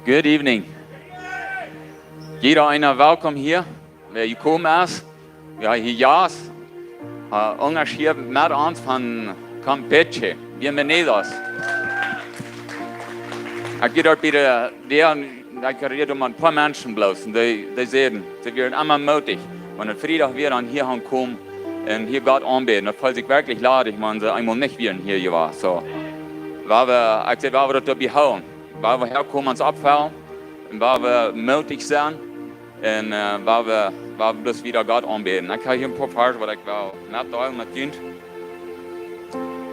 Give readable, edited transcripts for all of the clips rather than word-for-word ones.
Good evening. Jeder einer welkom hier, wer gekommen ist. Ja, hier is. Engagiert met ons van Campeche. Bienvenidos. Ik gehe dort bij ik rede um ein paar Menschen bloß. Und die sehen, sie werden immer mutig. Wenn es Freitag wir dann hier kommen und hier Gott anbeten, dann fühlt sich wirklich leid, ich meine, sie einmal nicht wieder hier war. So, weil wir das behauen. Weil wir herkommen, uns abfallen, und weil wir mutig sind, und weil wir bloß wieder Gott anbeten. Ich habe hier ein paar Verse, was ich will mitteilen mit Kind.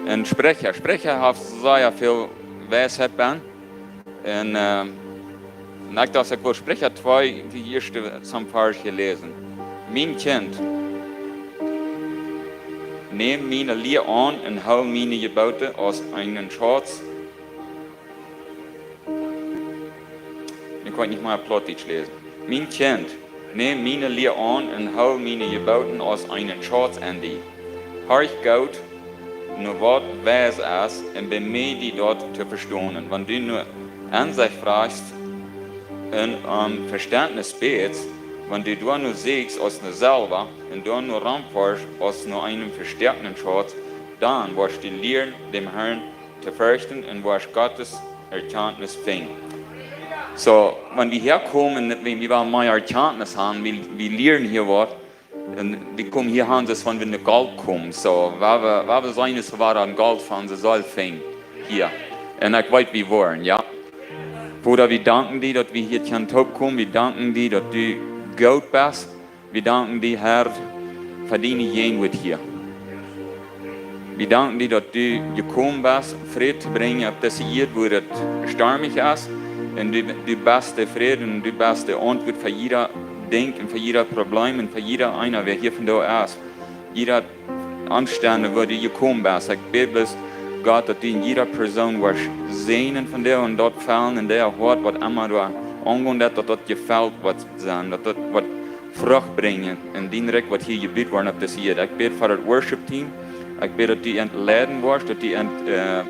Und Sprecher hat sehr viel Weisheit bin. Und ich dachte, ich will Sprecher 2, die erste zum Vers gelesen. Mein Kind, nimm meine Lehre an und hau meine Gebote aus einem Schatz. Ich kann nicht mal Plattdeutsch lesen. Mein Kind, nimm meine Lehre an und hau meine Gebote aus einem Schatz an die. Horch Gott, nur was weiß es, und bemühe dich dort zu verstehen. Wenn du nur Ansicht fragst und Verständnis betest, wenn du da nur siehst aus nur selber und da nur ranfährst aus nur einem verstärkten Schatz, dann wirst du lernen, dem Herrn zu fürchten und wirst Gottes Erkenntnis finden. So, wenn wir herkommen, wenn wir mehr Erkenntnis haben, wir lernen hier was, und wir kommen hier an, dass wenn wir in Gold kommen, so, weil wir sein, dass wir an Gold fahren, sie soll finden, hier. Und ich weiß, wie wir wollen, ja. Bruder, wir danken dir, dass wir hier kommen, wir danken dir, dass du gut bist, wir danken dir, Herr, verdiene jeden wird hier. Wir danken dir, dass du gekommen bist, Frieden zu bringen, auf das hier, wo es stürmisch ist. Und du bist der Frieden und du bist der Antwort für jeder Ding und für jeder Problem und für jeder einer, wer hier von da ist. Jeder Umstände, wo du gekommen bist. Ich bete, Gott, dass du in jeder Person wirst sehen von dir und dort fallen in der Hort, was immer du angehen, dass das gefällt, was sein, dass das was Frucht bringen und den Recht, was hier gebeten worden auf das hier. Ich bete für das Worship-Team. Ich bete, dass du entladen wirst, dass du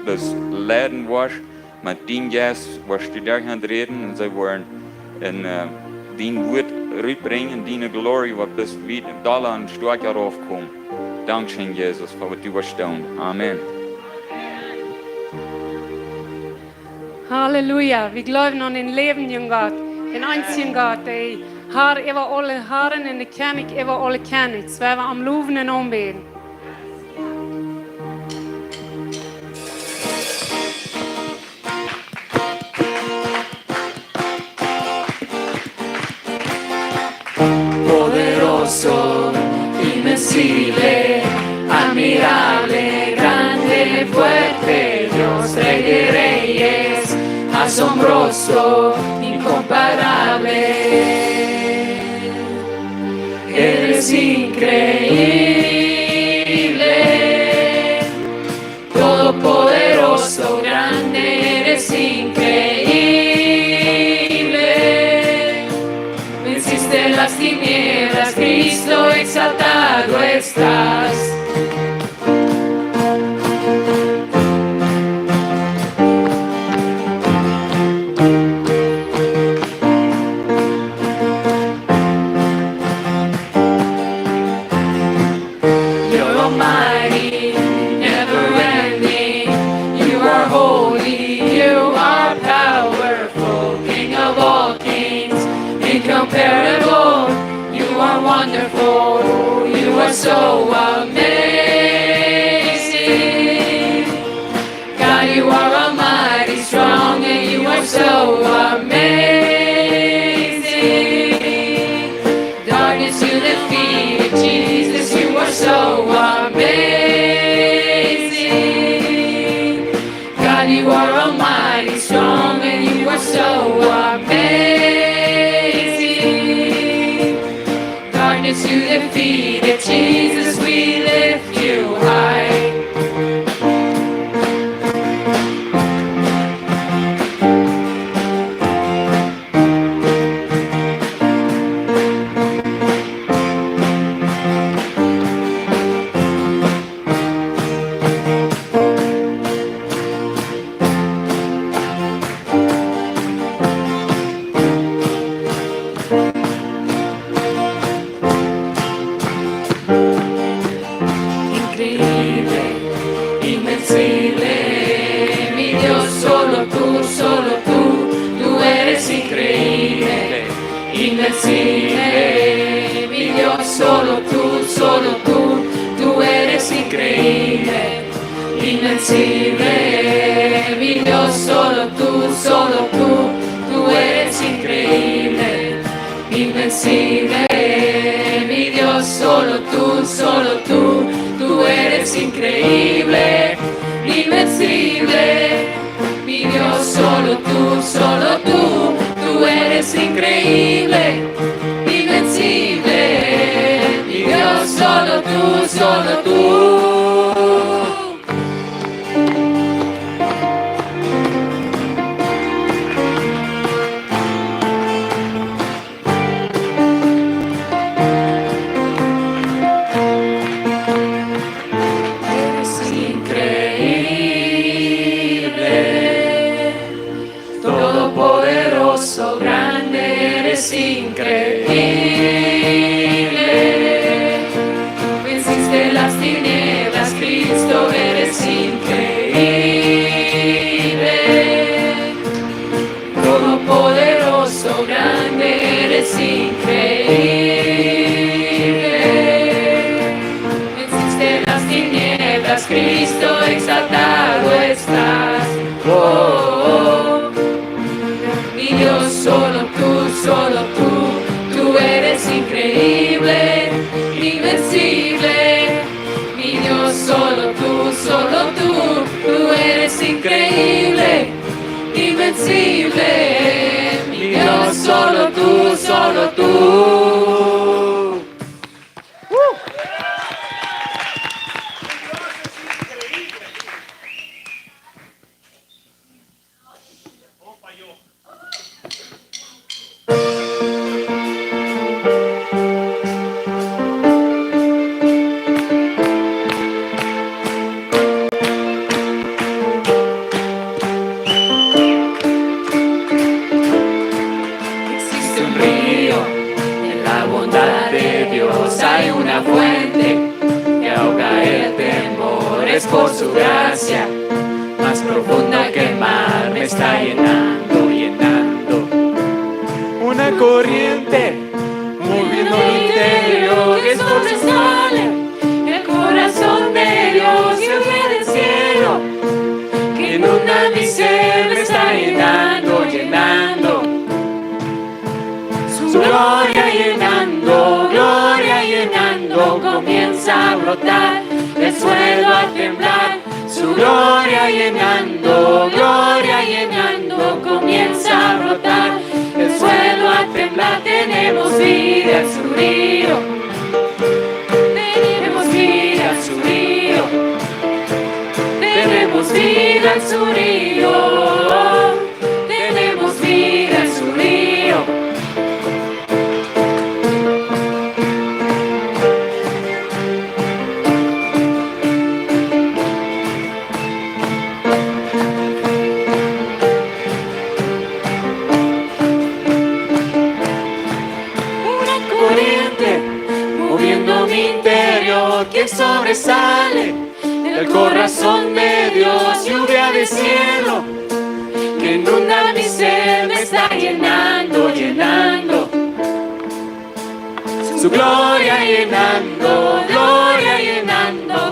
das laden wirst. Mit den Gästen wirst du dahin reden und sie wollen in den Wort rüberbringen, deine Glorie, was bis wieder da und stärker raufkommt. Dankeschön, Jesus, für was du wirst tun. Amen. Halleluja, wir glauben an den lebenden Gott, den einzigen Gott, der Herr über alle Herren und der König über alle König. Das werden wir am Loben und anbeten. Poderoso, invencible, admirable, grande, fuerte, Dios de reyes, asombroso, incomparable. Eres increíble, todopoderoso, grande, eres increíble. Venciste las tinieblas, Cristo exaltado estás. Incomparable, you are wonderful, you are so amazing. God, you are almighty, strong, and you are so amazing. Darkness you defeated, Jesus, you are so amazing. God, you are almighty, strong, and you are so amazing. To defeat it, Jesus, we lift you high. eres increíble, invencible. Mi Dios, solo tú eres increíble, invencible. Mi Dios, solo tú eres increíble, invencible. Mi Dios, solo tú eres increíble, invencible. Mi Dios, solo tú eres increíble, invencible. Mi Dios, solo tú. Increíble, venciste las tinieblas, Cristo, eres increíble, todopoderoso, grande, eres increíble, venciste las tinieblas, Cristo, exaltado estás. Oh, oh, oh. Mi Dios, solo tú eres increíble, invencible. Mi Dios, solo tú eres increíble, invencible. Mi Dios, solo tú. Por su gracia, más profunda que el mar, me está llenando. Una corriente moviendo mi interior que sobresale el corazón de Dios, lluvia del cielo que inunda mi ser, me está llenando. Su gloria llenando, comienza a brotar el suelo a temblar, su gloria llenando, comienza a brotar, el suelo a temblar, tenemos vida en su río, tenemos vida en su río, tenemos vida en su río, tenemos vida en su río. Que sobresale del corazón de Dios, lluvia de cielo que inunda mi ser, me está llenando. Su gloria llenando,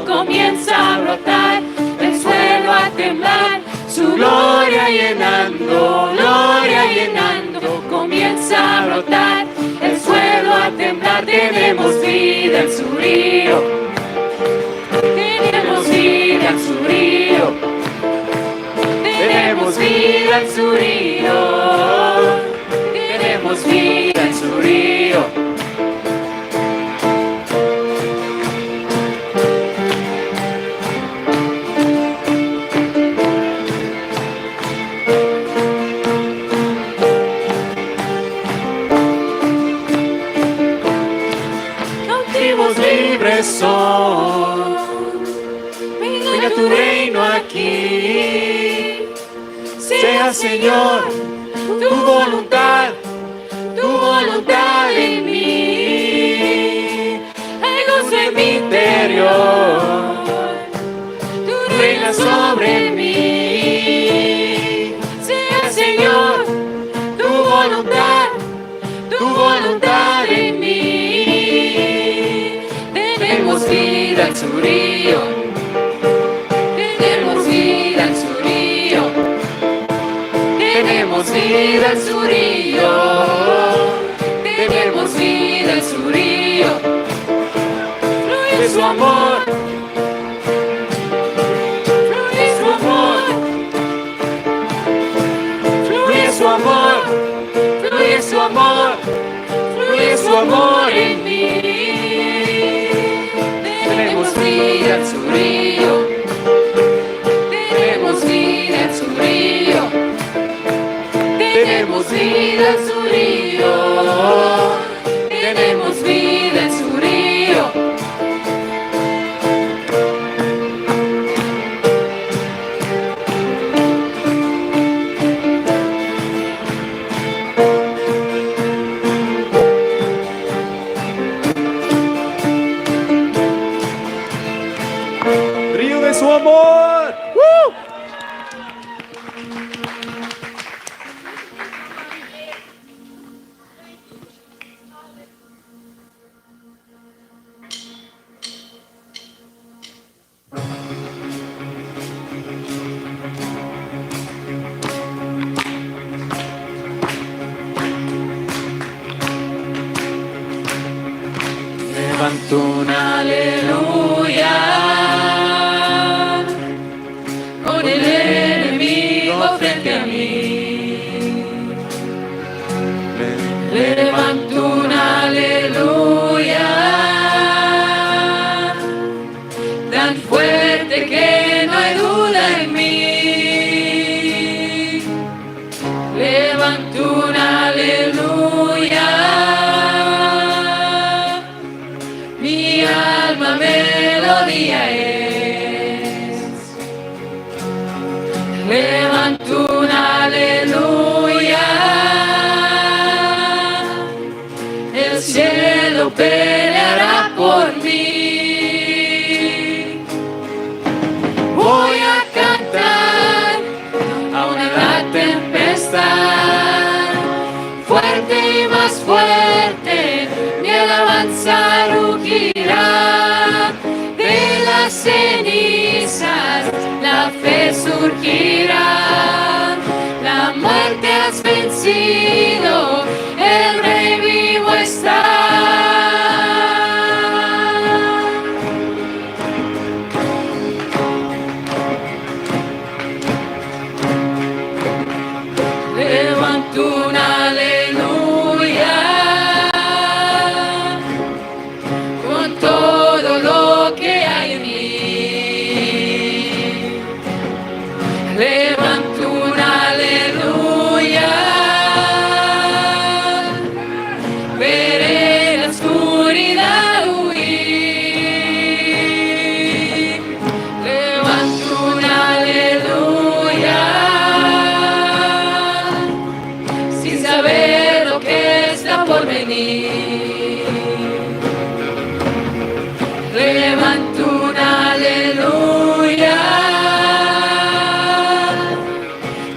comienza a brotar el suelo a temblar. Su gloria llenando, comienza a brotar el suelo a temblar. Tenemos vida en su río. Tenemos vida en su río, tenemos vida en su río, tenemos vida en su río. Cautivos libres son. Venga tu reino aquí, sea Señor tu voluntad en mí, hay gozo en mi interior, tú reinas sobre mí, sea Señor tu voluntad en mí. Tenemos vida en su río, tenemos vida en su río, tenemos vida en su río, tenemos vida en su río. Fluye su amor, fluye su amor, fluye su amor, fluye su amor, fluye su amor en mí. Tenemos vida en su río, tenemos vida en su río, tenemos vida en su río, tenemos vida en su río. Río de su amor. Levanto un aleluya con el enemigo frente a mí. Levanto un aleluya tan fuerte que no hay duda en mí. Levanto un aleluya, mi alma melodía es. Levanto un aleluya, el cielo peleará por mí. Voy a cantar aún en la tempestad, fuerte y más fuerte, mi alabanza rugirá. De las cenizas la fe surgirá. La muerte has vencido, el Rey vivo está. Levanto un aleluya con todo lo que hay en mí. Levanto un aleluya, veré la oscuridad huir. Levanto un aleluya, sin saber lo que está por venir. Levanto un aleluya,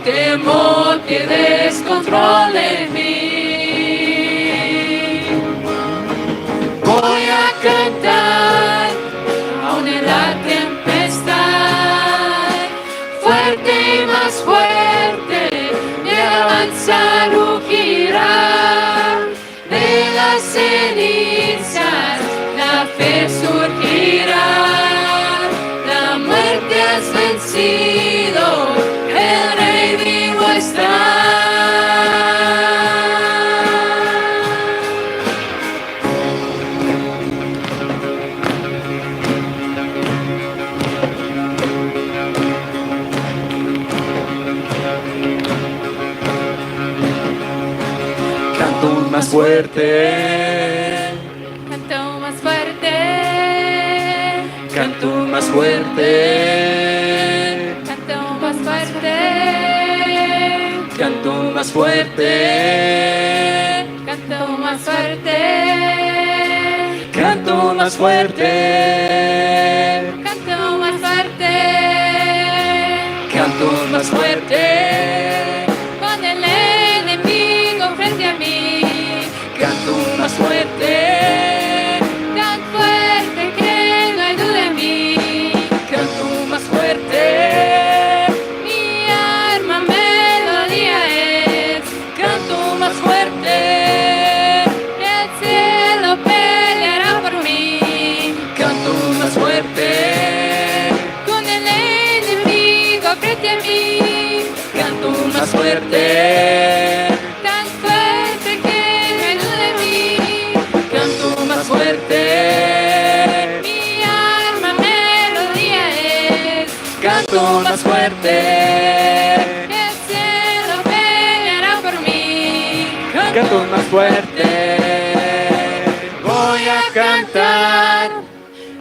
temor que descontrole en mí. Voy a cantar aún en la tempestad, fuerte y más fuerte, mi alabanza rugirá. De las cenizas la fe surgirá. La muerte has vencido, el Rey vivo está. Canto más fuerte. Canto más fuerte, Canto más fuerte. canto más fuerte, Canto más fuerte. canto más fuerte, Canto más fuerte. canto más fuerte, Canto más fuerte. con el enemigo frente fuerte, tan fuerte que me duele a mí. Canto más fuerte, mi alma melodía es. Canto más fuerte, el cielo peleará por mí. Canto más fuerte. Voy a cantar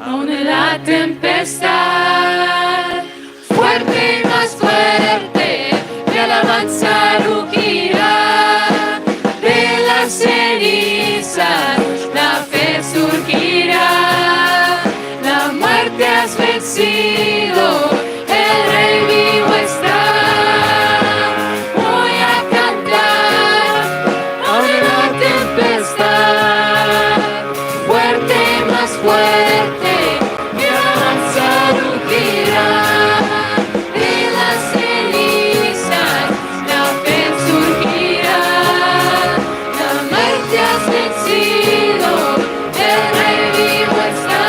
aún en la tempestad. Fuerte y más fuerte, mi alabanza rugirá. De las cenizas la fe surgirá. La muerte has vencido, el rey vivo está. Voy a cantar aún en la tempestad. Fuerte y más fuerte, mi alabanza rugirá. De las cenizas la fe surgirá. La muerte has vencido, el rey vivo está.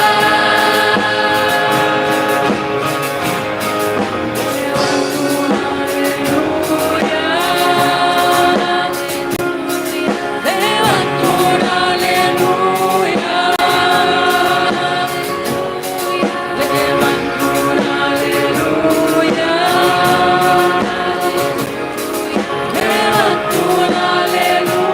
Levanto un aleluya. Levanto un aleluya. Levanto un aleluya.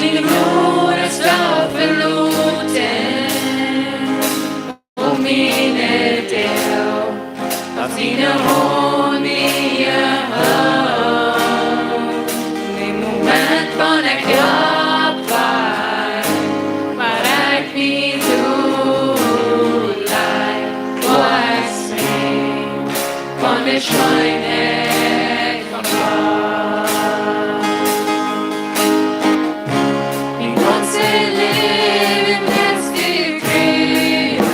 Dine gloria sta verluten, o mine Deo, af dine håndige hånd. I moment van jeg klapper, maar jeg blir deg, og jeg sing, kan det skjønne kan klare. Min ganze Leben lässt dich kriegen.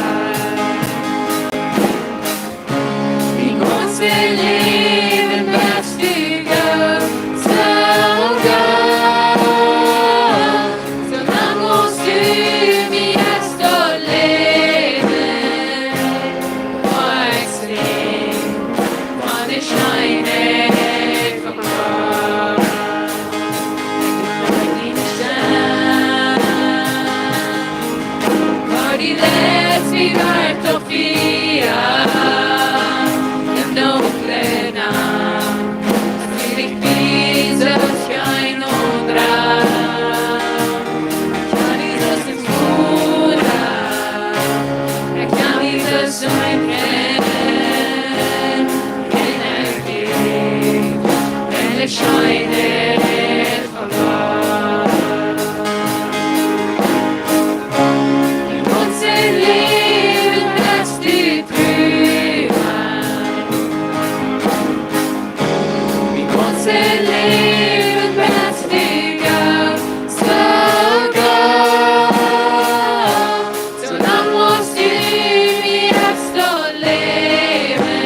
Min ganze Leben lässt dich saugen. So lang musst du mir jetzt leben. Und ich sing, wann ich scheine vom Grab. Maar die les wie waard op via en donkere naam. Wil ik deze schijn ondra. Kan Jesus in moeder, ik kan Jesus zijn ken ik weet, en ik schijn het van waar. Min ganze Leben lässt dich prüfen. Min ganze Leben lässt dich saugen. So lang musst du mir jetzt leben.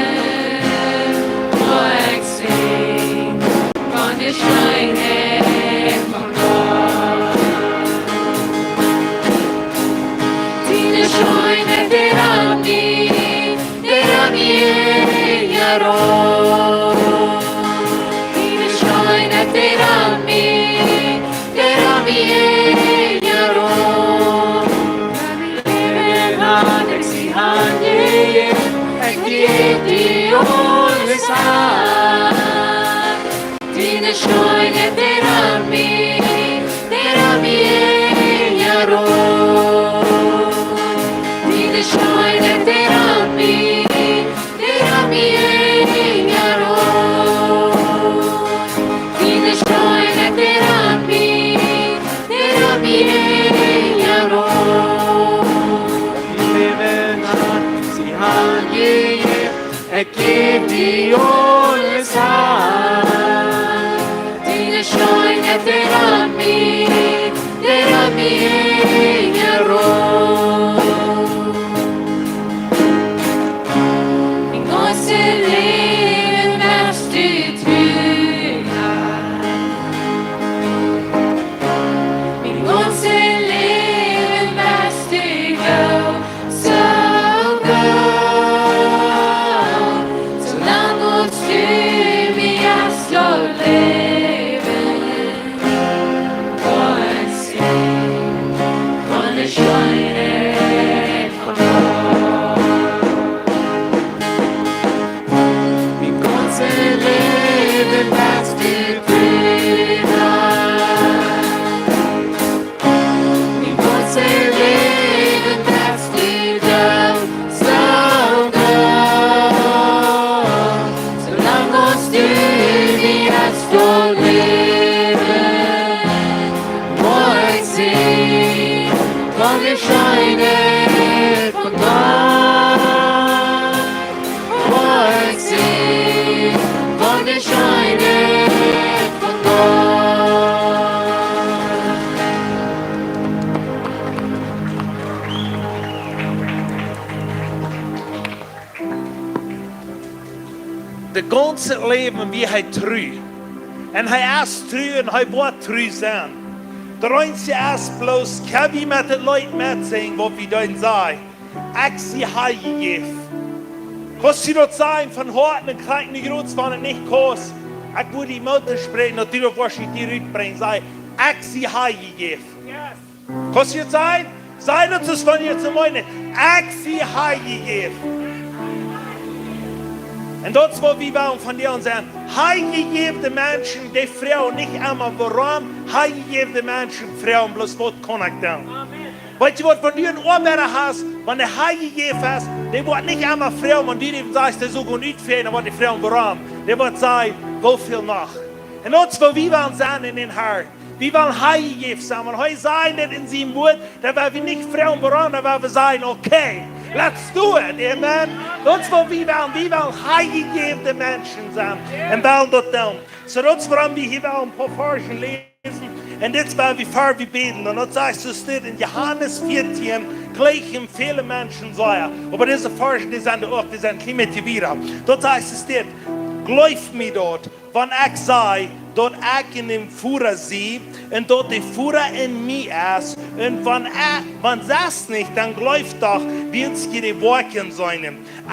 Und ich sing, wann ich scheine von Gott. Dine scheine der Ami Jaro. Dine scheine der Ami Jaro. Leben an ich sie hanje, ich geb die alles an. Dine scheine der Ami Jaro. Dine scheine der Ami Jaro. vi alles har. Dine skjønner der mi ingen råd. Min ganske leven mest utrygga. Min ganske leven mest utrygga. Så gå, så lang og styr vi er slå leven. Og en seng, og det skjønner for nå. Min ganske leven mest utrygga. Min ganske leven mest utrygga. Så gå, så lang og styr vi er slå leven. Og en seng, og det skjønner for nå. Og en seng, og det skjønner for nå. Det ganze Leben wie hij tru. En hij is tru en hij wordt tru zijn. De einzige is bloos, kan we met het leid met zijn wat we dan zei. Ik zie hij gegeven. Kost je dat zijn van hart en krijg niet groot van het niet kost. Ik moet die motor spreken, natuurlijk was je die uitbrengen. Zei, ik zie hij gegeven. Kost je dat zijn? Zei dat is van je te meinen. Ik zie hij gegeven. En dat is wat we willen van die zijn. Hij geeft de mensen, die vrouw, niet allemaal waarom. Hij geeft de mensen vrouwen, bloos wat kan ik dan? Weet je wat, van die een arbeiter has, wanneer hij gegeven is, die wordt niet allemaal vrouw, maar die zegt, ze zoeken uitvinden wat die vrouwen waarom. Die wordt zeggen, hoeveel nog? En dat is wat we willen zijn in den Herr. We willen hij gegeven zijn, want hij zei dat in zijn woord, dat we niet vrouwen waarom, dat we zeggen, oké. Let's do it, amen. Dat is wat we willen. We willen heigegeven mensen zijn. En willen dat doen. So dat is waarom we hier wel een paar versen lezen. En dit is waar we voor we beten. En dat zegt zo steht in Johannes 14, gleich hem viele Menschen sagen. Aber diese Versen, die sind auch, die sind nicht mehr wieder. Dat zegt zo steht, geloof me dort, wann ik zei, dat ik in dem Führer zie, en dat de Führer in mij is, en wann das nicht, dann geloof doch, wie uns die Worten zijn.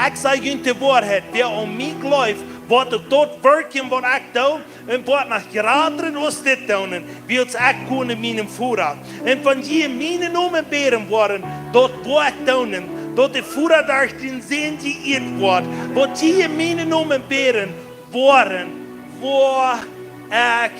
Ik zei jullie de waarheid, wer om mij gelooft, wat ik dort werken, wat ik doe, en wat nog gerade als dit doen, wie ons ik kunnen mijn Führer. En van die mijn noemen beren worden, dat wat doen, dat de Führer daar den sehen, die eet wordt, wat die mijn noemen beren worden, waar ik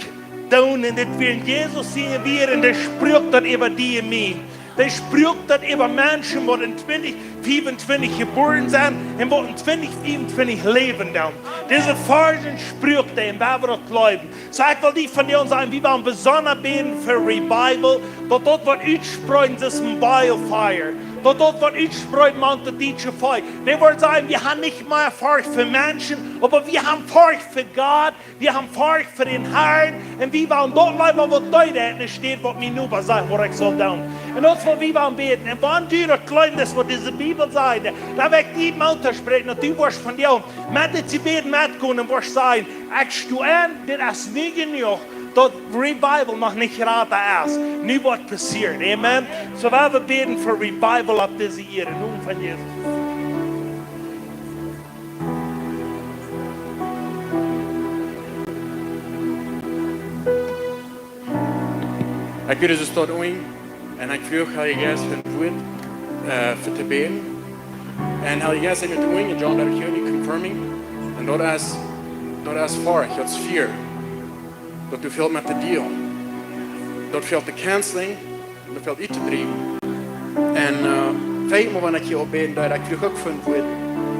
doen. En dit weer Jezus zien weer, en der spricht dat über die en mij. Der spricht dat über Menschen, die in 2025 geboren zijn en die in 2025 leven dan. Diese Versen spricht er, en wij willen dat glauben. So ik wil die van jou sagen, wir wollen besonders beten für Revival, dat wat uitsprechen ist ein Wildfire. Dat wat uitsprechen man dat diese Feuer. Wir wollen sagen, wir haben nicht mehr Furcht für Menschen, aber wir haben Furcht für Gott, wir haben Furcht für den Herrn, und wir wollen dort bleiben, wo dort steht, was mir nur sagt, was ich soll tun. Und das, was wir wollen beten. Und wenn du das glaubst, was diese Bibel sagt, dann wird die Mutter sprechen, und du wirst von dir mit zu beten mitgehen und wirst sagen, ich stehe an, das ist nicht genug. Dat Revival nog niet geraten is. Nu wat passiert. Amen. So we beten voor Revival op deze hier. In naam van Jezus. Ik wil dus tot doen en ik vroeg Heilige Geest van het woord voor te beden. En Heilige Geest in het doen en John dat ik jullie confirming. En dat is vorig, dat is 4. Dat u veel met te deal. Dat veel te canceling. Dat veel uit te brengen. En vijfmaal wanneer ik je op beden, dat ik vroeg ook van het woord.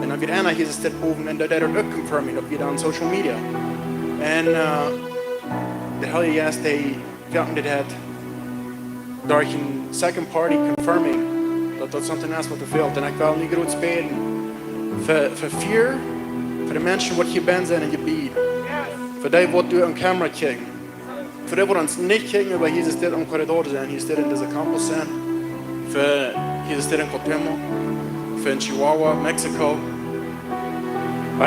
En dan weer een hier is dit boven en dat er ook confirming op je dan social media. En de Heilige Geest die felt dit het. Daar ik een second party confirming dat something else wat er valt. En ik wil niet groot spelen voor 4, voor de mensen wat hier bent zijn in gebied. Voor die wat du aan camera kijkt. Voor die wat ons niet kijken, aber hier ist der am Korridor sein, hier ist der in dieser Campus sein. Für hier ist der in Cotemoc. Für in Chihuahua, Mexico.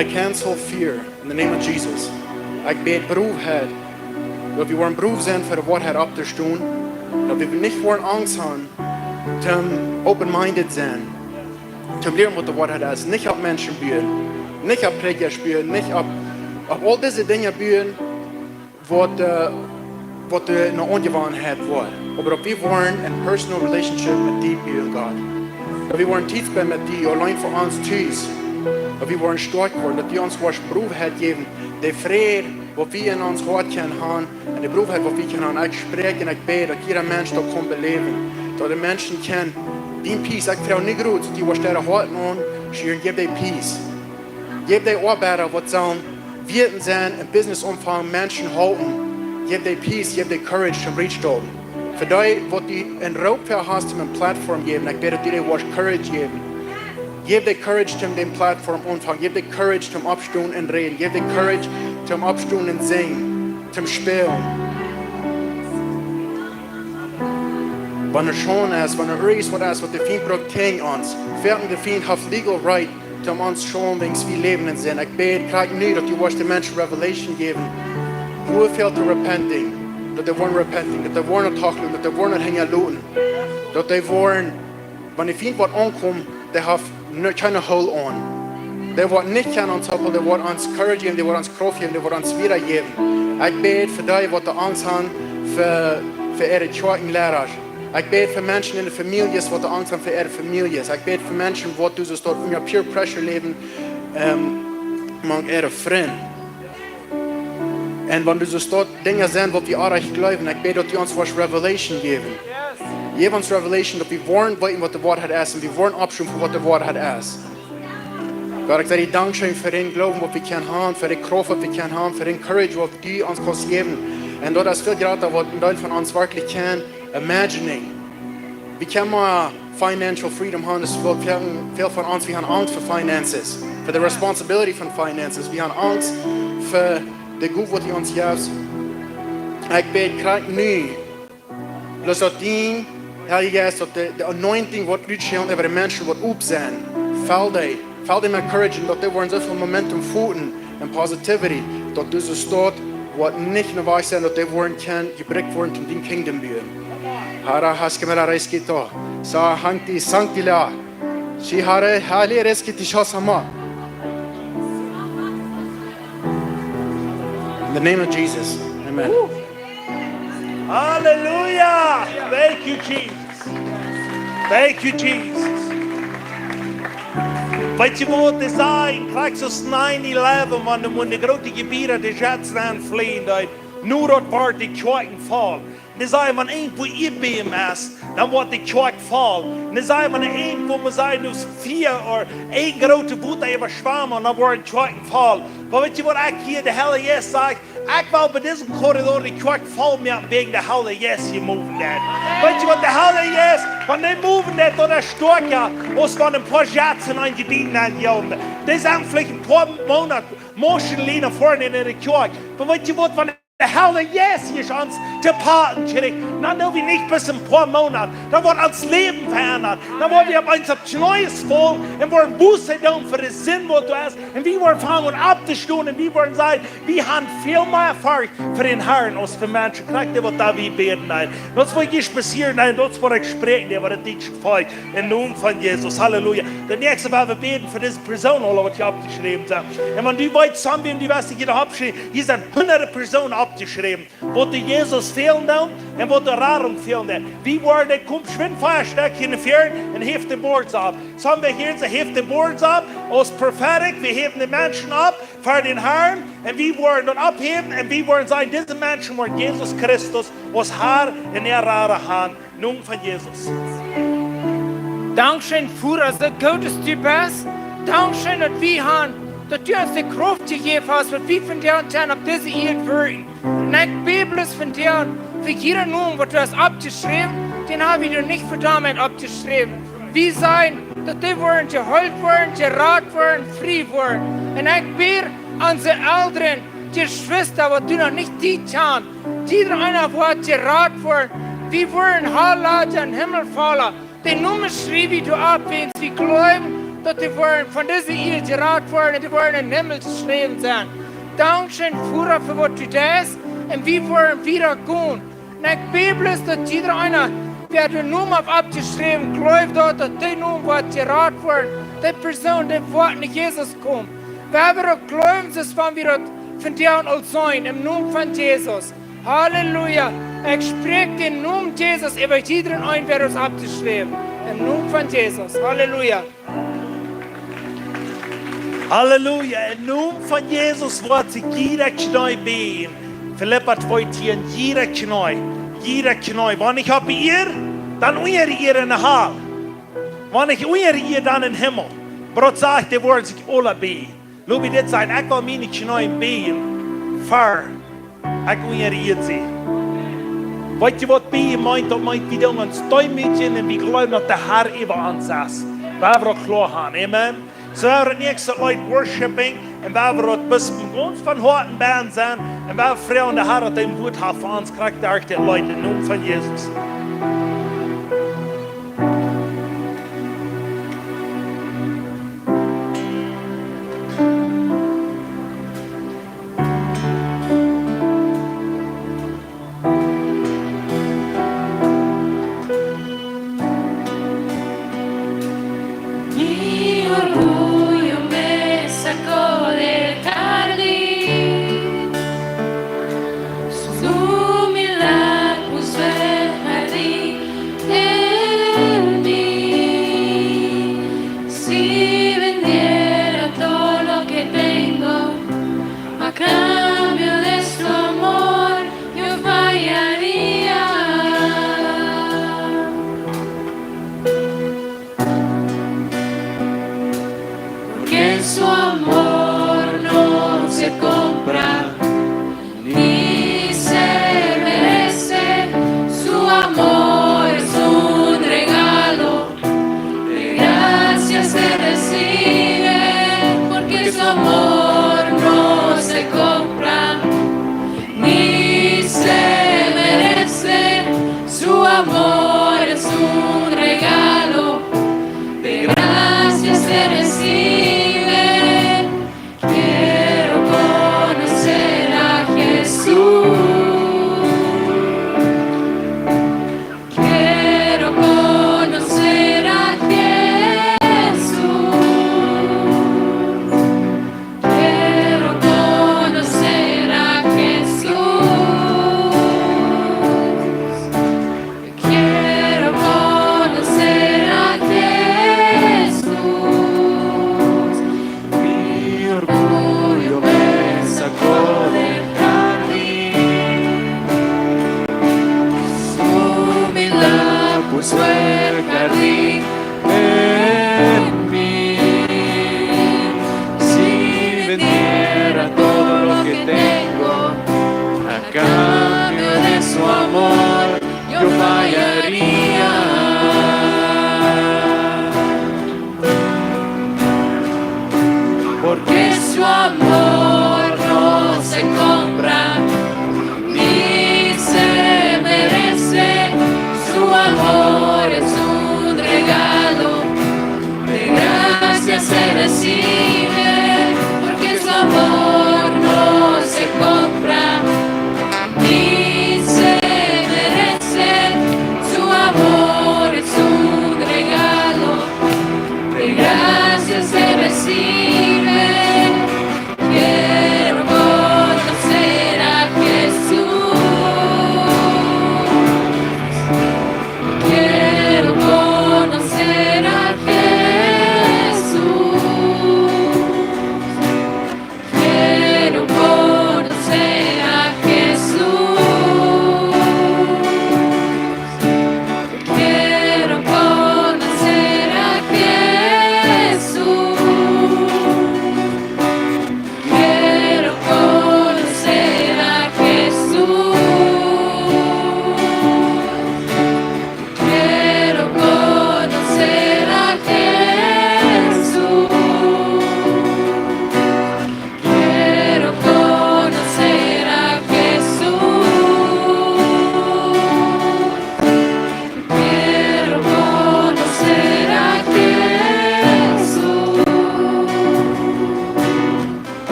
I cancel fear in the name of Jesus. I bid beroefheid. Dat we worden beroef zijn voor de waarheid op te doen. Dat we niet worden angst hebben. Om open-minded zijn. Om leren wat de waarheid is. Niet op mensen buren. Niet op prekers buren. Niet op al deze dingen buren. Wat de naar ongewoonheid wordt. Maar dat we worden een personal relationship met die buren God. Dat we worden tijd bij met die alleen voor ons thuis. Dat we worden sterk worden. Dat die ons beroefheid geven. De vrede wat we in ons hart kunnen hebben. En de beroefheid wat we kunnen hebben. Ik spreek en ik bid dat ieder mens dat kan beleven. Dat de mensen kan die peace. Ik vraag niet goed. Die wat sterren hart aan. Schieren, geef die peace. Geef die arbeiter wat zo'n wirten zijn in businessomvang mensen houden. Geef die peace, geef die courage om reach tot. Voor die wat die een roepver hast om een platform geven. Ik bid dat die wat courage geven. Geef die courage om den platform ontvangen. Geef die courage om opstaan en reden. Geef die courage om opstaan en zingen. Om spelen. Wanneer schon is, wanneer er is wat de vriend brengt tegen ons. Verder de vriend heeft legal right om ons schon wings wie leven en zijn. Ik bid graag nu dat je was de mensen revelation geven. Hoeveel te repenting. Dat de worden repenting. Dat de worden tochelen. Dat de worden hingen loten. Dat de worden, wanneer de vriend wat aankomt, de heeft keine hol aan. Die wordt niet gaan onthouden, die wordt ons courage geven, die wordt ons kracht geven, die wordt ons weergeven. Ik bid voor die wat de angst hebben voor ihre kerken leraars. Ik bid voor mensen in de families wat de angst hebben voor ihre families. Ik bid voor mensen wat dus tot onder peer pressure leven met ihre vrienden. En wanneer dus tot dingen zijn wat we aardig geloven, ik bid dat die ons was revelation geven. Geef ons revelation dat we worden weten wat de waarheid is en we worden opzoeken voor wat de waarheid is. God, ik zeg je dankzij voor den geloven wat we kunnen hebben, voor de kracht wat we kunnen hebben, voor de courage wat die ons kan geven. En dat is veel groter wat een deel van ons werkelijk kan imagining. We kunnen maar financial freedom hebben, dus veel van ons, we hebben angst voor finances, voor de responsibility van finances. We hebben angst voor de goed wat hij ons geeft. Ik bid graag nu, dus dat die Heilige Geist, dat de anointing wordt uitgeschreven over de mensen wat op zijn. Val die met courage en dat die worden zoveel momentum voeten en positivity. Dat dus een staat wat niet naar waar zijn, dat die worden kan gebruikt worden in die kingdom buren. Hara haskemela reiskito. Sa hangti sanctila. Si hare hali reiskiti shasama. In the name of Jesus. Amen. Hallelujah! Thank you, Jesus. Thank you, Jesus. Weet je wat het zijn? Kijk zoals 9/11, wanneer de grote gebieden de jets aanvliegen, nu dat wordt de kerken vallen. Dan zijn we een voor IBM is, dan wordt de kerk vallen. Dan zijn we een voor we zijn dus 4 of 1 grote boot even schwammen, dan wordt de kerk vallen. Maar weet je wat ik hier de Heilige Geest zegt? Ik wil bij deze corridor de kerk vallen met wegen de Heilige Geest je moven dat. Weet je wat de Heilige Geest, wanneer die moven dat door de storken, als van een paar jatsen aan gediend aan die jongen. Die zijn vielleicht een paar Monate, motion vorne in de kerk. Maar weet je wat, wanneer de Heilige Geest is ons te paten terug. Dan doen we niet bis een paar Monate. Dan wordt ons Leben verändert. Dan worden wir uns auf Neues voll und wollen Buße tun für den Sinn, was du hast. Und wir wollen fangen abzustehen und wir wollen sagen, wir haben viel mehr Erfahrung für den Herrn als für Menschen. Kriegt ihr, was da wir beten? Das wird nicht passieren, das wird ich sprechen, das wird nicht gefallen. Im Namen von Jesus. Halleluja. Der nächste werden wir beten für diese Person, was ich abgeschrieben habe. Und wenn du weißt, zusammen, wie du weißt, ich habe abgeschrieben, hier sind 100 Personen abgeschrieben, wo du Jesus fehlen dann und wo du Rahrung fehlen dann. Wie war der Schwind Feierstück in den Ferien und hebt die Boards ab. So haben wir hier, sie hebt die Boards ab, aus Prophetic, wir heben die Menschen ab für den Herrn und wir wollen dann abheben und wir wollen sagen, diese Menschen wollen Jesus Christus aus Haar in ihrer Hand. Nun von Jesus. Dankeschön, Führer, so gut dass du bist. Dankeschön, dass wir haben, dass du uns die Kraft gegeben hast, was wir von dir und auf diese Erde wirken. Und die Bibel ist von dir, für jeden Namen, was du hast abgeschrieben, den habe ich dir nicht für damit abgeschrieben. Wir sein, dass die wollen geholt werden, gerat werden, frei werden. En ik bier onze ouderen, die Schwester, wat du noch nicht die kann, die einer wordt geraad voor, wie worden Haarlager in Himmel vallen. Die Nummer schrijf ich du ab, wenn sie glauben, dass die worden von dieser Ehe geraad worden und die worden in den Himmel geschrieben sein. Dankeschön, Führer, für was du das und wie wollen wieder gehen. Und ich bete, dass jeder einer, wer den Namen abgeschrieben, glaubt, dass der Name wird geraten worden, die Person, die Wort nicht Jesus kommt. Wer wir auch glauben, dass wir von dir und sein, im Namen von Jesus. Halleluja. Ich spreche den Namen Jesus über jeden ein, wer uns abgeschrieben. Im Namen von Jesus. Halleluja. Halleluja. In naam van Jezus wordt ik jeder Knie been. Philippa 2:10, jeder Knie. Jeder Knie. Wann ich habe ihr, dann unter ihr in der Hall. Wann ich unter ihr, dann in den Himmel. Brot sagt, die wollen sich alle been. Loop ich dit sein, ich will meine Knie been. Fahr. Ich unter ihr sie. Weet je wat been meint? Dat meint, wie doen ons Mädchen und wir glauben, dass der Herr über uns ist. Wir wollen klar haben. Amen. So wir het nächste Leute worshiping en we het bis ons van harten band zijn en we vreuen de Herr dat hij woord heeft voor ons krijgt daar de Leute in naam van Jezus. Ni se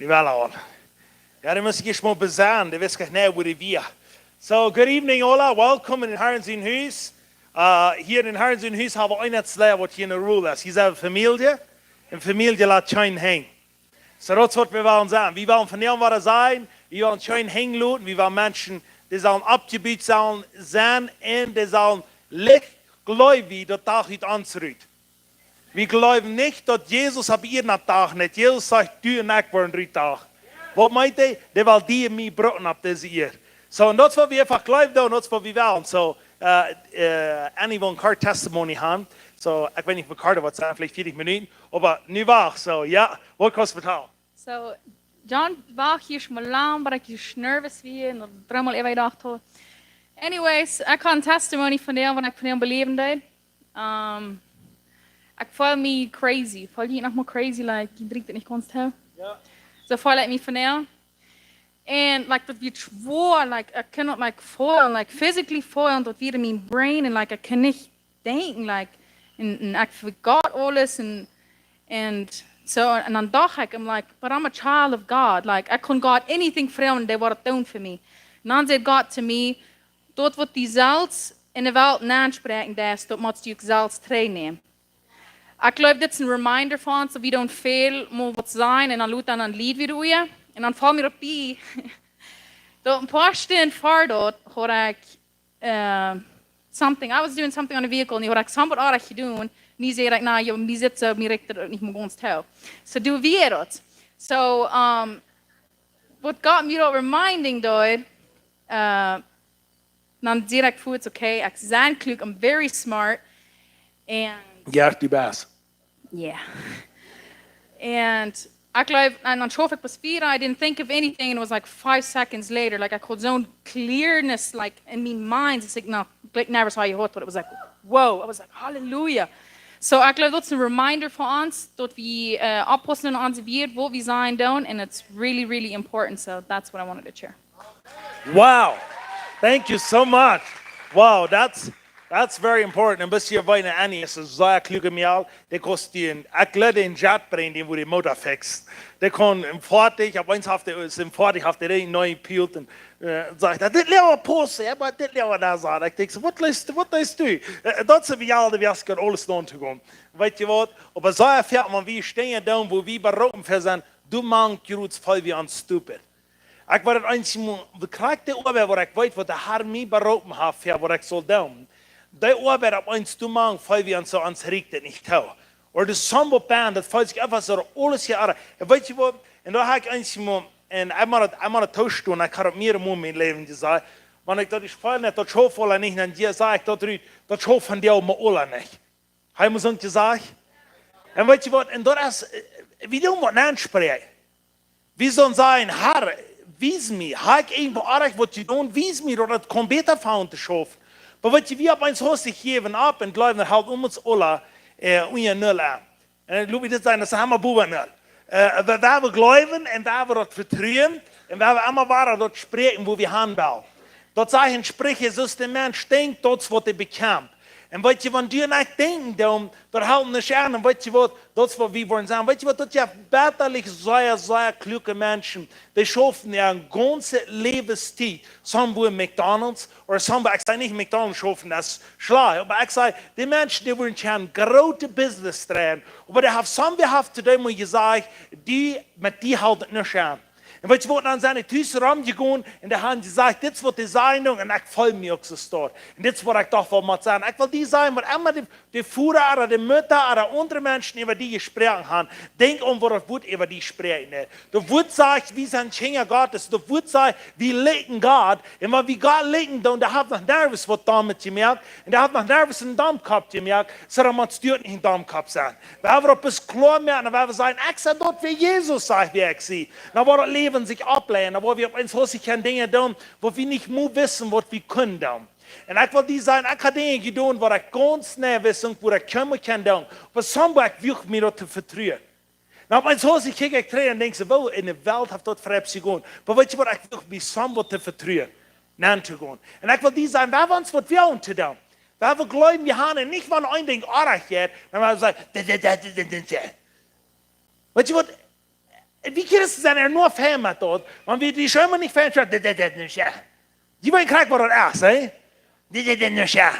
Die wel al. Ja, die muss ich mal besagen, die weiß gar nicht, wo die wir. So, good evening, all. Welcome in Herrens in Huis. Hier in Herrens in Huis haben wir ein Lehr, was hier in der Ruhe ist. Hier ist eine Familie, und Familie lässt schön hängen. So, das ist, was wir wollen sagen. Wir wollen von dem, was er sein, wir wollen schön hängen lassen, wir wollen Menschen, die sollen abgebiet sein, und die sollen lichtgläubig das Tag heute anzurüten. Wir glauben nicht, dass Jesus ab ihren Tag nicht. Jesus sagt, du und ich waren 3 Tage. Was meint er? Der will die und mich broten ab diese Jahr. So, und das, was wir einfach glauben, und das, was wir wollen. So, Annie will ein Card Testimony haben. So, ich weiß nicht, wie Karte was sagen, vielleicht 40 Minuten. Aber nu war so, ja, was kannst du vertellen? So, John war hier schon mal lang, aber ich nervös wie und dreimal even gedacht habe. Anyways, ik kan een testimony van deel wat ik van hem beleven deed. Ik voel me crazy. Voel je nog maar crazy, like, je drinkt het niet constant. Ja. So voel ik me van deel. En, like, dat wird schwor, like, ik kan het, like, voelen, like, physically voelen, dat weer in mijn brain, en, like, ik kan niet denken, like, en ik vergat alles, en so, and dan dacht ik, I'm like, but I'm a child of God. Like, I couldn't God anything for him, and they would have done for me. And dan zei God to me, dort wordt die zelfs in de wereld aanspreken, dat moet je ook zelfs trainen. Ik geloof, dit is een reminder van ons, dat we don't veel moet wat zijn, en dan laat dan een lied weer doen. En dan val me op bij, dat een paar stunden voor dat, had ik something, I was doing something on a vehicle, en die had ik somewhat aardig gedaan. Die zei ik, nou, je zit op mijn rechter niet meer ons touw. So doe weer dat. So, what got me that reminding dat, dan zei ik voet, okay, ik zijn klug, I'm very smart, and Ja, die baas. yeah, and I geloof, and dan schoof ik pas 4, I didn't think of anything, and it was like 5 seconds later, like I had zo'n clearness, like in my mind, it's like, no, ik never saw you hot, but it was like, whoa, I was like, hallelujah. So ik geloof dat is een reminder voor ons, dat we oppassen aan onze wereld, wat we zijn doen, and it's really, really important, so that's what I wanted to share. Wow. Thank you so much. Wow, that's very important. En bis hier bijna Annie is een zeer kluge miaal. Die kost die een, ik laat een jet brengen, die wo die motor fixt. Die kon im Fahrtig, op eens heeft im Fahrtig heeft hij een nieuwe pielt en zegt, dit leeuw een post, ja, maar dit leeuw daar zijn. Ik denk, wat leest u? Dat is wie al die werken alles doen te gaan. Weet je wat? Op een zeer ver, maar wie stehen dan, wo wie beroepen voor zijn, du man groets voll wie aan stupid. Ik was het eindelijk, we krijgen de arbeid waar ik weet wat de Heer mij beroepen heeft, voor wat ik zal doen. Die arbeid op eens te maken, voll wie aan zo ans riekt het niet toe. Of de samboband, dat voelt zich even zo alles hier aan. En weet je wat? En daar heb ik eindelijk, en ik moet het thuis doen, ik heb het meer in mijn leven gezegd. Want ik dat is voll niet, dat schof wel niet, en die zei ik dat schof van jou maar alle niet. Hij moet zo gezegd. En weet je wat? En dat is, we doen wat aanspreken. We zullen zeggen, Herr, wijs me, heb ik irgendwo aardig wat je doet, wijs me dat het kan beter van te schaffen. Maar wat je, we hebben ons hostig gegeven op en geloven, dat houdt ons alle onder nul aan. En ik loop dit zijn, dat is helemaal boven nul. We hebben geloven en we hebben dat vertrouwen en we hebben allemaal waar dat spreken, wo we handbouwen. Dat zeggen spreken, zoals de mens denkt, dat is wat hij bekomt. En weet je, wanneer je niet denkt, dan houden we aan. En weet je wat, dat is wat we worden zijn. Weet je wat, dat je betterlijk zeer kluge mensen, die schaffen ja een ganze levenstijd. Sommige in McDonald's, of sommige, ik zei niet McDonald's schaffen, dat is slecht. Maar ik zei, die mensen, die worden een grote business draaien. Maar die hebben sommige te doen, moet je zeggen, met die houdt het niet aan. En weet je wat, dan zijn die thuis gegaan en dan hebben ze gezegd, dit is wat die zijn doen en ik voel me ook zo stoer. En dit is wat ik toch wel moet zeggen. Ik wil die zijn, wat immer die voeren, de mutter, de andere mensen over die gesproken hebben. Denk om wat het woord over die spreken. De woord zegt, wie zijn Kinder Gottes. De woord zegt, wie liken God. En wat wie God liken doen, daar heeft nog nergens wat damit gemerkt. En daar heeft nog nergens een damkap gemerkt. Zodat man stuurt niet een damkap zijn. We hebben op eens klaar merken en we hebben zeggen, ik zeg dat wie Jezus zegt, wie ik zie. Dan wordt het leven sich ablehnen, aber wir uns häufig Dinge tun, wo wir nicht mehr wissen, was wir können tun. Und ich will die sagen, ich habe Dinge getan, wo ich ganz schnell wissen, wo ich kommen kann tun. Aber somewhere will ich mir das vertrauen. Nou, mijn zoals ik kijk en denk ze, wel, in de wereld heeft dat vreemd gegaan. Maar weet je wat, ik wil mij somewhat te vertrouwen, naar te gaan. En ik wil die zijn, waar we ons wat willen te doen. Waar we geloven, we gaan en niet van een ding aardig gaat, dan we zeggen, weet je wat, Wie Christen sind nur Fan mit dort. Man wird die schon immer nicht Fan, das ist nicht ja. Die wollen kriegen, was das ist, eh? Das ist nicht ja.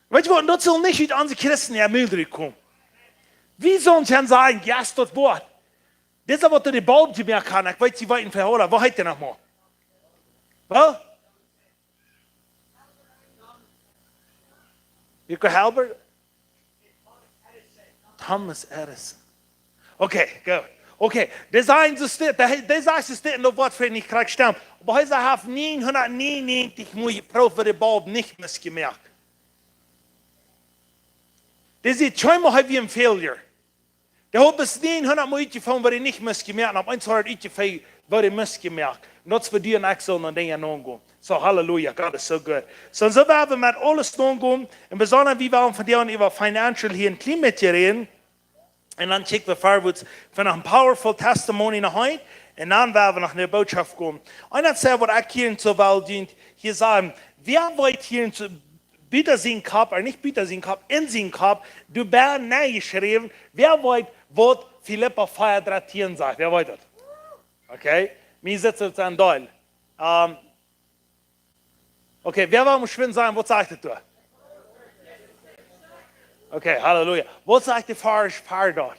Weißt du was, das soll nicht mit unseren Christen in Müll kommen. Wie sollen sie dann sagen, ja, ist das Wort. Das ist, was du die Baum zu mir kann, ich weiß, sie wollten verholen. Wo hat der noch mal? Was? Wie Halbert? Thomas Edison. Okay, gut. Okay, das ist das Wort für nicht krieg stammen. Aber heute haben 999 Pro für den Baum nicht missgemerkt. Das ist schon mal wie ein Failure. Der hat bis 900 Mal von, was ich nicht missgemerkt habe. 100 von, was ich missgemerkt habe. Und das für die und ich sollen an Dinge angehen. So, Halleluja, Gott ist so gut. So werden wir mit alles angehen. Und besonders, wie wir von dir und über Financial hier in Climate reden. Und dann checken wir vorwärts von einem powerful Testimony nach heute. Und dann werden wir nach einer Botschaft gehen. Und das ist, was ich hier in zur Welt dient. Hier sagen, wer wollt hier in Bitte sein Kopf, oder nicht bitte sein Kopf, in sein Kopf, du bist neu geschrieben, wer wollt, was Philippa 4,13 sagt? Wer wollt das? Okay, mir sitzt jetzt ein Doll. Okay, wer war am Schwimmen sagen, was sagt du? Okay, Halleluja. Was sagt der Pfarrer dort?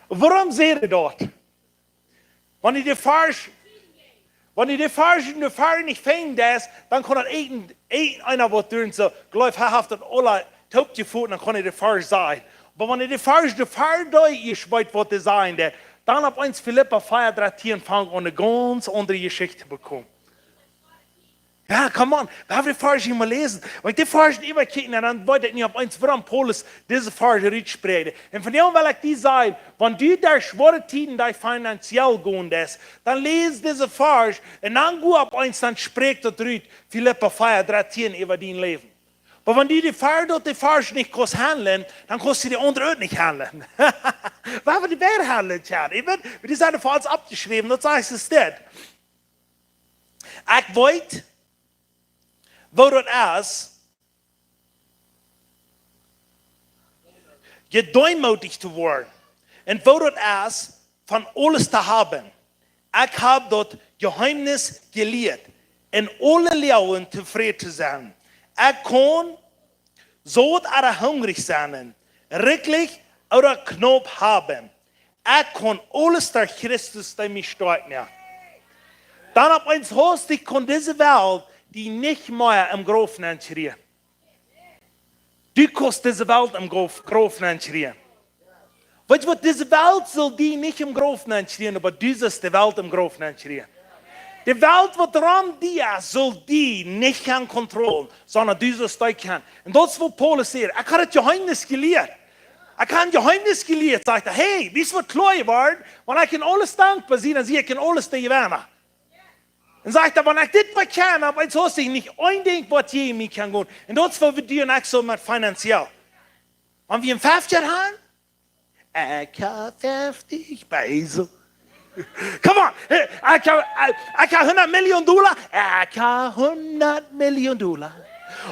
Warum seht ihr dort? Wenn ihr die Pfarrer nicht fängt, dann kann einer was tun, so, gleich verhaftet alle Taub gefunden, dann kann der Pfarrer sein. Aber wenn die Pfarrer da ist, was die sagen, dann ab uns Philippa 4,13 fangen und eine ganz andere Geschichte bekommen. Ja, come on, wir haben die Pfarrer immer lesen. Wenn die Pfarrer immer kicken, dann wollte ich nicht auf uns, warum Paulus diese Pfarrer nicht sprechen. Und von dem will ich die sagen, wenn du durch schwere Zeiten finanziell gehen lässt, dann lese diese Pfarrer und dann geh auf uns, dann spricht das Rüd, Philippa 4,13 über dein Leben. Aber wenn die Pfarrer dort die Pfarrer nicht kannst handeln, dann kannst du die anderen nicht handeln. Warum die Bär handeln, Tja? Die sind falsch abgeschrieben, das heißt es nicht. Ich wollte, wo das ist, gedäumotigt zu werden. Und wo das ist, von alles zu haben. Ich habe dort Geheimnis gelehrt. In alle Lehren zufrieden zu sein. Ich kann so oder hungrig sein, rücklich oder knapp haben. Ich kann alles durch Christus, der mich steuert. Dann ab eins Haus, ich kann diese Welt, die nicht mehr im Grofen entschrien. Du kannst diese Welt im Grofen entschrien. Weißt du was, diese Welt soll die nicht im Grofen entschrien, aber dieses die Welt im Grofen entschrien. Die Welt, wo dran die ist, soll die nicht kann kontrollieren, sondern dieses die kann. Und das ist, wo Paulus sagt, ich habe das Geheimnis gelehrt. Ich habe Geheimnis gelehrt, sagt er, hey, wie es wird klar geworden, wenn ich kann alles dankbar sein, dann sehe ich kann alles dir gewinnen. Und sagt er, wenn ich das bekenne, aber jetzt hast du nicht ein Ding, was je mir kann gehen. Und das will wir dir nicht so mit finanziell. Wenn wir ein 50 haben, ich habe 50 Beisel. Come on, ich habe 100 Millionen $, ich habe 100 Millionen $.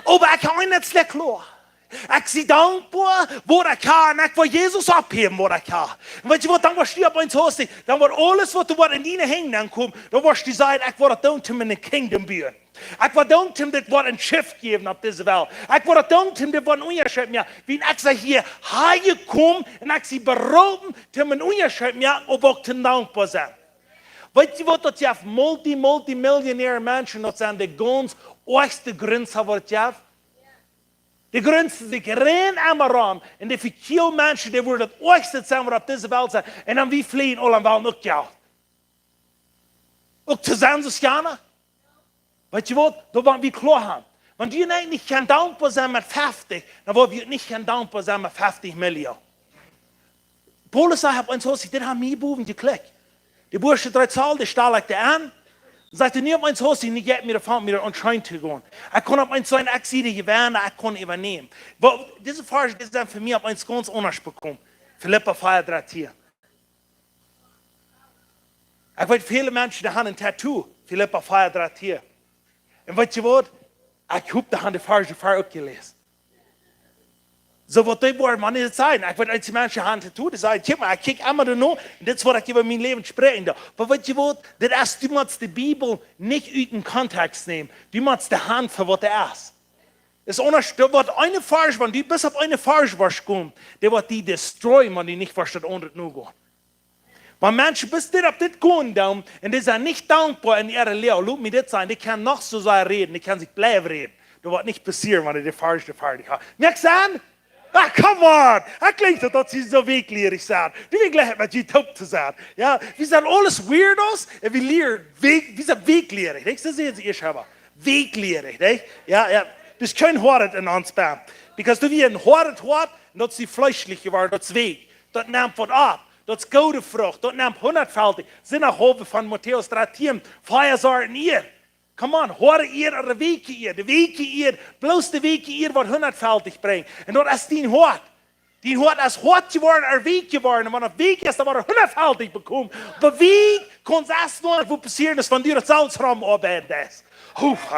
Aber ich habe nicht schlecht klar. Ich bin dankbar, wo ich kann, und ich will Jesus abheben, wo ich kann. Und weißt du was, dann wirst du auf uns Haus, dann wird alles, was du in deine Hände ankommt, dann wirst du sagen, ich will das in den Kingdom bauen. Ich will das wird ein Schiff geben auf dieser Welt. Ich will das wird ein Unterschied mehr. Wenn ich hier hergekommen und ich sie berauben, dann ein Unterschied mehr, aber auch dankbar sein. Weißt du was, das ja multimillionäre Menschen, das sind die ganz oberste Grenze, was das die Grenzen sich rein am Raum. Und die viele Menschen, die würden das oberste sein, was auf dieser Welt sein. Und dann wir fliehen alle am Welt auch ja. Auch zusammen zu gerne. Weißt du was? Da wollen wir klar haben. Wenn wir nicht dankbar sein mit 50, dann wollen wir nicht dankbar sein mit 50 Millionen. Paulus sagt uns, das haben wir Buben geklickt. Die Bursche 3 Zahlen, die stelle ich an. Sagt er, nie auf eins Haus, nicht geht mir davon, mir anscheinend zu gehen. Ich kann auf eins so ein Exide gewähren, ich kann übernehmen. Aber diese Frage ist dann für mich auf eins ganz anders bekommen. Philippa 4,13. Ich weiß, viele Menschen, die haben ein Tattoo. Philippa 4,13. Und weißt du was? Ich habe da die Frage auch gelesen. So wat die woorden, man niet zijn. Ik weet als die mensen handen toe, dan zei ik, maar ik kijk allemaal er nou, dit is wat ik over mijn leven spreken. Maar wat je wilt, dat is, du moet de Bibel niet uit den Kontext nemen. Du moet de hand voor wat er is. Es wird eine Farge, wenn die bis auf eine Farge kommt, der wird die destroyen, wenn die nicht versteht unter den Nugo. Wenn Menschen bis dit auf das gehen, und die sind nicht dankbar in ihrer Lehre, lass mir das sein, die können noch so sein reden, die können sich bleiben reden. Das wird nicht passieren, wenn die Farge fertig haben. Merkst du an? Ah, come on! Ich glaube, dass sie so weglehrig sind. Die will gleich mit dir taub zu sein. Ja, wir sind alles Weirdos, und wir lehren, wir sind weglehrig. Das sehen Sie, ich habe. Weglehrig, nicht? Ja. Das ist kein Horret in uns Band. Because du wie ein Horret hat, das ist die fleischliche Ware, das ist weg. Das nimmt von ab. Das ist gute Frucht. Das nimmt 100-fältig. Sind auch Hove von Matthäus 13. Feiersorten ihr. Come on, Horret ihr oder Wege ihr. Die Wege ihr, bloß die Wege ihr, wird 100-fältig bringen. Und das ist dein Hort. Die Hort ist Hort geworden, Weg geworden. Und wenn er Weg ist, dann wird 100-fältig bekommen. Aber wie kann es erst noch, wo passieren ist, wenn du das Salzraum arbeitest?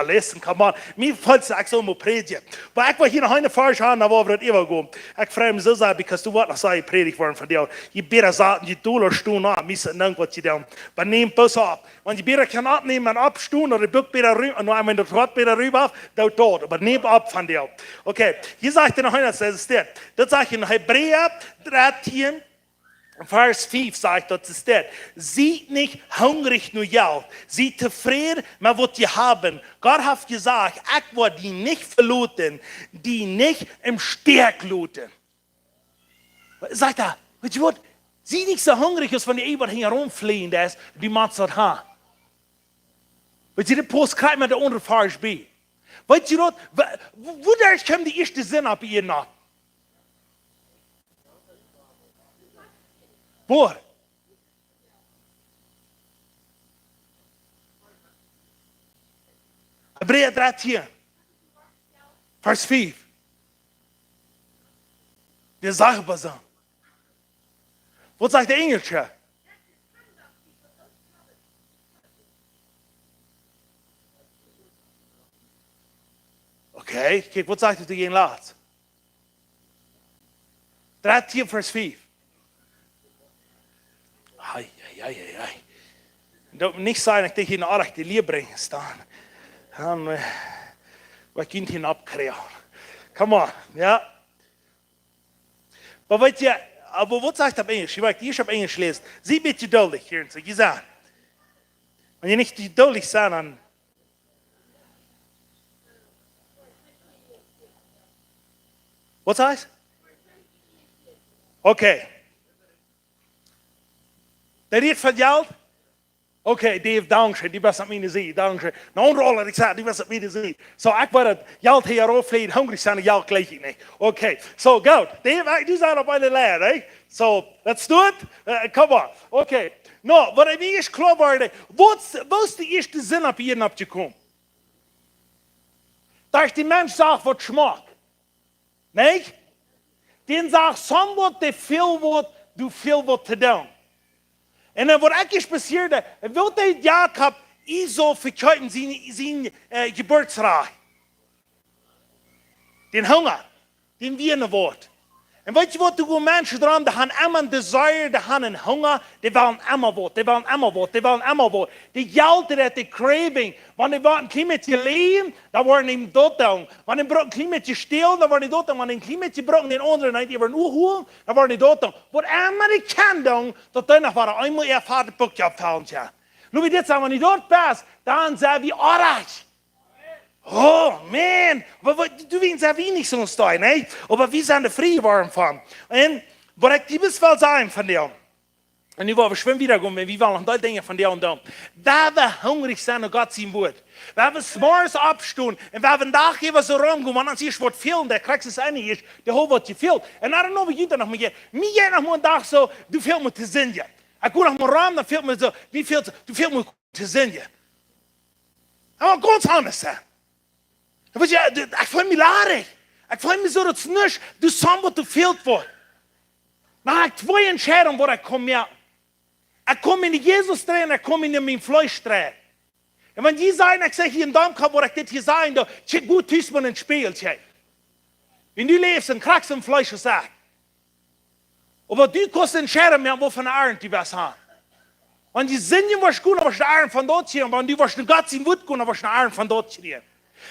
Listen, come on. Mir fällt es auch so mal predigen. Aber ich war hier noch eine falsch haben, da war wir nicht übergehen. Ich freue mich so sehr, because du warst noch so predigt worden von dir. Je besser sagen, je doller stehen ab, müssen dann was sie tun. Aber nehm bloß ab. Wenn die besser kann abnehmen und abstehen, oder bück besser rüber, und wenn der Trott besser rüber, dann tot. Aber nehm ab von dir. Okay, hier sagt er noch einer, das ist das. Das sagt er in Hebräer 13. Vers 5 sagt, das ist das. Seid nicht hungrig nur Geld. Seid zufrieden mit was ihr haben. Gott hat gesagt, ich will die nicht verluten, die nicht im Stärk luten. Sagt er, weißt du was? Sie nicht so hungrig ist, wenn ihr über herumfliehen ist, die man so hat. Weißt du, der Post kriegt man der untere Vers B. Weißt du was? Wo kommt die erste Sinn ab ihr nach? Wo? Hebräer 13, Vers 5. Der Sache sagen. Was sagt der Englische? Okay, kijk, wat zegt het tegen laat? 13 vers 5. Ai. Dat niet zijn dat ik hier naar de leer brengen staan. Dan wat kind hier abkrijgen. Come on, ja. Maar weet je, aber wat zegt dat op Engels? Je weet, hier op Engels leest. Zie een beetje geduldig hier. Je zegt, wenn je niet geduldig zijn, dan... Wat zei je? Okay. Der redt van geld? Okay, Dave, dankzij. Die was het mij niet zien. Dankzij. Nou, onroller, ik zei, die was het mij niet zien. So, ik word het geld hier overvliegen, hungrig zijn, geld krijg ik niet. Okay, so, goed. Dave, die zijn op eine leer, hè? So, let's do it. Come on. Okay. Nou, wat ik niet eens klaar word, wat is de eerste zin op hier op je komen? Dat die mens zegt wat smaak. Nee? Den zegt, somewhat de veel wordt, doe veel wat te doen. En dan wordt ik passiert, wil de Jacob Esau verkaufen zijn Geburtsrecht. Den Hunger, den wir wordt. En weet je wat, de mensen dran, die hebben immer een desire, die hebben een hunger, die willen immer wat, die willen immer wat, die willen immer wat. Die geld, die heeft de craving. Wanneer die een klein beetje leven, dan worden die dood doen. Wanneer die een klein beetje stelen, dan worden die dood doen. Wanneer die een klein beetje broken, den anderen, die worden holen, dan worden die dood doen. Wat immer die kan doen, dat dan nog maar eenmaal ihr vaderboekje opvallen. Nu wie dit zijn, wanneer die dood past, dan zijn we orange. Oh, man, du willst ja wenig so stehen, ne? Aber wir sind frei geworden von. Und was ich dir bis will sagen von dir, und nu wollen wir schwimmen wieder gehen, wir wollen noch ein Dinge von dir und da. Wenn wir hungrig sind und Gott sein Wort, wenn wir morgens abstehen und wenn wir einen Tag hier so rumgehen, wenn uns hier was fehlt, der kriegt es einig ist, der holt was dir fehlt. Und dann noch, wie geht das noch mal hier? Mir geht noch mal einen Tag so, du fehlt mir zu sehen. Ich gehe noch mal rum, dann fehlt mir so, du fehlt mir zu sehen. Aber ganz anders sein. Weet je, ik voel me larig. Ik voel me zo dat het niet, du samen wat te veel wordt. Maar ik twee entscheiden waar ik kom ja. Ik kom in de Jezus draaien, ik kom in mijn vlees draaien. En wanneer je zei, ik zeg hier een dank waar ik dit hier zei, dan check goed thuis met een speeltje. Wenn du lebst, dann kriegst du ein Fleisch und Sack. Aber du kannst den Scherben mehr, wovon Arend die was haben. Wenn die Sinn was gut, aber der Arend von dort hier, wenn du was den Gott sind gut, aber der Arend von dort hier.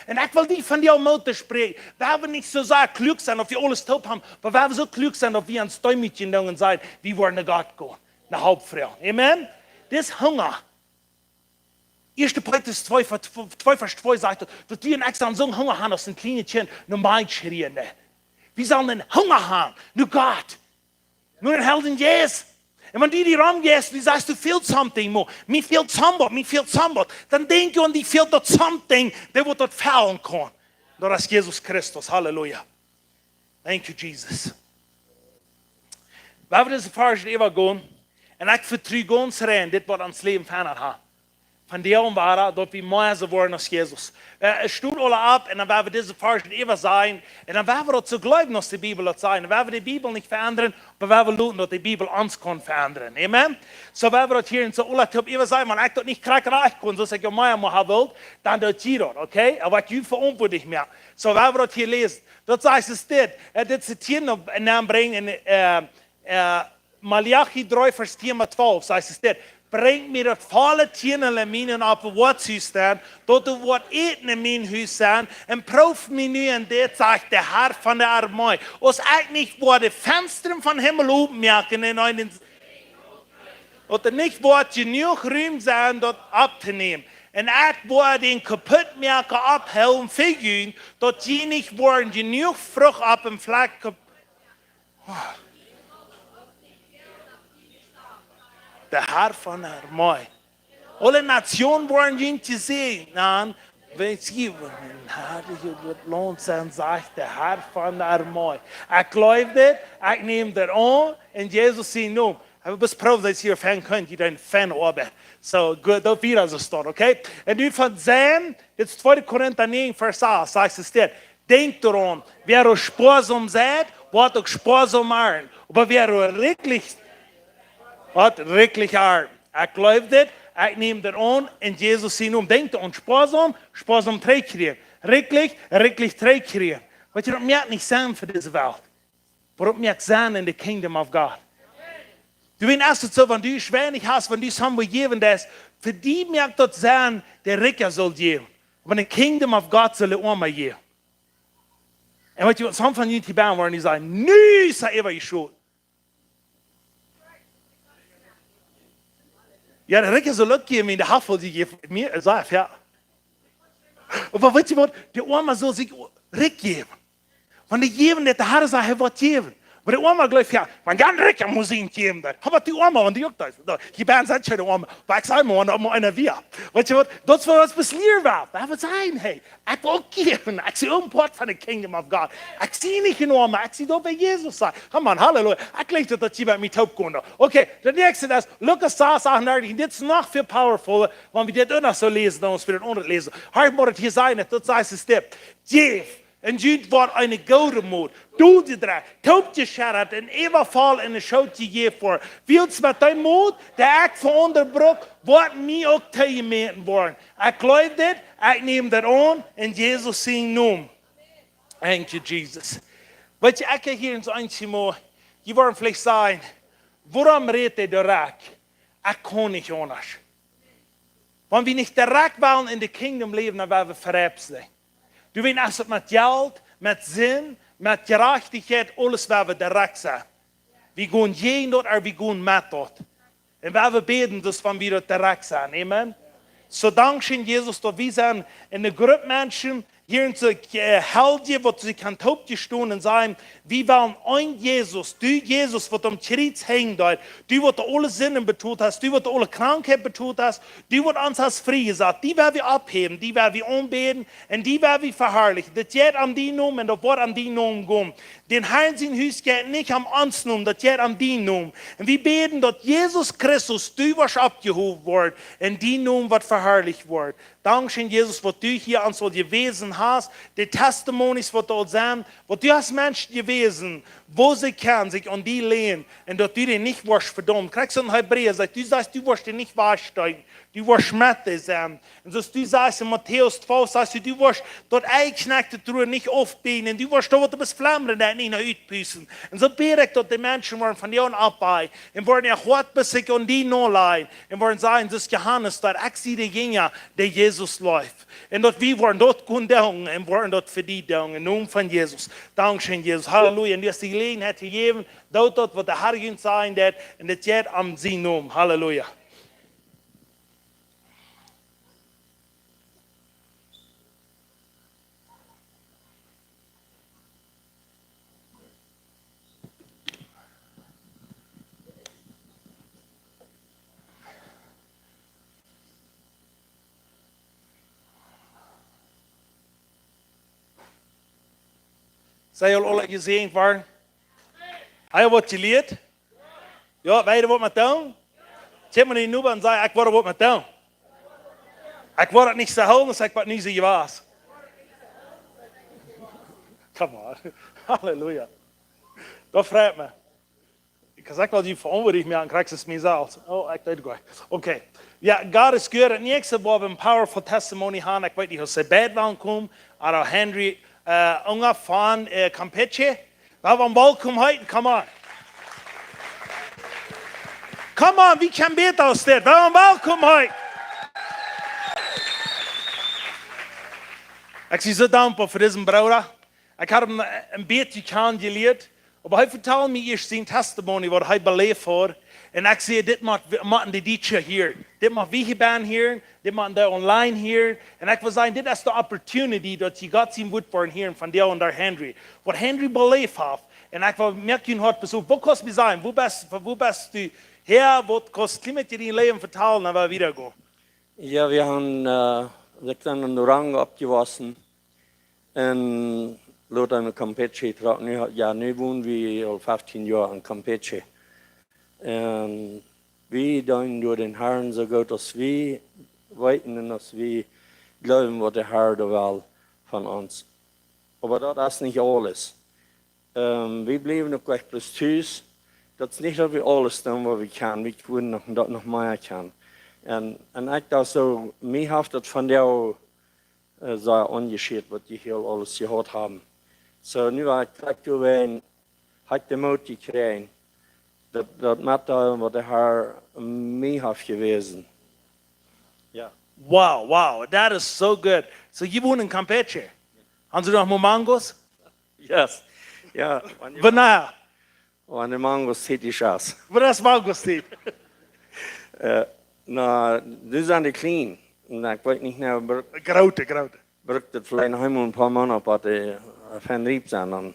Und ich will nicht von dir Mutter sprechen. Wir wir nicht so sehr klug sein, ob wir alles top haben, aber wir so klug sein, ob wir ein Steinmädchen sein, wie wir nach Gott gehen, eine Hauptfrau. Amen? Das ist Hunger. 1. Petrus 2, Vers 2 sagt, dass wir extra so einen Hunger haben, als ein Kleinchen, nur Mädchen reden. Wir sollen einen Hunger haben, nur Gott. Nur ein Helden Jesus. Und wenn du die Raum gehst, du sagst, du fehlst something more. Mir fehlt somebody. Dann denk an die fehlt dort something, der wird dort fallen kann. Das ist Jesus Christus. Halleluja. Thank you, Jesus. Wir diese Farge übergehen, und ich vertrüge uns rein, das wird ans Leben verändert haben. Von dem war dass wir mehr so worden als Jesus. Es steht alle ab, und dann werden wir diese Farge immer sein, und dann werden wir auch zu glauben, dass die Bibel das sein. Dann werden wir die Bibel nicht verändern, aber werden wir schauen, dass die Bibel uns kann verändern. Amen? So werden wir das hier in so alle Typ immer sein, wenn ich das nicht reich kann, so ich mehr machen will, dann das ihr das, okay? Aber ich bin verantwortlich mehr. So werden wir das hier lesen. Das heißt es das zitieren und Namen bringen in Malachi 3, Vers 10 bis 12, heißt es das. Bring mir das volle Tieren in mijn op het Huis staan, dat er wat eten in mijn huis zijn, en proef me nu en dit, zegt de Herr van de Armee. Als ik niet voor de vensteren van Himmel opmerken in einen, dat er niet wordt genoeg ruimte zijn dat op te nemen. En ik word den kapotmerken ophelpen voor jullie, dat je niet worden genoeg vrucht op een vlek. De Herr van de Armee. Alle Nationen wollen ihn zu sehen. Nein, wenn sie herrlich wird lohnt sein, sagt der Herr von der Armee. Ich glaube das, ich nehme das an, in Jesus sein Namen. Aber bis prof dat je hier fan kunt, je dan fan hebben. So, goed, dat weer als het staat, oké? En nu van zijn, dit is 2 Korinther 9, vers 8, zegt es dit. Denk eran, wer er sparsam seid, wird auch sparsam arm. Aber wer er wirklich wat wirklich arm. Ik geloof dit, ik neem dat aan in Jesus zijn naam. Denk aan sparsam 3 keer. Wirklich 3 keer. Weet je, dat moet niet zijn voor deze wereld. Maar dat moet zijn in the kingdom of God. Du weißt erst so, wenn du wenig hast, wenn du es haben geben das, für die merkt das sein, der Ricker soll geben. Aber in the kingdom of God soll er einmal geben. Und wenn du some von ihnen die Bahn waren, die sagen, nö, sei immer schon. Ja, der Ricker soll auch geben, in der Haft, die gibt mir, er sagt, ja. Aber weißt du was, der Oma soll sich Rick geben. Wenn die geben, der Herr sagt, er wird geben. Maar de oma gelooft, ja, man kan Ricker muss ihn geben. Aber die Oma, want die ook thuis. Die band zijn schon de Oma. Maar ik zei maar, dat moet een via. Weet je wat, dat is wat beslier was. Dat wil zijn, hey. Ik wil ook geven. Ik zie een part van de kingdom of God. Ik zie niet in Oma, ik zie dat bij Jezus zijn. Come on, halleluja. Ik lees dat je bij mij top kon. Oké, de nächste is, Lukas 6:38. Dit is nog veel powerfuler, want we dit ook nog zo lezen, dan ons weer het onder lezen. Hij moet het hier zijn, dat zei ze stip. Geef. En Jude wordt een gouden moed. Doe je draag. Toop je scherp. En even val in de schoot je geeft voor. Wilt met die moed, de ik van onderbroek, wordt mij ook tegenmeten worden. Ik geloof dit, ik neem dat aan in Jezus zijn naam. Thank you, Jesus. Weet je, ik kijk hier eens eentje mooi. Je wordt vielleicht zijn, waarom redt hij direct? Ik kan niet anders. Wenn wir nicht direkt wollen in de kingdom leven, dan werden we verhebt zijn. Du weißt, als het met geld, met zin, met gerechtigheid, alles waar we direct zijn. We gaan geen dat, maar we gaan met dat. En waar we beten, dus van we dat direct zijn. Amen. So dankzij Jesus, dat we zijn in een groep mensen, hier in zo'n heldje, wat ze kan opgestaan en zijn, we willen een Jezus, du Jezus, wat om Kreuz hängt dort, du wat alle Sinnen betont hast, du wat alle Krankheit betont hast, du wat uns hast frei gesagt, die werden wir abheben, die werden wir anbeten und die werden wir verherrlichen. Das geht an die Namen und das wird an die Namen gehen. Den Heil sein Haus geht nicht am uns Namen, das geht an die Namen. Und wir beten, dass Jesus Christus, du was abgehoben wird und die Namen wird verherrlicht wird. Dankeschön, Jesus, was du hier an so gewesen hast, die Testimonies, was dort sind, was du hast Menschen gewesen, wo sie können sich an die lehnen und dass du dir nicht wirst verdammt. Kriegst du einen Hebräer, sagt, du sagst, du wirst dir nicht wahrsteigen. Du warst Matthäus. Und so du sagst in Matthäus 12, sagst du warst dort eingeknackte Truhe nicht aufbieten. Du warst dort bis Flammern, der nicht nach uitpüssen. Und so bete ich, dass die Menschen waren von dir ab bei. Und wollen ja Gott bis sich und die noch leiden. Und wollen sagen, das ist Johannes, dort ich sehe die Jünger, der Jesus läuft. Und dort wir waren dort Gundung und waren dort für die Dungen. Im Namen von Jesus. Dankeschön, Jesus. Halleluja. Und du hast die Gelegenheit gegeben, dort wird der Herr uns sein, und das jetzt am sein Namen. Halleluja. Sei je alle gezegend waren? Heb je wat geleerd? Ja, weet je wat met doen? Zet me niet nu en zei, ik word wat met doen. Ik word het niet zo houden, zeg ik wat niet zo je was. Come on. Halleluja. Dat vreet me. Ik zeg wel, die verantwoordelijk me aan, krijg je het mezelf. Oh, ik weet het goed. Oké. Ja, God is goed. Het nächste, waar we een powerful testimony hebben, ik weet niet hoe ze bed van komen, maar Henry, Unger van Campeche. We hebben een welkom heute, come on. Come on, wie kan beter als dit? We hebben een welkom heute. Ik zie zo dankbaar voor deze broeder. Ik had hem een beetje kennengelernt. Maar hij vertelde me eerst zijn testimony, wat hij beleefd heeft. En ik zei, dit moeten de dietje hier. Dit moeten we hier hier. Dit moeten de online hier. En ik wil zeggen, dit is de opportunity dat je gaat zien wordt voor hier van jou en daar Henry. Wat Henry beleefd heeft. En ik wil merken, wat bezoek. Wat kost me zijn? Wo bist du her? Wat kost klimmet je in leven vertellen en we weer gaan? Ja, wir haben einen Orang abgewaschen in Lothar Campeche. Nu wohnen wir al 15 Jahre in Campeche. Und wir danken durch den Herrn so gut, dass wir weiten und dass wir glauben, was der Herr da will von uns. Aber das ist nicht alles. Wir bleiben noch gleich bloß Tschüss. Das ist nicht, dass wir alles tun, was wir können. Wir können noch mehr können. Und ich dachte so, mir hat das von der sehr angeschehen, was die hier alles gehört haben. So, nu habe ich gleich gewesen, habe ich den Mut gekriegt. Dat met wat de Herr mij heeft gewezen. Ja. Wow, that is so good. So you wohnen in Campeche? Haben Sie noch mal Mangos? Yes. Ja. Wanneer? Wanneer de mangos zit is as. Wanneer is Mangos zit? Nou, die zijn de klein. Ik weet niet nou. Grote. Brukt het vielleicht nog eenmaal een paar maanden op wat de van riep zijn. Dan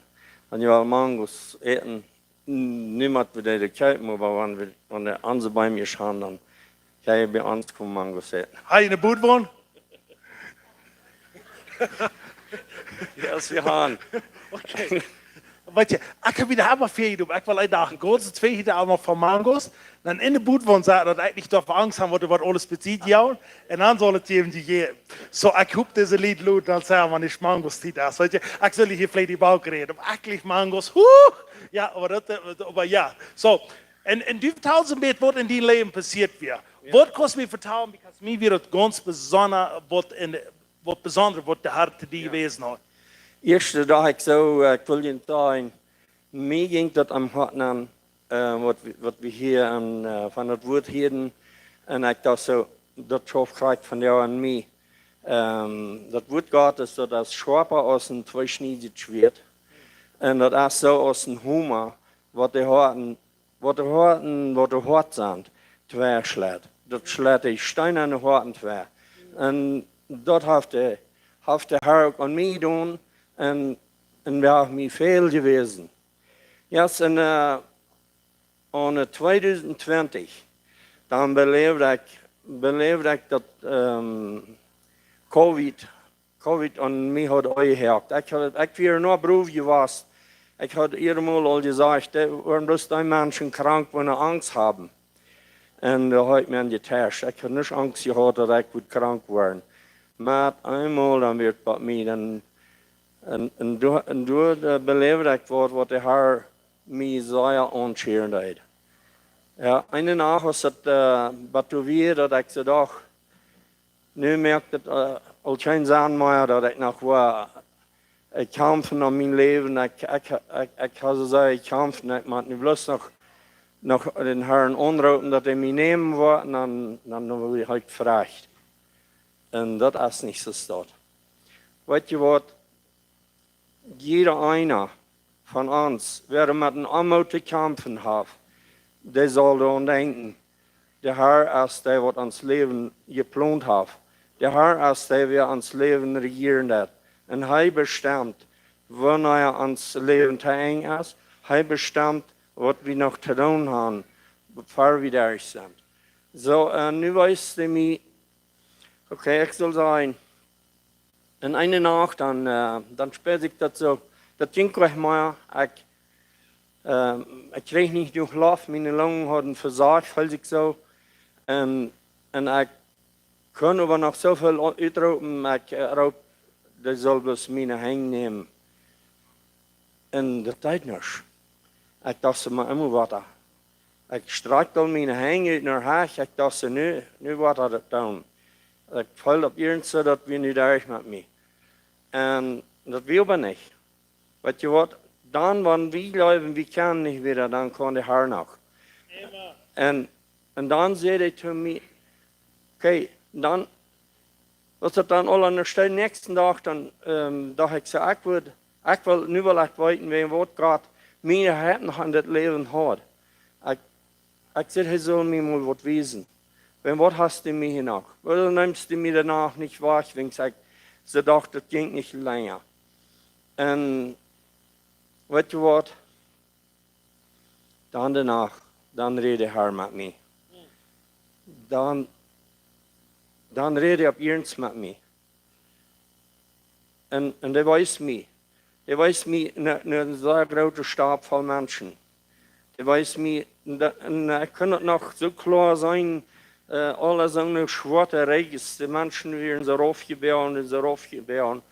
je wel mangos eten. Niemand wil de kijken, maar wanneer onze bij me gaan, dan ga je bij ons komen mangos eten. Ga je in de boot wonen? Ja, we gaan. Oké. Weet je, ik heb weer helemaal veel doen. Ik wil uitdagen. Grootste twee hier allemaal van mango's. Dan in de boot wonen ze dat ik niet door angst hebben, wat alles bezieht jou. En dan zal het je geven. Zo, ik hoop deze lied luid, dan zeggen wanneer ik mango's ziet. Weet je, ik zal hier vielleicht die bouw reden. Maar ik lief mango's. Ja, aber ja. So, en du vertellst een beetje wat in die leven passiert weer. Wat kost me vertellen, because mij weer het ganz bijzonder, wat bijzonder wat de Herr te die geweest had. Eerste dag ik zo, ik wil je zeggen, mij ging dat am harten aan, wat we hier van het woord hielden. En ik dacht zo, dat trof krijgt van jou en mij. Dat woord gaat is dat als scherper als een tweesniedig schwert. En dat is zo als een humor, wat de hart zijn, twee slaat. Dat slaat de stein aan de harten twee. En dat heeft de Herr ook aan mij doen. En we hebben mij veel gewezen. Ja, in 2020, dan beleefde ik dat COVID aan mij had uitgehaakt. Ik was nog broer geweest. Ik had eenmaal al gezegd, waarom bloß die Menschen krank, wenn sie Angst haben. Und da hat mir getäuscht. Ich habe nicht Angst gehabt, dass ich krank werden. Maar einmal dan werd bij mij dan en door de beleving wat de Heer mij zeer aanscheren deed. Ja, een nacht was het betoveerd dat ik ze dacht, Nu merkt het al geen zin meer dat ik nog waar. Ik kampen aan mijn leven. Ik ga zo zeggen, ik kampen. Ik moet nu bloos nog den Herrn onroepen dat hij mij nemen wordt. En dan word ik gevraagd. En dat is niet zo staat. Weet je wat? Jeder einer von uns, wer mit einem Armut zu kämpfen hat, der soll daran denken. Der Herr ist der, der uns Leben geplant hat. Der Herr ist der, der uns Leben regieren hat. Und er bestimmt, wann uns Leben zu eng ist. Er bestimmt, was wir noch zu tun haben, bevor wir da sind. So, nu weißt du mir, okay, ich soll sagen, in einer Nacht, dann später ich das so, das ging gleich mal, ich kreeg nicht durch Schlaf, meine Lungen hatten versagt, falls ich so, und ich kann aber noch so viel uitroepen, dat soll bloß meine Hänge nehmen. Und das geht nicht. Ich dachte mir immer weiter. Ich streckte meine Hänge in der Haag, ich dachte, nu weiter das tun. Ik val op iedereen dat we niet erg met me. En dat wil we niet. Weet je wat? Dan, wanneer we geloven, we kunnen niet weer, dan kan de Heer nog. En dan zei hij tegen mij, oké, dan, was het dan al aan de nächsten dag, dan dacht ik zo, ik wil nu wel echt weten, wat God mijn hart nog aan dit leven had. Ik zei, hij zal mij mal wat wezen. Was hast du mir noch? Oder nimmst du mir danach nicht wahr? Ich sage, sie dachte, das ging nicht länger. Und weißt du was? Dann danach, dann rede der Herr mit mir. Dann rede ich ab ernst mit mir. Und der weiß mir. Der weiß mir, ein sehr großer Stab voll Menschen. Der weiß mir, ich kann es noch so klar sein, alle so eine schwarze Reges, die Menschen werden so raufgebaut und so raufgebaut.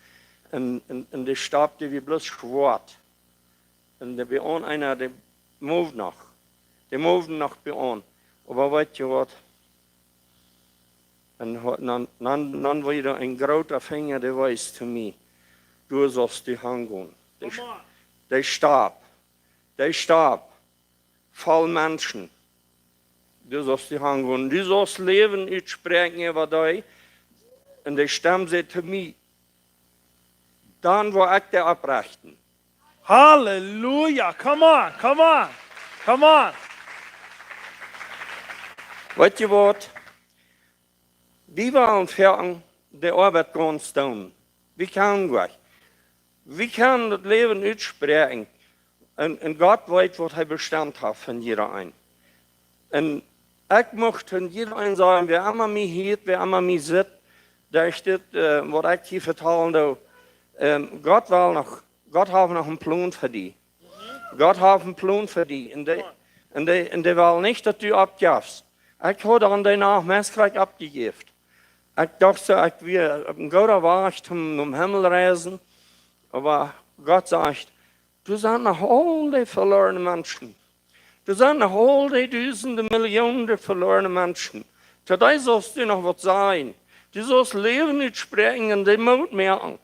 Und der Stab, der wird bloß schwarz. Und der Beon einer, der moved noch. Der moved noch Beon. Aber weißt du was? Und dann wieder ein großer Finger, der weiß zu mir, du sollst die Hand gehen. Der Stab, voll Menschen. Du sollst die Hand gehen. Du sollst Leben uitspreken über dich. Und der Stamm sagt zu mir, dann wo ich dir abrichten. Halleluja. Come on, come on, come on. Weißt du was? Wir wollen fertig die Arbeit ganz tun. Wir können gleich. Wir können das Leben uitspreken. Und Gott weiß, was er bestimmt hat von jeder ein. Und ich möchte von jeder ein sagen, wer immer mich hört, wer immer mich sieht, da steht, was ich hier vertellen Gott hat noch einen Plan für dich. Gott hat einen Plan für dich. Und der will nicht, dass du abgibst. Ich habe an den Nachmittag abgegeben. Ich dachte, ich will ein guter Weg zum Himmel reisen. Aber Gott sagt, du bist noch all die verlorenen Menschen. Du sind noch all die Tausende, Millionen der verlorenen Menschen. Für dich sollst du noch was sein. Du sollst Leben nicht sprechen und den Mut merken.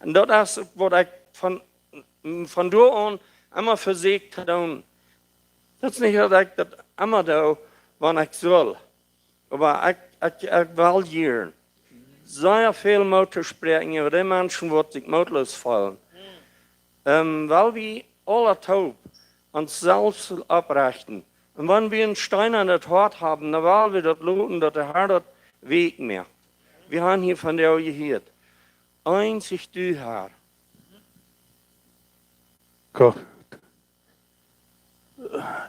Und das ist, was ich von da an immer versucht habe. Das ist nicht, dass ich das immer da, wann ich soll. Aber ich will hier sehr viel Mut sprechen über die Menschen, die sich mutlos fallen. Weil wir alle taub uns selbst abrichten. Und wenn wir einen Stein an der Tat haben, dann wollen wir das looten, dass der Herr das Weg mehr. Wir haben hier von der gehört. Einzig du, Herr. Goed.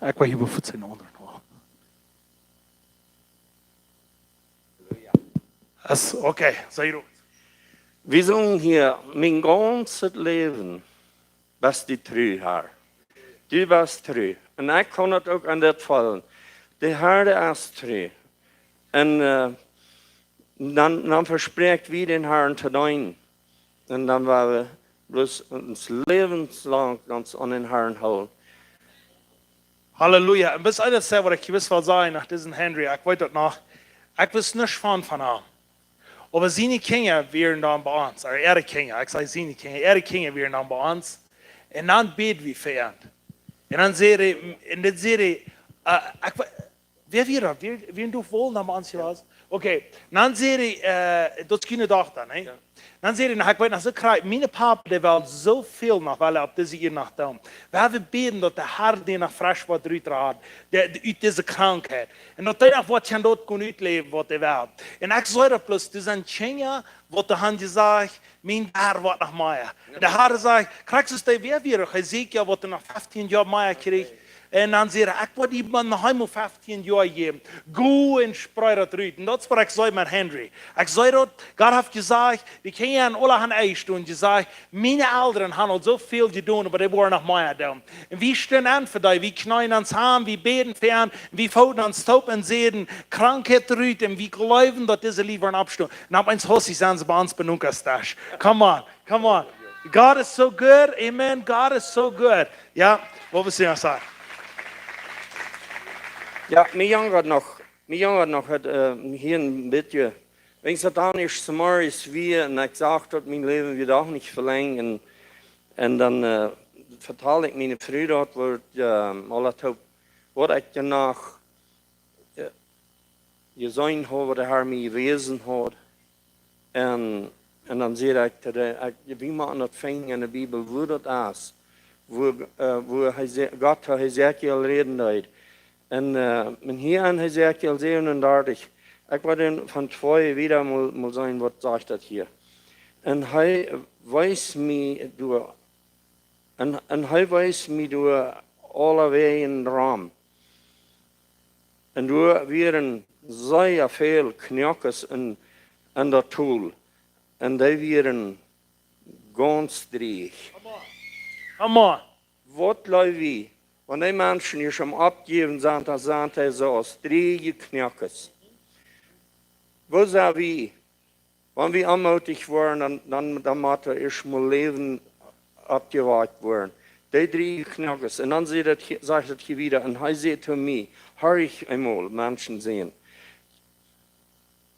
Ik wil hier bevoed zijn onder nog. Okay, sei ruhig. Wir sagen hier, mein ganzes Leben bist du treu, Herr. Du bist treu. Und ich kann es auch an das fallen. Der Herr, der ist treu. Und dann verspricht wir den Herrn zu dienen. Und dann werden wir bloß uns lebenslang ganz an den Herrn halten. Halleluja. Und bis eines, was ich gewiss will sagen, nach diesem Henry, ich weiß das noch, ich weiß nicht von ihm. Aber seine Kinder wären dann bei uns. Oder ihre Kinder, ich sage seine Kinder, ihre Kinder wären dann bei uns. Und dann beten wir für ihn. Und dann sehe ich, wer wäre das? Wer du wohl nach uns was? Okay, dann sehe ich, das ist keine Tochter, ne? Ja. Dann sehe ich, ich weiß noch so krass, meine Papa, der will so viel noch, weil er auf diese ihr Nacht da. Wir haben beten, dass der Herr den nach frisch was drüber hat, der ut diese Krankheit. Und dass der was kann dort gut utleben, was er will. Und ich sage bloß, das sind Kinder, was der Hand sagt, mein Herr wird nach Meier. Der Herr sagt, kriegst du das wer wieder? Ich sehe ja, was er nach 15 Jahren Meier kriegt. En dan zei hij, ik wil die man nog helemaal 15 jaar geven. Go en spreid dat uit. En dat is wat ik zei met Henry. Ik zei dat, God heeft gezegd, die kinderen alle gaan eisen. En gezegd, mijn ouderen hebben al zoveel gedaan, maar die worden nog meer doen. En we staan aan voor die, we knijden ons aan, we beten voor hen, we houden ons top en zeggen, krankheid eruit, en we geloven dat deze liever opstaan. En op ons Hossie zijn ze bij ons benunkerstash. Come on, come on. God is so good, amen, God is so good. Ja, wat wil je zeggen? Ja, mijn jongen nog had hier een beetje, wenn het dan is zomaar is weer, en ik zag dat mijn leven weer ook niet verlengen, en dan vertaal ik mijn vriend dat wat ik danach gezien heb, wat hij mij wezen had, en dan zei ik, wie man dat vindt in de Bijbel, wo dat is, wo God Hezekiel reden deed. En men hier aan Hezekiel 37, ik wil van 2 wieder mal zijn wat zegt dat hier. En hij wijst mij door, door alle wegen raam. En door weer zeer veel knakjes in dat tool. En die waren ganz dreig. Come on. Wat lui wie? Want die mensen die schon abgeben, zijn hij zo als dreige knakjes. Wo zijn we? Wenn wir anmutig worden, dan moet er eerst mal leven abgewacht worden. Die dreige knakjes. En dan zegt het hier wieder, en hij zegt zu mir, hör ich einmal Menschen sehen.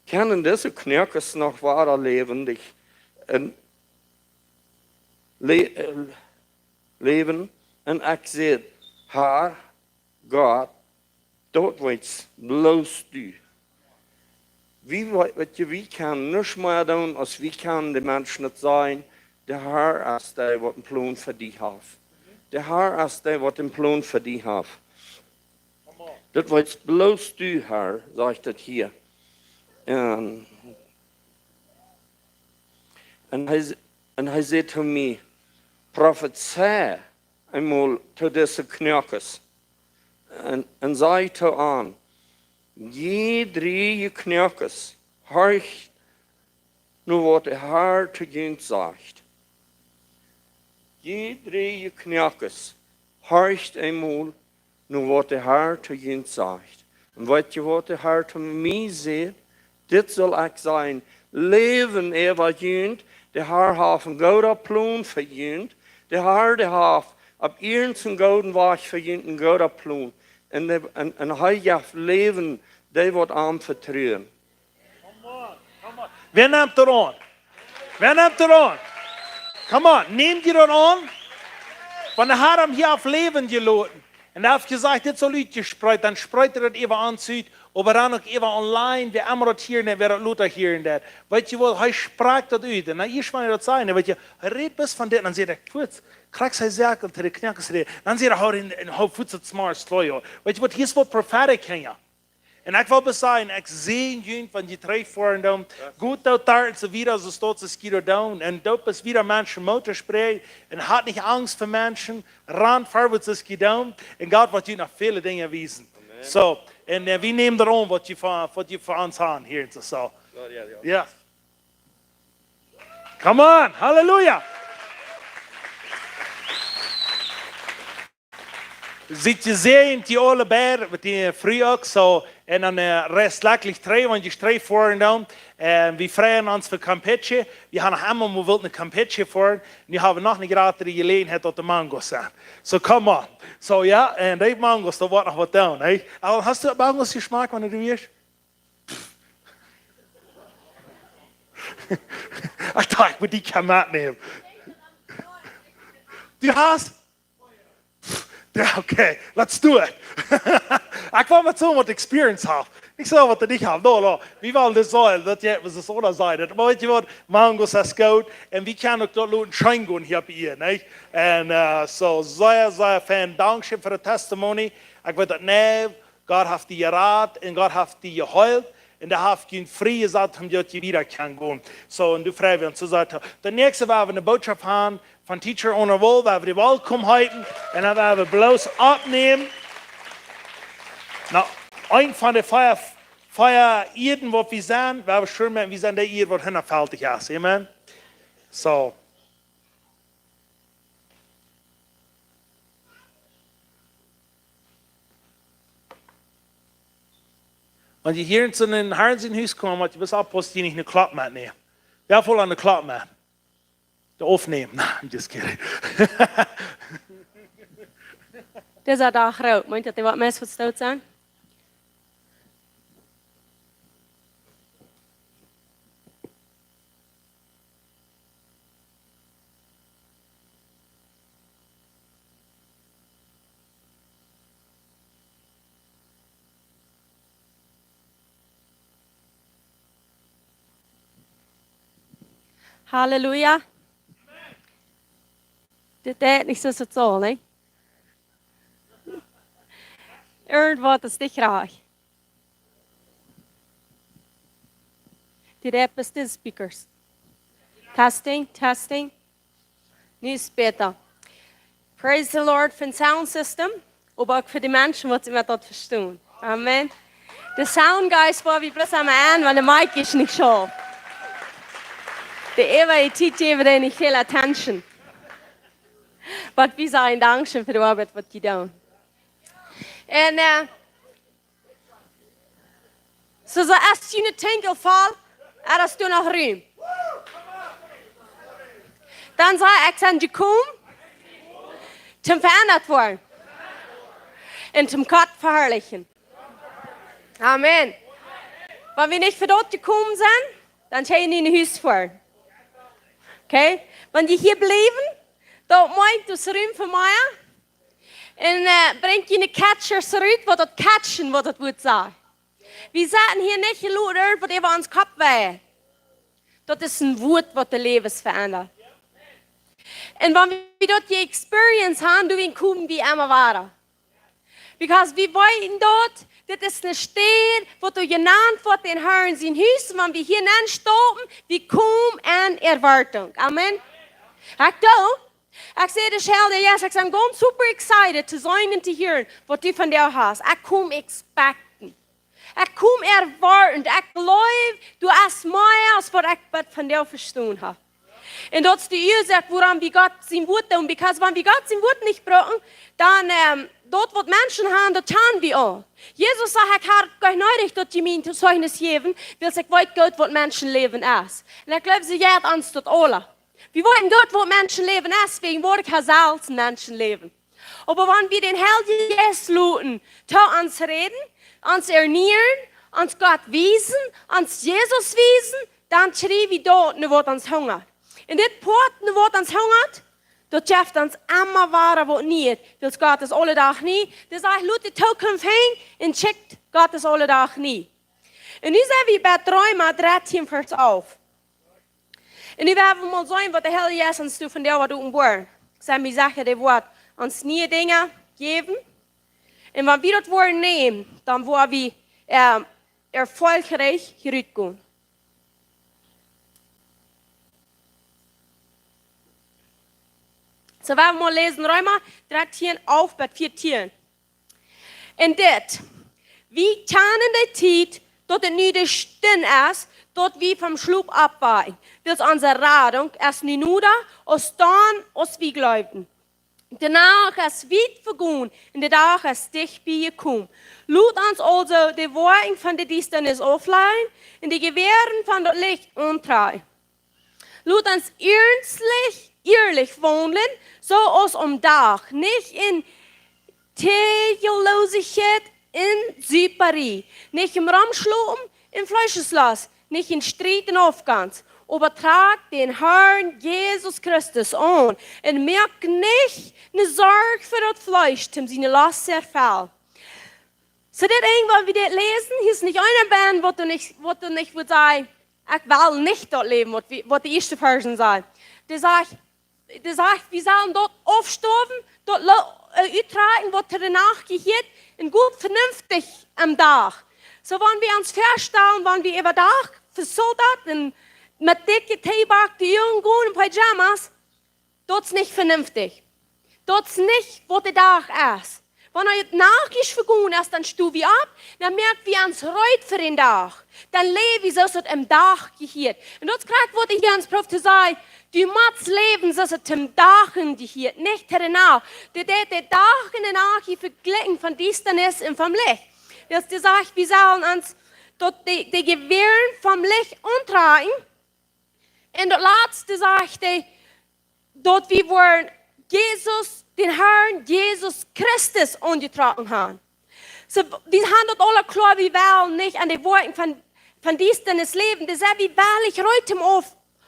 Können diese knakjes noch weiter lebendig leven? En ik zeg, Herr, Gott, dort wird's bloß du. Wie kann nichts mehr tun, als wie kann die Menschen nicht sein, der Herr ist der, was einen Plan für dich hat. Der Herr ist der, was einen Plan für dich hat. Das wird's bloß du, Herr, sagt das hier. Und er sagt zu mir, prophezei einmal zu diesen Knakjes. Und sagte an, je 3 knakjes, horcht nur was der Herr zu uns sagt. Je 3 knakjes, horcht einmal nur was der Herr zu uns sagt. Und weißt du, was der Herr zu mir sagt? Das soll ich sein, Leben evangelisch, der Herr hat einen guten Plan für uns, der Herr, der hat ab irgendeinem gouden Weg für einen guten Plan. Und hij heeft leven, die wordt aan vertrouwen. Come on. Wer nimmt er an? Wer nimmt er an? Come on, nehmt ihr er an? Wenn der Herr ihm hier auf Leben geladen und er hat gesagt, das soll ausgespreut, dann spreut er das eben anzieht, aber dann auch eben online, wer immer das hier nicht, wer das Luther hier in der. Weißt du was, er sprach das aus. Und dann ist man das sagen, weißt du, er redet bis von dem, dann sagt er, kurz, kriegst du Säkel, der Knackes redet. Dann sagt er, hau in Hauptfuß smart Steuer. Weißt du was, hier ist was Prophetik hier. Und ich will sagen, ich sehe ihn, wenn die 3 fahren da, gut dort so wieder, so steht es wieder da. Und dort ist wieder Menschen Motorspray und hat nicht Angst vor Menschen, ran vorwärts ist gedown. Und Gott wird dir noch viele Dinge wiesen. So, und wir nehmen daran, was die für uns haben hier. So. Ja. Come on, Halleluja. Zit je sehen, die alle Bär, die früh auch so, und dann rest lecklich 3, wenn die 3 fahren dann, wir freuen uns für Campeche, wir haben noch einmal, wir wollten eine Campeche fahren, und wir haben noch nicht gerade die Gelegenheit, dort die Mangos sind. So, come on. So, ja, und die Mangos, da wird noch was down, eh? Aber hast du Mangos geschmeckt, wenn du wirst? Ich dachte, ich muss die kann mitnehmen. Du hast? Ja, okay, let's do it. Ich will mal so was Experience haben. Ich sage, was ich habe. No. Wie wollen das sein? Das was es oder sein. Aber weißt du was? Mangos ist gut. Und wir können auch dort einen Schein gehen hier bei ihr, nicht? Und so sehr, sehr vielen Dank für das Testimony. Ich will das nehmen. Gott hat die geraten und Gott hat die geheult. Und er hat ihnen frei gesagt, dass sie wieder gehen. So, und du fragst uns, so sagt er. Der nächste war, wir eine Botschaft haben von Teacher on the Wall, weil wir die Wahl halten. Und dann werden wir bloß abnehmen. Na, ein von den Feier-Iden, wo wir sind, wir schön, wir sind der Id, wo hinterfältig ist. Amen. So. Wenn die hier in so ein Herrenhaus kommen, muss ich bis abposten, die nicht eine Klappe mitnehmen. Wer voll an eine Klappe mit? Der aufnehmen. Nein, I'm just kidding. Das ist auch groot. Meint dat hij wat mensen verstoot zijn? Halleluja. Dit deed niet zo zo, hè? Irgendwas ist nicht reich. Die Rap ist die Speakers. Testing, testing. Nu später. Praise the Lord für den Sound System, aber auch für die Menschen, die immer dort verstehen. Amen. Der Soundgeist war wie bloß am Ende, weil der Mic ist nicht scharf. Der ewige Titel geben dir nicht viel Attention. Aber wir sagen Dankeschön für die Arbeit, was die tun. Und so als je een tinkel valt, er du noch ruim. Dann sei ich san gekommen, zum verändert worden und zum Gott verherrlichen. Amen. Wenn wir nicht für dort gekommen sind, dann stehen die in den Haus vor. Okay? Wenn die hier bleiben, dann meint das Ruim für mich. Und bringt ihnen Catcher zurück, wo das Catchen, wo das wird sein. Wir sagen hier nicht, Luder, wo die uns Kopf weh. Das ist ein Wort, was das Leben verändert. Und wenn wir dort die Experience haben, du wirst kommen wie immer weiter. Because wir wollen dort, das ist eine Stelle, wo du genannt wird, den Herrn sein Haus, und wenn wir hier stoppen, wir kommen an Erwartung. Amen. Ich sehe das Schelde, yes, ich bin ganz super excited zu sein und zu hören, was du von dir hast. Ich komme expecten. Ich komme erwarten. Ich glaube, du hast mehr, als was ich von dir verstanden habe. Und das ist die Ursache, woran wir Gott sein Wort tun. Because wenn wir Gott sein Wort nicht brauchen, dann, dort, wo Menschen haben, dort tun wir auch. Jesus sagt, ich habe euch neulich dort die mein Zeugnis geben, weil ich weiß Gott, was Menschen leben ist. Und ich glaube, sie jährt uns dort alle. Wir wollen dort, wo Menschen leben, deswegen wollen wir selbst Menschen leben. Aber wenn wir den Heiligen Geist luten, da uns reden, uns ernähren, uns Gott wiesen, uns Jesus wiesen, dann schreiben wir dort, wo uns hungert. In dit Port, wo uns hungert, dort schafft uns immer weiter, wo nicht. Das Gott ist alle Tag nie. Das sagt, lute die Zukunft hin und checkt Gott ist alle Tag nie. Und nu zijn we bij Träumer 13 vers auf. En nu hebben we mal zijn wat de Heilige Geist ons doet van der wat doen wordt. Ik zei mir Sache, der wordt ons nieuwe dingen geven. En wenn wir das Wort nehmen, dann wollen wir erfolgreich hierutgehen. So werden wir mal lesen, Römer 13 auf bei 14. En dit, wie tanen de tijd dat het nu de stin is, dat we vom Schlub abweichen. Dus onze Radung is nu nodig, als dan als we geloven. Danach is weit vergaan en de dag is dicht bij je kom. Laat ons also de woorden van de duisternis afleiden en de geweren van het licht omdraaien. Laat ons eerlijk wonen, zoals om dag, niet in Theolosigkeit, in Zyperie, nicht im Ramschloben, in Fleischeslass, nicht in Streit und Aufgangs. übertrag den Herrn Jesus Christus an. Und merk nicht eine Sorge für das Fleisch, um seine Last zu erfüllen. So, das irgendwann wie das lesen, hier ist nicht einer Band, wo du nicht würde sagen, ich will nicht dort leben, was die erste Version sagt. Der sagt, wir sollen dort aufstehen, dort uittragen, was danach geht, und gut vernünftig am Tag. So, wenn wir uns feststellen, wenn wir über Tag für Soldaten mit dicke Tabak, die Jungen gehen in Pyjamas, dort ist nicht vernünftig. Dort ist nicht, was der Tag ist. Wenn er nachgehst vergehen ist, dann steh wir ab, dann merkt wir uns reut für den Tag. Dann leben wir so, dass es am Tag geht. Und dort gerade wurde ich ganz prophezeit, du musst leben, so dass es am Tag geht, nicht danach. Der Tag in der Nacht verglichen von Finsternis und vom Licht. Das sagt, wir sollen uns dort die Gewähren vom Licht umtragen. Und das letzte sagt, dort wir wollen Jesus, den Herrn Jesus Christus angetragen haben. So, wir haben dort alle klar, wir wollen nicht an den Worten von Finsternis leben. Das ist wie wahrlich heute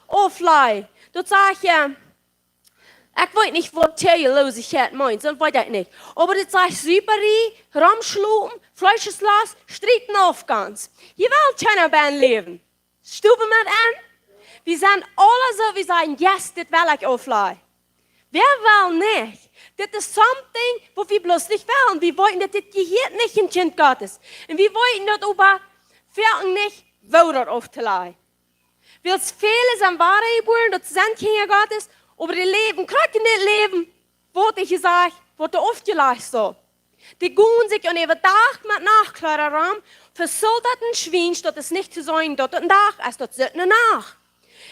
auflei. Dort sage ich, ich weiß nicht, was Terrierlosigkeit meint, das weiß ich nicht. Aber das sagt Süperie, Ramschlupen, Fleischeslass, Streiten aufgangs. Je wollt keiner bei leben. Stuben mit an. Wir sind alle so, wir sagen, yes, das will ich auflei. Wer will nicht? Das ist something, wo wir bloß nicht wollen. Wir wollen, dass das gehört nicht im Kind Gottes. Und wir wollen das aber nicht, wo das aufzuleihen. Weil es viele sind Wahrheit geboren, das sind Kinder Gottes, aber die leben, gerade in dem Leben, wurde ich gesagt, wurde oft gleich so. Die gehen sich und über Tag mit nachklaren Raum, versoldaten Schwein, statt es nicht zu sein, dort ein Tag, als dort sind nach.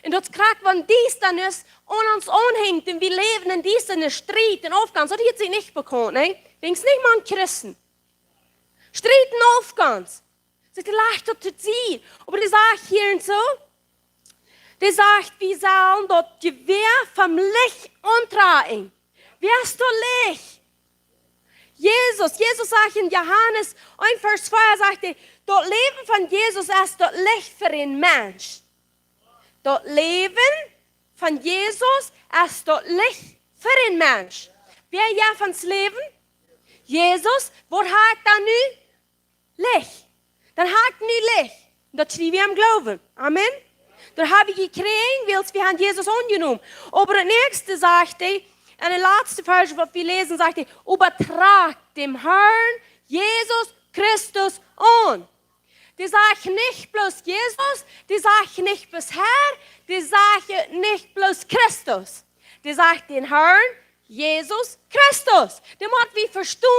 Und das kriegt, wenn dies dann ist, an uns anhängt, und wir leben in diesen Streit, in Aufgang, so die hat sich nicht bekannt, ne? Denkst nicht mal an Christen. Streit in Aufgangs. Das ist leicht dort zu ziehen. Aber die sagt hier und so, die sagt, wir sollen dort Gewehr vom Licht antragen. Wer ist das Licht? Jesus sagt in Johannes 1, Vers 2, sagt er, dort Leben von Jesus ist dort Licht für den Mensch. Dort Leben von Jesus ist dort Licht für den Mensch. Wer ja von's Leben? Jesus, wo hat dann nu? Licht. Dann hat nu Licht. Das schreiben wir am Glauben. Amen. Dann habe ich gekriegt, weil wir haben Jesus angenommen. Aber das nächste sagte, in der letzten Vers, was wir lesen, sagte, übertrag dem Herrn Jesus Christus an. Die sagt nicht bloß Jesus, die sagt nicht bloß Herr, die sagt nicht bloß Christus. Die sagt den Herrn Jesus Christus. Die muss wie verstehen,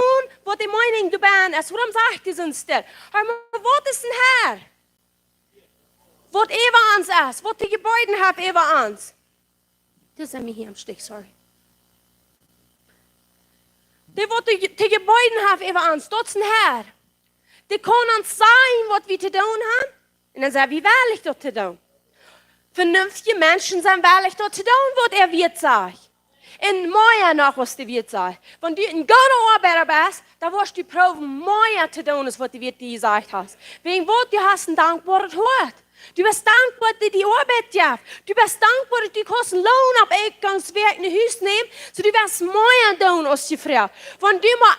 was die Meinung du bist. Warum sagt die uns das? Was ist ein Herr? Was über uns ist, was die Gebäude haben über uns. Das sind wir hier am Stich, sorry. Die, was die Gebäude haben über uns, das ist ein Herr. Die können uns sagen, was wir zu tun haben. Und dann sagen wir, wahrlich dort zu tun. Vernünftige Menschen sind wahrlich dort zu tun, was er wird sagen. Und mehr noch, was der wird sagen. Wenn du ein guter Arbeiter bist, dann wirst du proben, mehr zu tun, als was der Wirt dir gesagt hat. Wegen was du hast ein dankbares Wort. Du bist dankbar, dass die Arbeit gibt. Du bist dankbar, dass du kannst einen Lohn ab Eingangswerk in Haus nehmen, so du wirst mehr tun als die Frau. Wenn du mal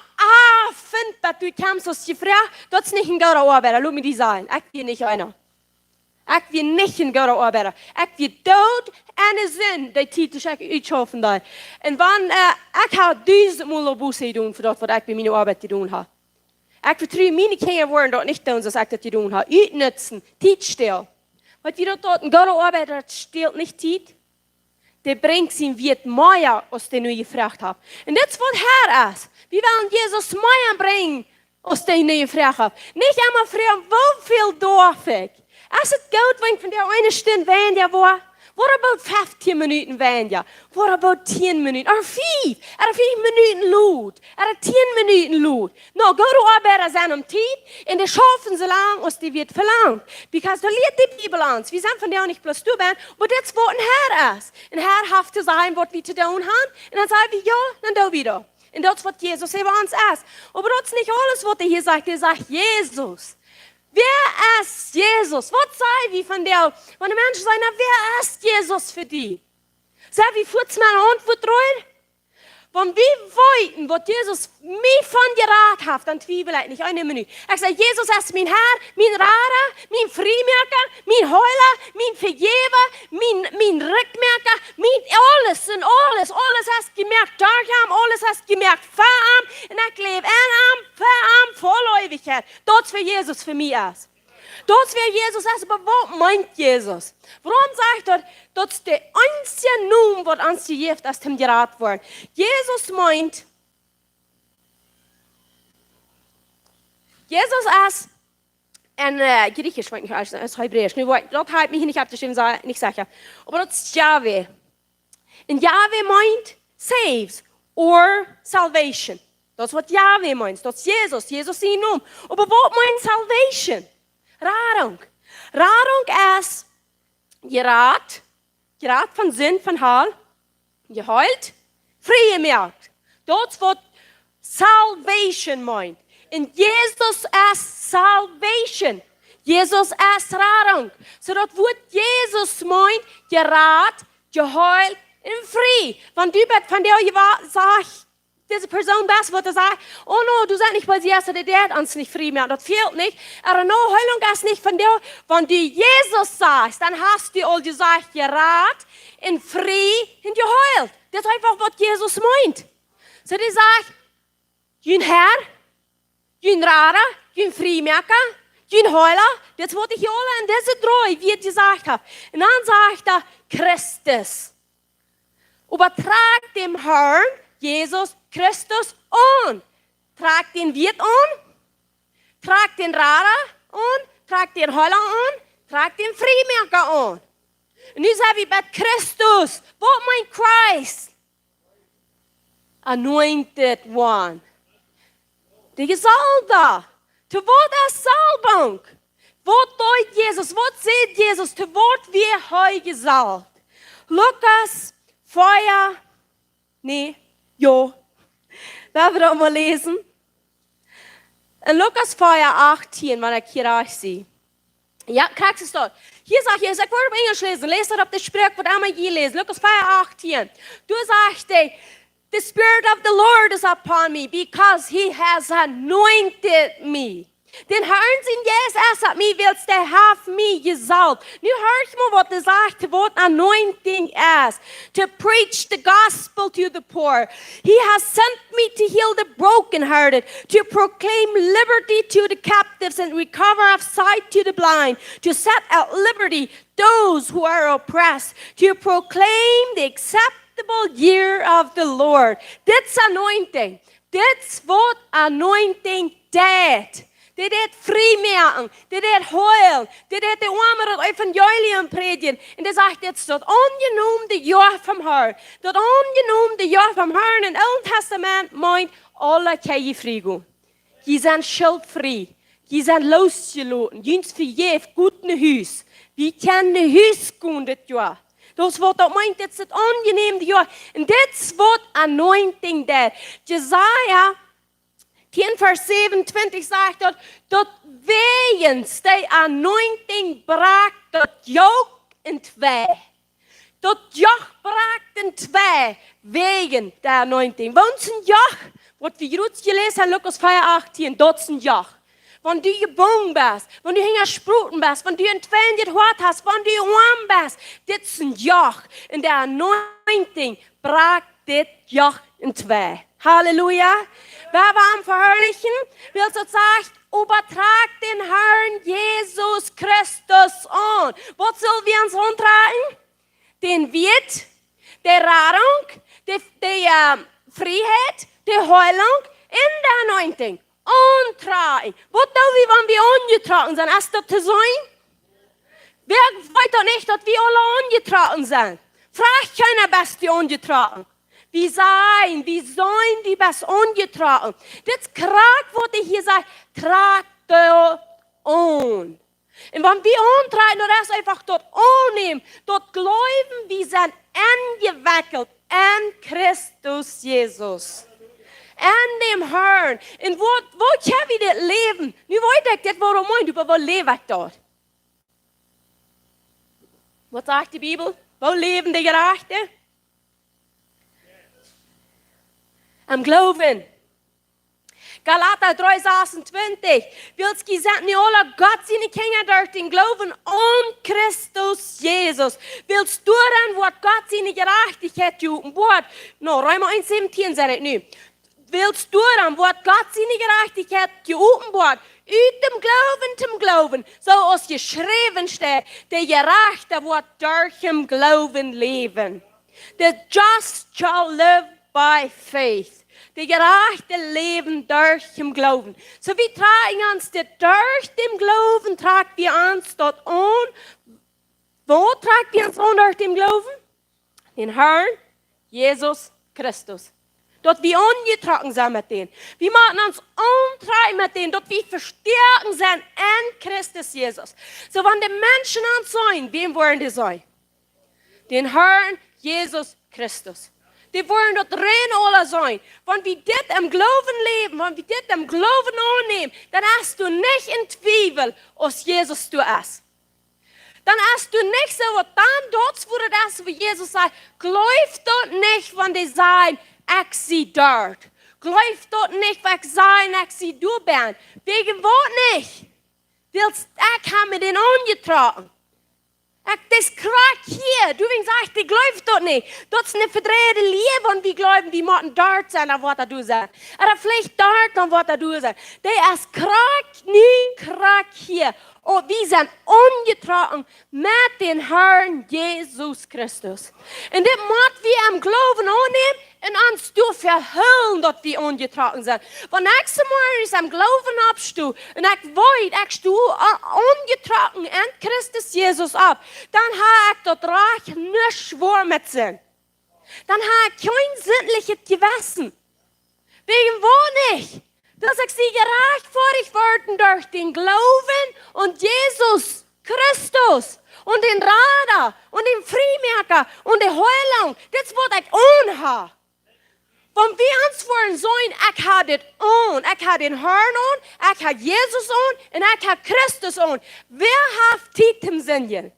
findest, dass du kommst als die Frau, das ist nicht ein guter Arbeiter. Lass mich die sagen. Ich bin nicht einer. Ich bin nicht ein guter Arbeiter. Ich bin tot en Sinn, die Titel ich schaffen da. Und wenn ich habe 1000-mal Buße tun für das, was ich bei meiner Arbeit zu tun habe. Ich vertraue meine Kinder wollen dort nicht tun, was ich das zu tun habe. Utnutzen, Zeit stehlen. Weil wir dort ein guter Arbeiter stiehlt nicht Zeit, der bringt sie wird mehr, als der nur gefragt hat. Und das, was Herr ist. Wir wollen Jesus mehr bringen, als der nur gefragt hat. Nicht einmal fragen, wie viel darf ich? Ist es gut, wenn von der eine Stunde wählen ja war? What about 15 Minuten wählen ja? What about 10 Minuten? Or 5? Er 5 Minuten laut. Er 10 Minuten laut. No, gute Arbeiter sind am Zeit und die schaffen so lange, als die wird verlangt. Because da liegt die Bibel an. Wir sind von der nicht bloß du bist, aber das, was ein Herr ist. Ein Herr hat zu sagen, was wir zu tun haben. Und dann sagen wir, ja, dann da wieder. Und das, was Jesus über uns ist. Aber das ist nicht alles, was er hier sagt. Er sagt, Jesus. wer ist Jesus? Was sei wie von der, wenn die Menschen sagen, na, wer ist Jesus für die? Sag, wie führt meine Antwort rein? Wenn wir wollten, was Jesus mich von geraten hat, dann zweifle ich nicht eine Minute. Ich sage, Jesus ist mein Herr, mein Rader, mein Freimerker, mein Heuler, mein Vergeber, mein Rückmerker, mein alles und alles hast gemerkt, Durchhaben, alles hast gemerkt, Verarm, und ich lebe Verarm, Vorläufigkeit. Das für Jesus für mich ist. Das wäre Jesus, aber was meint Jesus? Warum sagt er, das ist der einzige Name, was uns gegeben ist, dem geraten worden. Jesus meint, Jesus ist ein Griechisch, das ist Hebräisch, das halt mich nicht abzustimmen, nicht sicher. Aber das ist Yahweh. Und Yahweh meint saves or salvation. Das ist was Yahweh meint, das ist Jesus, Jesus ist sein Name. Aber was meint Salvation? Radung. Radung ist gerat von Sinn, von Hall, geheult, frei gemerkt. Das wird Salvation meint. Und Jesus ist Salvation. Jesus ist Radung. So das Wort Jesus meint gerat, geheult und frei. Wenn du von der sagst, diese Person best wird sagen, oh no, du sagst nicht, weil sie erst der uns nicht frei mehr, das fehlt nicht. Aber no, Heilung ist nicht von dir. Wenn du Jesus sagst, dann hast du all gesagt, gerat, in frei, und geheult. Das ist einfach, was Jesus meint. So die sagt, ein Herr, ein Rader, ein Freimerker, ein Heuler, das wollte ich alle in diese drei, wie ich gesagt habe. Und dann sagt er, Christus. Übertrag dem Herrn, Jesus Christus an. Trag den Wirt an, trag den Rader an, trag den Heuler an, trag den Freimerker an. Und ich sage, wie bei Christus, what meint Christ? Anointed one. Die Gesalbte. Zu Wort ist Salbung. Was deut Jesus, was sieht Jesus, zu Wort wir heu gesalbt. Lukas, Feuer, nee, jo. Darf ich das mal lesen? In Lukas Feuer 18, wenn ich hier euch sehe. Ja, kriegst du es dort. Hier sagt Jesus, ich wollte auf Englisch lesen. Lest das auf das Sprichwort einmal hier lesen. Lukas Feuer 18. Du sagst, the Spirit of the Lord is upon me because He has anointed me. Den Herrn sin Jesus hat mich, willst der hat mich gesalbt. Nu hör ich mal, was er sagt, what anointing is. To preach the gospel to the poor. He has sent me to heal the brokenhearted, to proclaim liberty to the captives and recover of sight to the blind, to set at liberty those who are oppressed, to proclaim the acceptable year of the Lord. That's anointing. That's what anointing did. Die det frimärken, die det heulen, die det de armen het evangelium predigen. En die sagt jetzt, dat ongenoemde jaar vom Herrn, dat ongenoemde jaar vom Herrn in het Oude Testament meint, alle kan je vrijgaan. Je zijn schuldvrij, je zijn losgelaten, je vergeeft goed naar huis. Wie kan naar huis gaan dit jaar? Dat wat dat meint, dit is het ongeneemde jaar. En dit is wat anointing deed. Jesaja 10 vers 27 sagt dat wegens de anointing braak dat juk in twee. Dat juk braak in twee wegen de anointing. Want een juk, wat we goed gelezen hebben, Lukas 4:18, dat is een juk. Wenn du gebogen bist, wenn du hingerspruten bist, wenn du ein Twan gehört hast, wenn du warm bist, das ist ein Joch. In der Anointing bracht das Joch in zwei. Halleluja. Wer war am Verherrlichen? Will so sagt, übertrag den Herrn Jesus Christus an. Was sollen wir uns antragen? Den Wirt, der Radung, die Freiheit, die Heilung in der Anointing. Antragen. Was tun wir, wenn wir angetragen sind? Ist das zu sein? Wer weiß doch nicht, dass wir alle angetragen sind? Fragt keiner, bist du angetragen? Wie sollen die best angetragen? Das Krag, was ich hier sage, tragt an. Und wenn wir antragen, dann ist einfach dort annehmen, dort glauben, wir sind angewickelt an Christus Jesus. an dem Herrn. Und wo kan vi det leben? Nu vet jeg ikke hvor du mener, aber wo lever ich dort? Was sagt die Bibel? Wo leben die Gerechten? Am Glauben. Galater 3:26. Willst gesagt, nicht alle Gott seine Kinder durch den Glauben an Christus Jesus. Willst du dann, was Gott seine Gerechtigkeit tun? No, Römer 1:17 sagt nu. Willst du dann, was Gott seine Gerechtigkeit tun? Uit dem Glauben, so als geschrieben steht, der Gerechte wird durch dem Glauben leben. The just shall live by faith. Die Gerechte leben durch den Glauben. So wir tragen uns durch den Glauben, tragen wir uns dort an. Wo tragen wir uns an durch den Glauben? Den Herrn Jesus Christus. Dort wir angetragen sind mit denen. Wir machen uns antreiben mit denen. Dort wir verstärken sind an Christus Jesus. So wenn die Menschen an sein, wem wollen die sein? Den Herrn Jesus Christus. Die wollen dort rein alle sein. Wenn wir das im Glauben leben, wenn wir das im Glauben annehmen, dann hast du nicht in Zweifel, was Jesus du hast. Dann hast du nicht so, dann dort wurde das, wie Jesus sagt, glaub dort nicht, wenn die sagen, ich sie dort. Glaub dort nicht, weil ich sagen, ich sie du bin. Wegen wo nicht? Ich habe mir den angetragen. Das krieg hier. Du sagst, die glaubt dort nicht. Dort ist eine verdrehte Liebe und wir glauben, die müssen dort sein, an was du sagst. Oder vielleicht dort, an was du sagst. Der ist krieg hier. Und wir sind angetragen mit dem Herrn Jesus Christus. Und das müssen wir am Glauben annehmen und uns du verhüllen, dass wir angetragen sind. Wenn ich Mal am Glauben abstu und ich weiß, ich stu angetragen an Christus Jesus ab, dann habe ich dort reich nicht schwor mit Sinn. Dann habe ich kein sinnliches Gewissen. Wegen wo nicht? Dass ich sie gerecht vor ich worden durch den Glauben und Jesus Christus und den Radar und den Freimerker und die Heilung. Das wird ich anhaben. Wenn wir uns wollen sagen, ich habe das an, ich habe den Herrn an, ich habe Jesus an und ich habe Christus an. Wer hat Titem Sinn?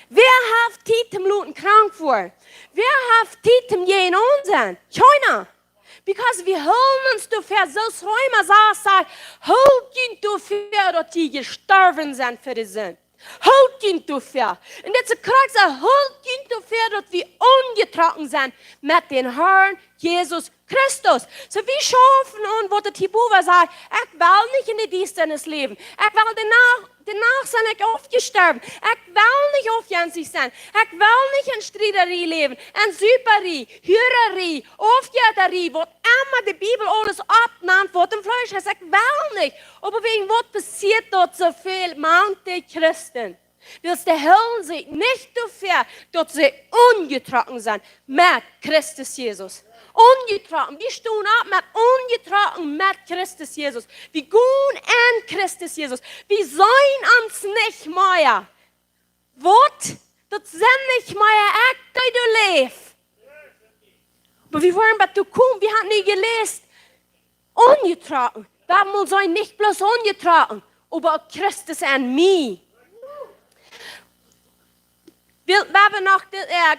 Wer hat Titem Luten krank vor? Wer hat Titem jeden unseren? Keiner. Because wir holen uns dafür, so Räumer sagt, holt ihn dafür, dass die gestorben sind für die Sinn. Holt ihn dafür. Und jetzt kriegt er, holt ihn dafür, dass wir angetragen sind mit dem Herrn Jesus Christus. So wie schaffen und wo der Tibuwa sagt, ich will nicht in die Dienstnis leben. Ich will danach sind ich aufgestorben. Ich will nicht aufgänzig sein. Ich will nicht in Streiterie leben, in Süperie, Hürerie, Aufgärterie, wo immer die Bibel alles abnimmt, wo dem Fleisch heißt. Ich will nicht. Aber wegen was passiert dort so viel, manche Christen? Willst die Hölle sich nicht dafür, dass sie ungetragen sind mit Christus Jesus. Ungetragen. Wir stehen ab mit ungetragen mit Christus Jesus. Wir gehen an Christus Jesus. Wir sollen uns nicht mehr. Was? Das sind nicht mehr Akte, die du lebst. Aber wir wollen bei du kommen, wir haben nie gelesen. Ungetragen. Da muss sein nicht bloß ungetragen, aber Christus an mir. Wir haben noch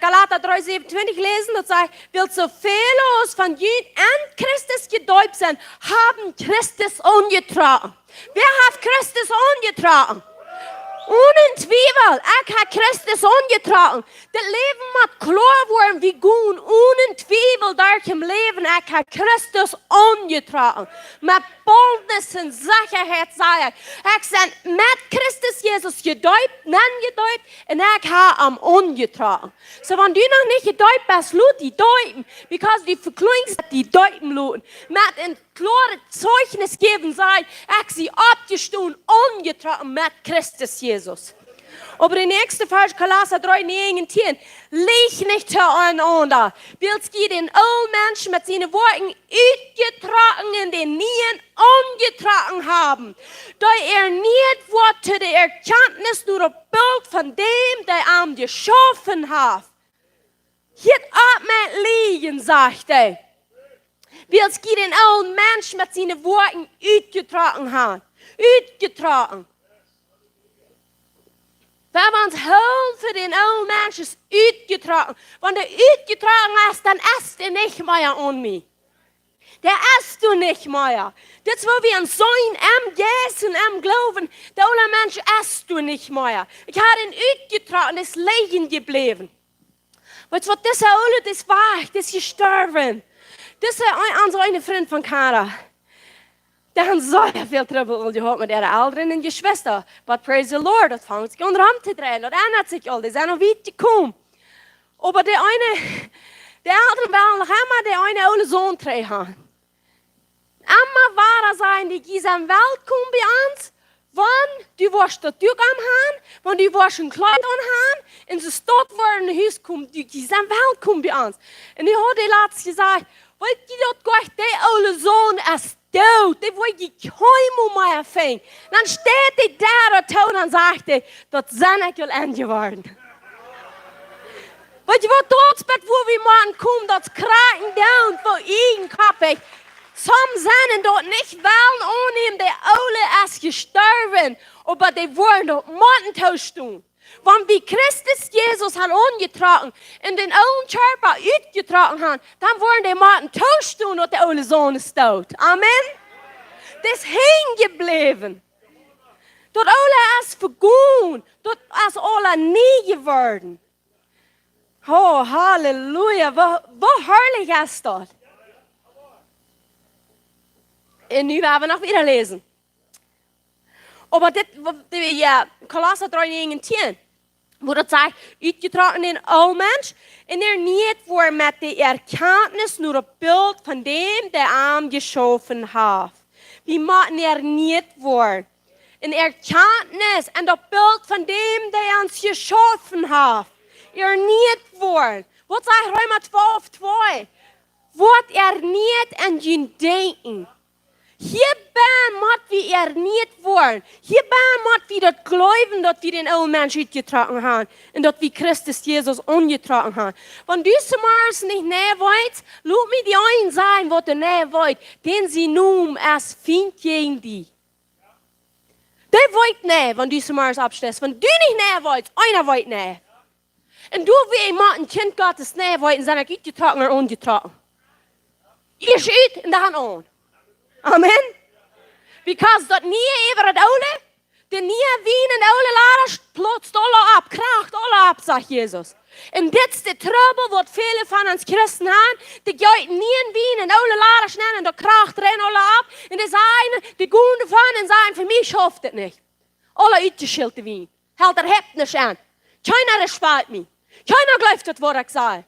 Galater 3,27 lesen, das sagt, will so viele aus von Jüden an Christus gedeutet sind, haben Christus angetragen. Wer hat Christus angetragen? Ohne Zweifel, ich habe Christus angetragen. Das Leben muss klar werden, wie gut, ohne Zweifel durch im Leben, ich habe Christus angetragen. Mit Boldness und Sicherheit sage ich bin mit Christus Jesus gedeutet, und ich habe ihn angetragen. So, wenn du noch nicht gedeutet bist, lass die deuten, because die verklingst, die deuten lassen. Mit ein klares Zeugnis geben, sagen, ich sie abgestoßen, angetragen mit Christus Jesus. Aber der nächste Vers, Kolosser 3,19, leg nicht zueinander. Willst du den alten Menschen mit seinen Worten ausgetragen in den Nien angetragen haben, da nicht Worte der Erkenntnis nur ein Bild von dem, der ihn geschaffen hat. Hier ab mit liegen, sagt er. Wie als geht ein alten Mensch mit seinen Worten uitgetragen haben. Uitgetragen. Wenn wir uns holen für den alten Mensch, ist uitgetragen. Wenn du uitgetragen hast, dann esst er nicht mehr an mich. Der esst du nicht mehr. Das, wo wir an sein, Jesus und glauben, der alte Mensch esst du nicht mehr. Ich habe ihn uitgetragen, ist liegen geblieben. Weißt du, was das alle, das war, das ist gestorben. Das ist ein Freund von Kara. Der hat so viel Trouble gehabt mit ihrer älteren Geschwister. But praise the Lord, das fängt sich an Ram zu drehen. Und ändert sich all, die sind noch weit gekommen. Aber der Eltern wollen noch immer der eine alle Sohn drehen haben. Immer war er sein, die gießen Welt kommen bei uns, wenn die warst der Tür am Hahn, wenn die warst ein Kleid an Hahn, in der Stadt waren ein Haus kommen, die gießen Welt kommen bei uns. Und ich habe die letzte gesagt, weil die dort gleich, der alle Sohn ist tot, die wollte ich kaum mehr fängen. Dann steht die da tot und sagt, das sind ich Ende geworden. Weil die war Todesbett, wo wir morgen kommen, das Kraken down, wo ihn kappig. Some sind dort nicht wollen ohne ihm, der Ole ist gestorben, aber die wollen dort Montentausch tun. Wenn wir Christus Jesus haben angetragen, in den alten Körper ausgetragen haben, dann wollen die Montentausch tun und der Ole Sohn ist tot. Amen. Das ist hängen geblieben. Dort Ole ist vergehen, dort ist Ole nie geworden. Oh, Halleluja, wo herrlich ist das. Und nu werden wir noch wieder lesen. Aber das, ja, Kolosser 3,19, wo das sagt, uitgetragen den Mensch, und niet voor met de erkenntnis nur een Bild von dem, der am geschaffen hat. Wir machen niet worden. Een erkenntnis en dat Bild von dem, der uns geschaffen hat. Niet worden. Wat sagt Römer 12,2? Wordt niet en je denken. Hierbij moet we niet worden. Hierbij moet we dat geloven dat we den oude Mensch uitgetragen haben en dat we Christus Jesus ongetragen haben. Wenn du soms nicht näher wollt, laat mir die einen sein, wat du näher wollt, den sie nun als Feind gegen die. Der wollt näher, wenn du soms abstellst. Wenn du nicht näher wollt, einer wollt näher. Und du wie ein Kind Gottes näher wollt, sind er uitgetragen oder ongetragen. Ihr schiet in der Hand an. Amen. Because dat nie over het oude, de nie wien en oude laars plotst alle ab, kracht alle ab, sagt Jesus. En dit is de trouble wat vele van ons christen hebben. Die gaat nie in wien en oude laars nemen en de kracht rennen alle ab. En de zijn, de goede van en zijn, voor mij schafft het niet. Alle uitgeschilte wien. Held er hebt niet aan. Keiner respect me. Keiner gelooft het wat ik zei.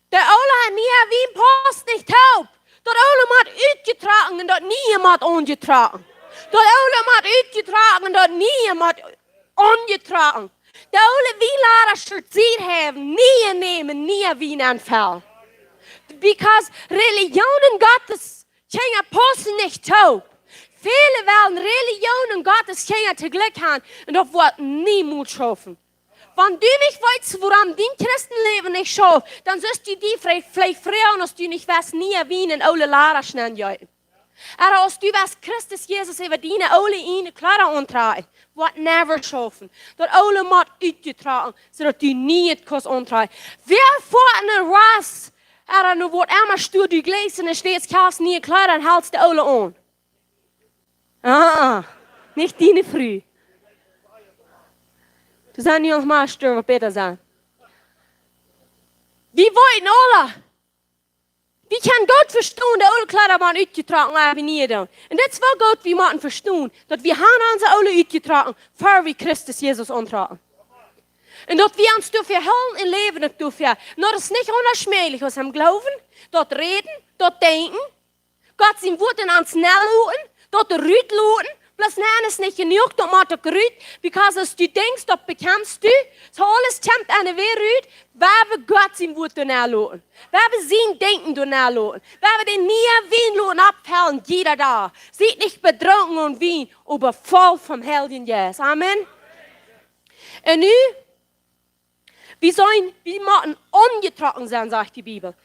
De oude nie wien past niet taub. Dat oude moet uitgetragen en dat niemand ongetragen. Dat oude moet uitgetragen en dat niemand ongetragen. De oude wielaars verzien hebben, nie nemen, nie wien aanvallen. Because religionen Gottes zijn apostel niet taub. Viele willen religionen Gottes geen te geluk hebben en dat wordt niemand schaffen. Wenn du nicht weißt, woran dein Christenleben nicht schafft, dann sollst du die vielleicht fragen, dass du nicht weißt, nie wie in alle Lehrer schnell jagen. Aber als du weißt, Christus Jesus über deine alle eine klare antragen, wird never schaffen. Dat alle moet uitgetragen, zodat du nie het kannst antragen. Wer vor einer Ras, er nu wordt einmal stuur du gleisen, en steeds kaas nie klaar, dan hältst du alle an. Nicht deine Früh. Du sagst nicht uns mal stören, was Peter sagt. Wir wollen alle. Wir können Gott verstehen, der alle Kleider waren uitgetragen, aber nie da. Und das war Gott, wir müssen verstehen, dass wir haben unsere alle uitgetragen, bevor wir Christus Jesus antragen. Und dass wir uns dafür halten und leben dafür. Nur das ist nicht unerschmählich, was wir glauben, dort reden, dort denken, Gott sein Wort in uns nachluten, dort Rüt luten. Bloß nein, ist nicht genug, dort macht er gerüht, because als du denkst, dort bekommst du, so alles kommt eine Wehrüht, weil wir Gott sein Wort nachlassen, weil wir sein Denken nachlassen, weil wir den nie Wien abfallen, jeder da, sieht nicht betrunken und Wien, aber voll vom Heiligen Jesus. Amen. Und nu, wir müssen ungetragen sein, sagt die Bibel.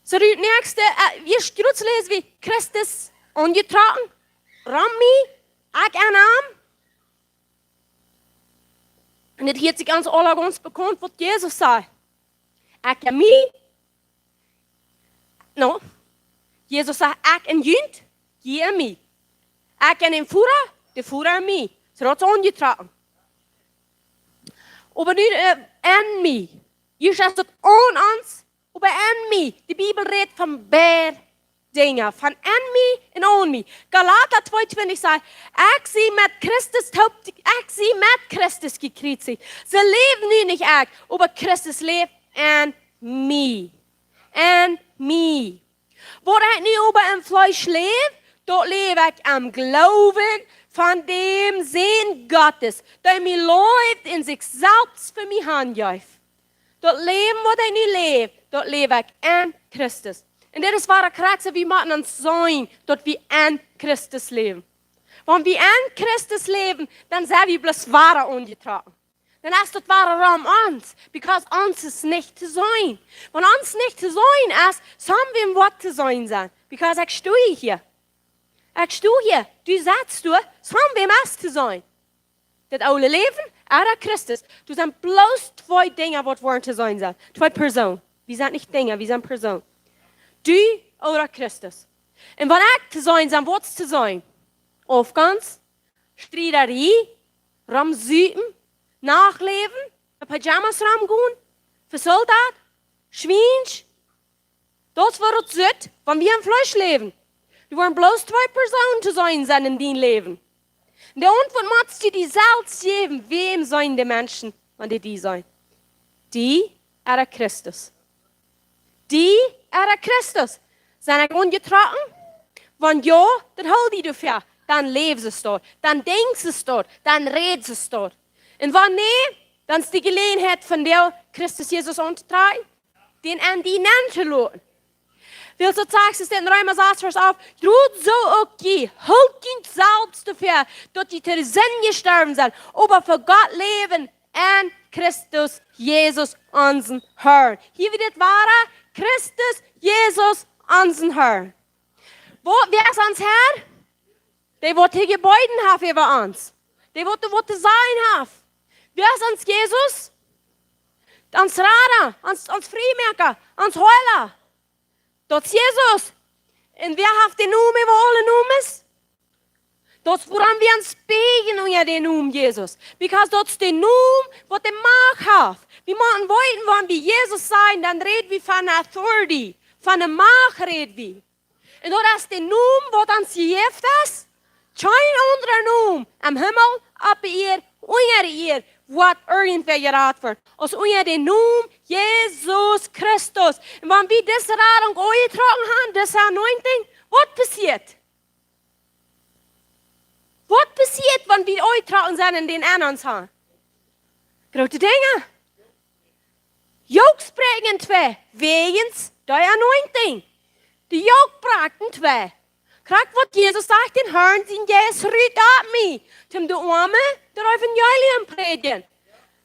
So die nächste, wir strutz lesen wie Christus angetragen, Rami, ich ein Arm. Und das hat sich ganz alle ganz bekannt, was Jesus sagt. Ich an mich. No. Jesus sagt, ich an Jünd, je an mich. Ich an den Führer, der Führer an mich. So hat es angetragen. Aber nicht an mich. Hier steht an uns, aber an mich. Die Bibel redet von beiden Dingen. Von an mich und an mich. Galater 2,20 sagt, ich sie mit Christus gekreuzigt. Sie leben nicht ich, aber Christus lebt an mich. An mich. Wo ich nicht über im Fleisch lebe, dort lebe ich am Glauben von dem Sehen Gottes, der mir läuft in sich selbst für mich handjäuft. Dort leben, wo ich nicht lebe, dort lebe ich an Christus. Und das ist wahre Kraxe, wie man uns sein, dort wir an Christus leben. Wenn wir an Christus leben, dann sind wir bloß wahre ungetragen. Dann ist das wahre Raum uns, because uns ist nicht zu sein. Wenn uns nicht zu sein ist, sollen wir im Wort zu sein sein. Because ich stehe hier. Ich stehe hier. Du sagst du, sollen wir im Erst zu sein. Das alte Leben, oder Christus. Du sind bloß zwei Dinge, die wir zu sein sind. Zwei Personen. Wir sind nicht Dinge, wir sind Personen. Du oder Christus. Und wenn ich zu sein sind, was zu sein? Aufgangs, Streiterie, Ramsüten, Nachleben, Pyjamas ramgehen, für Soldat, Schweinsch. Das war es nicht, wenn wir im Fleisch leben. Du waren bloß zwei Personen zu sein sind in deinem Leben. Und der Antwort musst du dir selbst geben, wem sollen die Menschen, wenn die sein? Die oder Christus. Die oder Christus. Sind ich ungetragen? Wenn ja, dann hol die dafür. Dann lebst es dort. Dann denkst es dort. Dann redest es dort. Und wenn nicht, dann ist die Gelegenheit von der Christus Jesus anzutragen, den an die Menschen lassen. Weil so sagst es in Römer 6, Vers auf, tut so okay, holt ihn selbst dafür, dass die zu Sinn gestorben sind, aber für Gott leben an Christus Jesus, unseren Herrn. Hier wird es wahrer, Christus Jesus, unseren Herrn. Wer ist uns Herr? Der wird die Gebäude haben über uns. Der wird sein haben. Wer ist uns Jesus? Uns Radar, uns Freimerker, uns Heuler. Das ist Jesus. Und wer hat den Namen über alle Namen? Das woran wir uns begen unter den Namen Jesus. Because das ist der Name, was der Macht hat. Wir machen wollten, wenn wir Jesus sein, dann reden wir von Authority, von der Macht reden wir. Und das ist der Name, was uns gegeben ist. Kein anderer Name am Himmel, ab ihr, unter ihr, was irgendwer geraten wird. Als unter den Namen Jesus Christus. Und wenn wir diese Radung eingetragen haben, das Anointing, was passiert? Was passiert, wenn wir eingetragen sind in den anderen haben? Große Dinge. Jokes brengen zwei, wegen der Anointing. Die Jok brachten zwei. Kijk wat Jesus sagt, den Herrn zijn Jezus ruht op mij. Zum de armen der Evangelium predigen.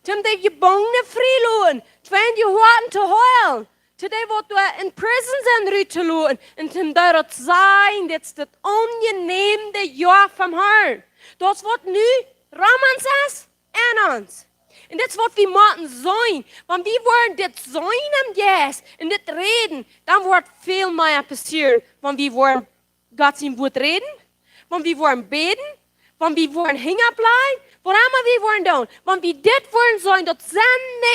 Zum de gebangene vrijloen. Zum die harten te heulen. Zum de wat in prison zijn ruht te loen. En zum de dat zijn, dat is het ongeneemde jaar vom Herrn. Dat is wat nu Ramans is en ons. En dat is wat we moeten zijn. Want we worden dit zijn am Jezus. En dit reden, dan wordt veel meer passieren. Want we worden Gott sein Wort reden, wenn wir wollen beten, wenn wir wollen hängen bleiben, was immer wir wollen tun. Wenn wir das wollen sollen, das sind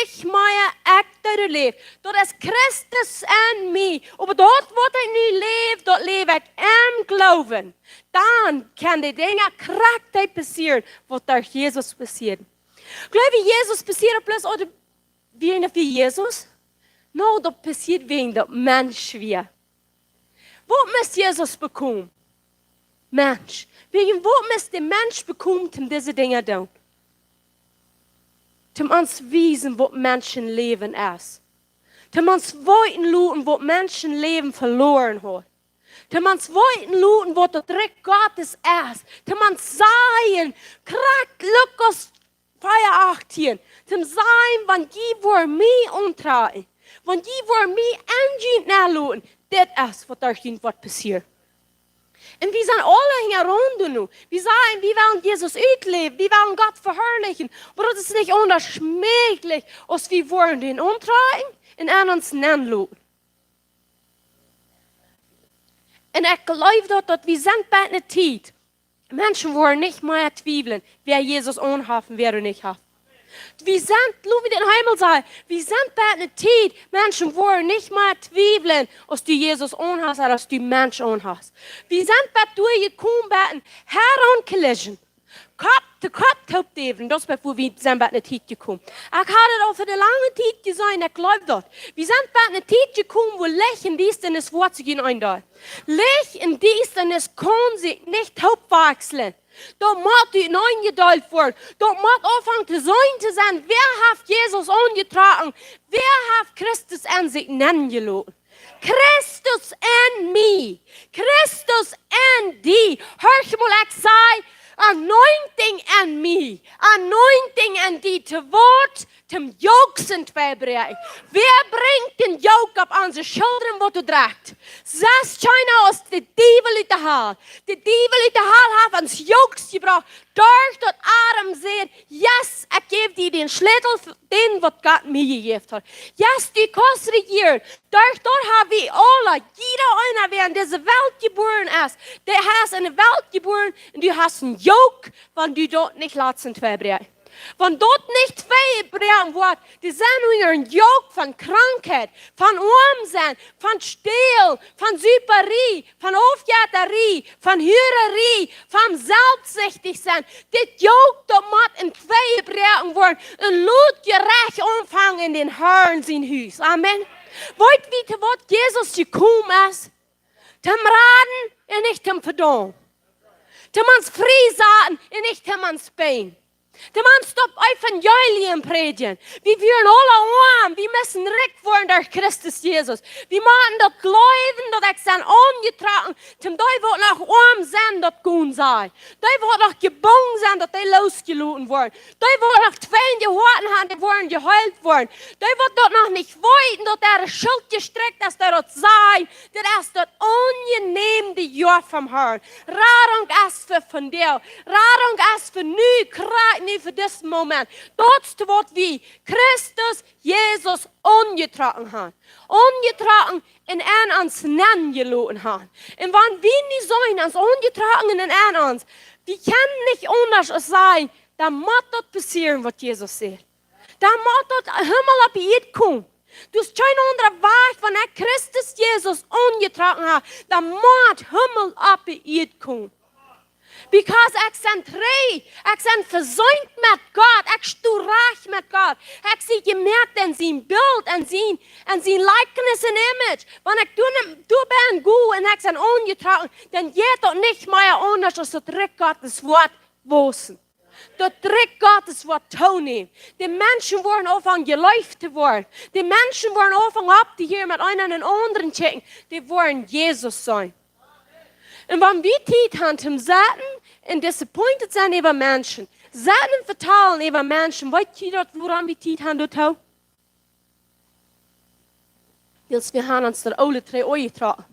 nicht mehr Akte Leben. Das ist Christus in mir. Aber dort, wo ich nicht lebe, dort lebe ich im Glauben. Dann kann die Dinge krafthaft passieren, was durch Jesus passiert. Glaube ich, Jesus passiert bloß oder wegen Jesus? No, das passiert wegen der Mensch wie. Wo muss Jesus bekommen? Mensch. Wegen wo muss der Mensch bekommen, um diese Dinge zu tun? Um uns wissen, wo Menschenleben ist. Um uns wollten looten, wo Menschenleben verloren hat. Um uns wollten looten, wo der Dreck Gottes ist. Um uns sagen, krack Lukas 4,18. Um sagen, wann die vor mir umtragen. Want die worden mij aanzien naloten. Dit is wat er wat passiert. En we zijn alle hier rond nu. We sagen, wir wollen Jesus uitleven. Wir wollen Gott verherrlichen. Aber das ist nicht unerschmecklich, als wir wollen den umtragen und an uns naloten. En ik geloof dat we zijn bij een tijd. Menschen worden nicht mehr zweifeln, wer Jesus anhafen, wer er nicht hat. Wir sind, wie den Himmel sagt, wir sind bei einer Zeit, Menschen wollen nicht mehr zweifeln, ob du Jesus anhast oder ob du Mensch anhast. Wir sind bei durchgekommen, bei einer Heron-Collision. Kopf zu Kopf even, das ist bevor wir sind bei einer Zeit gekommen. Ich habe das auch für eine lange Zeit gesagt, ich glaube das. Wir sind bei einer Zeit gekommen, wo Licht in dies in das Wort zu gehen einmal. Licht in dies in das kann sich nicht wechseln. Da mag du eingedeutet werden. Da mag anfangen zu sein, wer hat Jesus angetragen? Wer hat Christus an sich nennen gelassen? Christus an mich. Christus an die. Hör ich mal, ich sage, anointing an me, anointing an die te woord, zum yoke sind wij bereid. Wer bringt den yoke op onze schilderen wat u draagt? Zes China als de dievel uit de haal. De dievel uit de haal heeft ons yoke gebracht. Door dat Adam zegt, yes, ik geef die den sleutel, den wat God mij gegeven hat. Yes, die kost regieren. Door dat hebben we alle, jeder einer, wer in deze Welt geboren ist, der has in de Welt geboren und du hast een yoke, wenn du dort nicht lassen bereid. Wenn dort nicht verbrechen wird, die sind wieder ein Joch von Krankheit, von Armsein, von Stehl, von Süperie, von Aufjäterie, von Hürerie, von Selbstsüchtigsein. Das Joch, das muss in zwei gebrochen werden und lutgerecht anfangen in den Herrn sein Haus. Amen. Wollt ihr, was Jesus gekommen ist? Zum Raden und nicht zum Verdammen. Zum uns Friesaten und nicht zum uns Bein. Der Mann stoppt Evangelium predigen. Wir werden alle arm. Wir müssen recht werden durch Christus Jesus. Wir machen das Glauben, dass ich sein angetragen, zum die wird noch arm sein, das gut sei. Die wird noch gebunden sein, dass die losgelassen werden. Die wird noch Feinde gehalten haben, die werden geheilt werden. Die wird dort noch nicht wollten, dass der Schild gestreckt ist, der dort sei. Das ist das ungenehmte Jahr vom Herrn. Radung ist für von dir. Radung ist für nie für diesen Moment. Dort wird wie Christus Jesus angetragen hat. Angetragen in ein uns nennen gelassen hat. Und wenn wir nicht sollen, uns angetragen in ein uns, wir können nicht anders sein, dann muss das passieren, was Jesus sagt. Dann muss das Himmel auf die Erde kommen. Du hast kein anderer Weg, wenn er Christus Jesus angetragen hat, dann muss Himmel auf die Erde kommen. Because ich bin treu, ich bin versäumt mit Gott, ich stehe reich mit Gott. Ich sehe gemerkt an sein Bild, an sein Likeness und Image. Wenn ich du bin gut und ich bin angetragen, dann geht das nicht mehr anders, als das Trick Gottes Wort wissen. Das Trick Gottes Wort tonen. Die Menschen wollen anfangen geläuft zu werden. Die Menschen wollen anfangen abzuhören mit einem und anderen checken. Die wollen Jesus sein. Und wenn wir Zeit haben zum Sagen und disappointed sein über Menschen, Sagen und vertalen über Menschen, weißt du, woran wir Zeit haben dort? Wir haben uns der Ole 3 Euro getragen.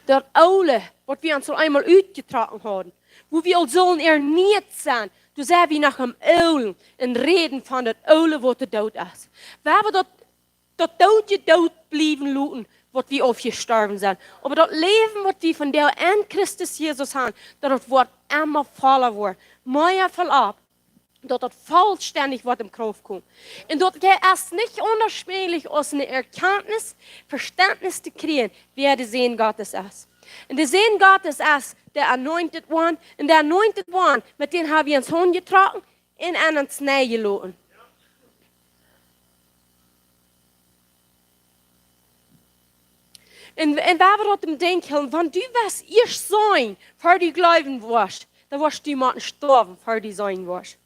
Der Ole, was wir uns einmal ausgetragen haben, wo wir sollen erniert sein, du sagst wie nach dem Ole und reden von der Ole, wo der Tod ist. Wenn wir dort Tod bleiben lassen, was wir aufgestorben sind. Aber das Leben, was wir von der an Christus Jesus haben, das wird immer voller werden. Mehr voll ab. Das vollständig wird im Kraft kommen. Und dort geht es nicht unerschwinglich aus einer Erkenntnis, Verständnis zu kriegen, wer der Sehen Gottes ist. Und der Sehen Gottes ist der Anointed One. Und der Anointed One, mit dem haben wir uns hingetragen und an uns näher gelassen. Und wenn wir dort denken, wenn du was erst sein, für die glauben wirst, dann wirst du jemanden sterben, für die sein wirst.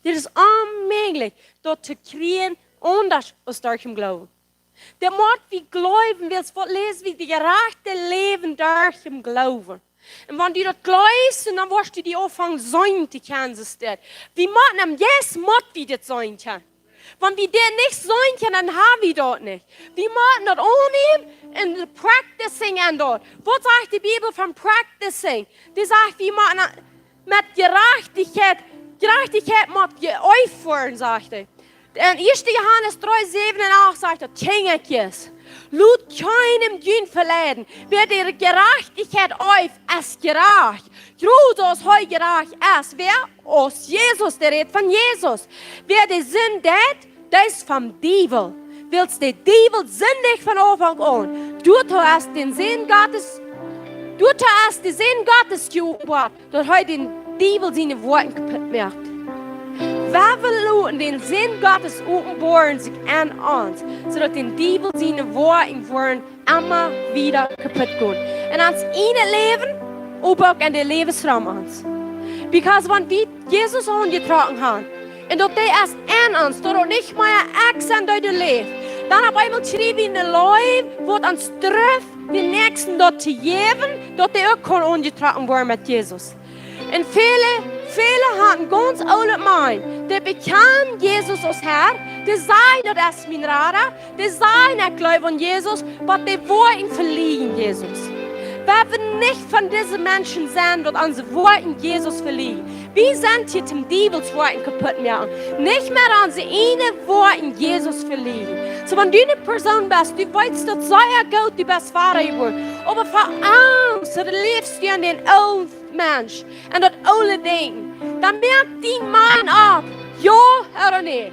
Das ist unmöglich, dort zu kriegen, anders aus deinem Glauben. Der Mord, wie glauben willst, was lesen wie die gerechte Leben durch im Glauben. Und wenn du das glaubst, dann wirst du die anfangen sein, die Kansas Stadt. Wie man am yes, Mord wie das sein kann. Wenn wir den nicht sein können, dann haben wir dort nicht. Wir müssen dort annehmen und practicing an dort. Was sagt die Bibel von practicing? Die sagt, wir müssen mit Gerechtigkeit muss aufführen, sagt er. In 1. Johannes 3, 7 und 8 sagt er, Kingertjes, laut keinem Dün verleiden, wird ihre Gerechtigkeit auf als gerecht. Grut aus heu gerecht als wer? Aus Jesus, der redet von Jesus. Wer der Sinn tät, das ist vom Teufel. Willst der Teufel sündig von Anfang an? Du hast den Sinn Gottes, geopfert, dort heute den Teufel seine Worte kaputt macht. Wer will den Sinn Gottes offenbaren sich an uns, sodass den Teufel seine Worte immer wieder kaputt gehen. Und ans eine Leben, aber auch an den Lebensraum uns. Because wenn wir Jesus angetragen haben, und dort der erst an uns, dort nicht mehr Accent durch den Leben, dann auf einmal schrieben wir in den Leib, wo uns trifft, den Nächsten dort zu geben, dort der auch kann angetragen werden mit Jesus. Und viele hatten ganz alle Mann, die bekamen Jesus als Herr, die sagen, das ist mein Radar, die sagen, ich glaube an Jesus, aber die wollen verlieren Jesus. Wer wird nicht von diesen Menschen sein, wird unsere Worte Jesus verlieren. Wir sind hier zum Teufels Worten kaputt machen. Nicht mehr unsere eine Worte Jesus verlieren. So, wenn du eine Person bist, du weißt, dass sehr gut du bist Vater geworden. Aber vor Angst, du lebst du an den alten Mensch und das alle Dinge. Dann merkt die Mann ab, ja oder nicht.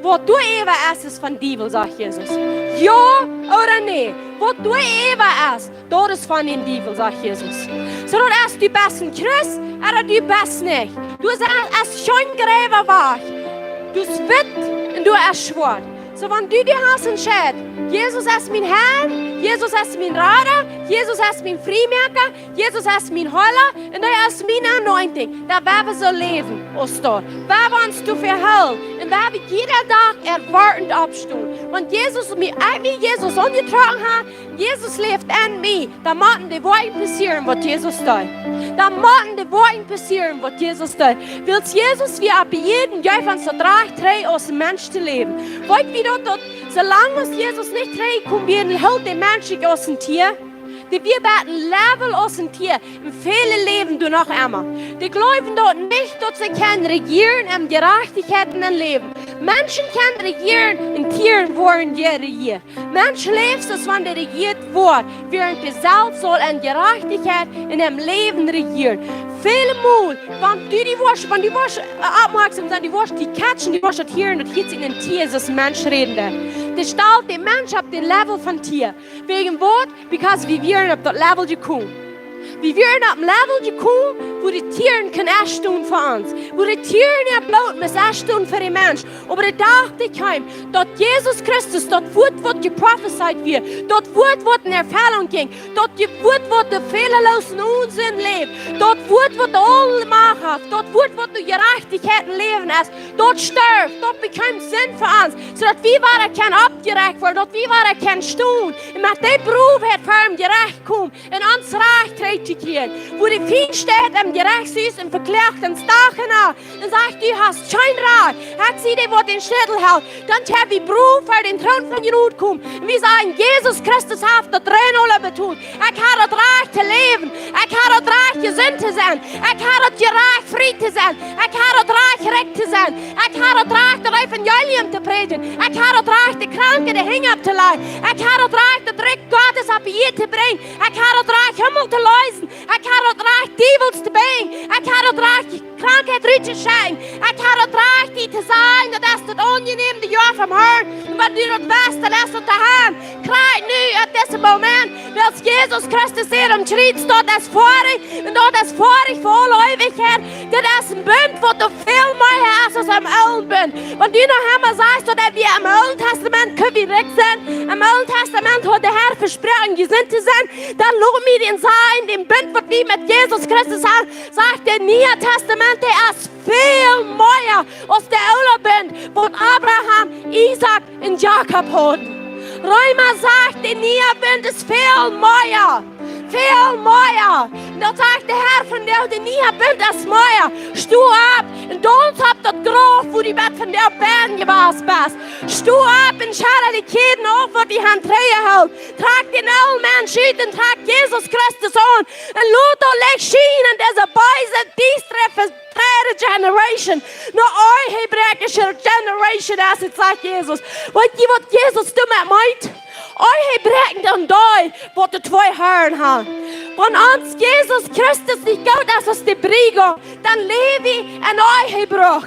Wo du eben ist von Teufel, sagt Jesus. Ja oder nicht. Wo du eben ist, das ist von den Teufel, sagt Jesus. So, du bist du bist ein Christ, oder du bist nicht. Du bist schon gräber wach. Du spit und du bist schwach. So, wenn du die hast entschieden, Jesus ist mein Herr, Jesus ist mein Radar, Jesus ist mein Freimerker, Jesus ist mein Heiler und er ist meine Anointing. Da werden wir so leben, Ostor. Wer willst du verhellen? Und wer wird jeder Tag erwartend abstehen. Wenn Jesus mich angetragen hat, Jesus lebt an mir, dann müssen die Worte passieren, was Jesus tut. Dann müssen die Worte passieren, was Jesus tut. Will Jesus wie ab jedem Jahr von so drei aus dem Menschen zu leben. Wollt wir dort, solange Jesus nicht reinkommt, wir hält den Menschen aus dem Tier. Die wir werden Level aus dem Tier. Und viele leben du noch einmal. Die glauben dort nicht, dass sie können regieren und Gerechtigkeit in Leben. Menschen können regieren und Tieren wollen die regieren. Menschen leben, als wenn die regiert wird, während die selbst soll in Gerechtigkeit in ihrem Leben regieren. Viele Mal, wenn die Wurst aufmerksam sind, die Wurst, die catchen, die Wurst, die Tiere, und hier sind ein Tier, das Mensch reden. Die stellt den Mensch auf den Level von Tier. Wegen was? Because wir werden auf das Level gekommen. Wir werden auf dem Level gekommen, wo die Tiere können erstaunen für uns. Wo die Tiere nicht bleiben, müssen erstaunen für den Mensch. Aber da dachte ich heim, dort Jesus Christus, dort wird geprophezeit wird, dort wird eine Erfüllung ging, dort wird der fehlerlosen Unsinn leben, dort wird alle Macht, dort wird die Gerechtigkeit leben ist, dort stirbt, dort bekommt Sinn für uns, sodass wir können abgerecht werden, dort wir können stehen. Und mit dem Beruf hat für ihn gerecht kommen, in uns Reich treten zu gehen, wo die Vieh steht im gerecht ist und verklagt ins Dach hinaus und sagt, du hast kein Rat, hat sie dir, wo den Schädel hält, dann hat wie Beruf für den Thron von Jud kommen. Und wir sagen, Jesus Christus hat das Drehnolle betont. Er kann das Reich zu leben, er kann das Reich gesund zu sein, er kann das Reich Fried zu sein, er kann das Reich recht zu sein, er kann das Reich das Evangelium zu predigen, er kann das Reich die Kranken, die Hinger zu leiden, er kann das Reich das Recht Gottes auf ihr zu bringen, er kann das Reich Himmel zu leisen, er kann das Reich Teufels zu bringen, er kann das Reich die Krankheit zu schenken, er kann das Reich die zu sein, das ist das ungenehme Jahr vom Herrn, und wenn du das weißt, dann ist das daheim. Kreit nu at diesem Moment, weil Jesus Christus hier am Schritt steht, das vorig, und dort das vorig vor Ewigkeit, das ist ein Bund, wo du viel mehr hast als am Alten Bund. Wenn du noch einmal sagst, dass wir im Alten Testament korrekt sind, im Alten Testament hat der Herr versprochen, gesinnt zu sein, dann loben wir den Sein, den Bund, was wir mit Jesus Christus haben, sagt der Neue Testament, der ist viel mehr als der Alte Bund, wo Abraham, Isaac und Jakob hatten. Römer sagt, der Neue Bund ist viel mehr. Viel mehr. Dat zegt de Heer van jou die niet bent als Meier. Stoe op en dans op dat graf wo die bed van jou ben gewas best. Stoe op en schare die Keden auf, wat die hand treien houdt. Trag den allen Mensch uit en trag Jesus Christus aan. En laat dat licht schijnen deze beise dies treffen. Third generation, not our Hebrewische generation, as it sagt Jesus. Weet je wat Jesus damit meint? Our Hebrewen dan die, wat de twee Herren haben. Wenn uns Jesus Christus nicht geht, dass es die Brüge, dann lebe ich in our Hebräer.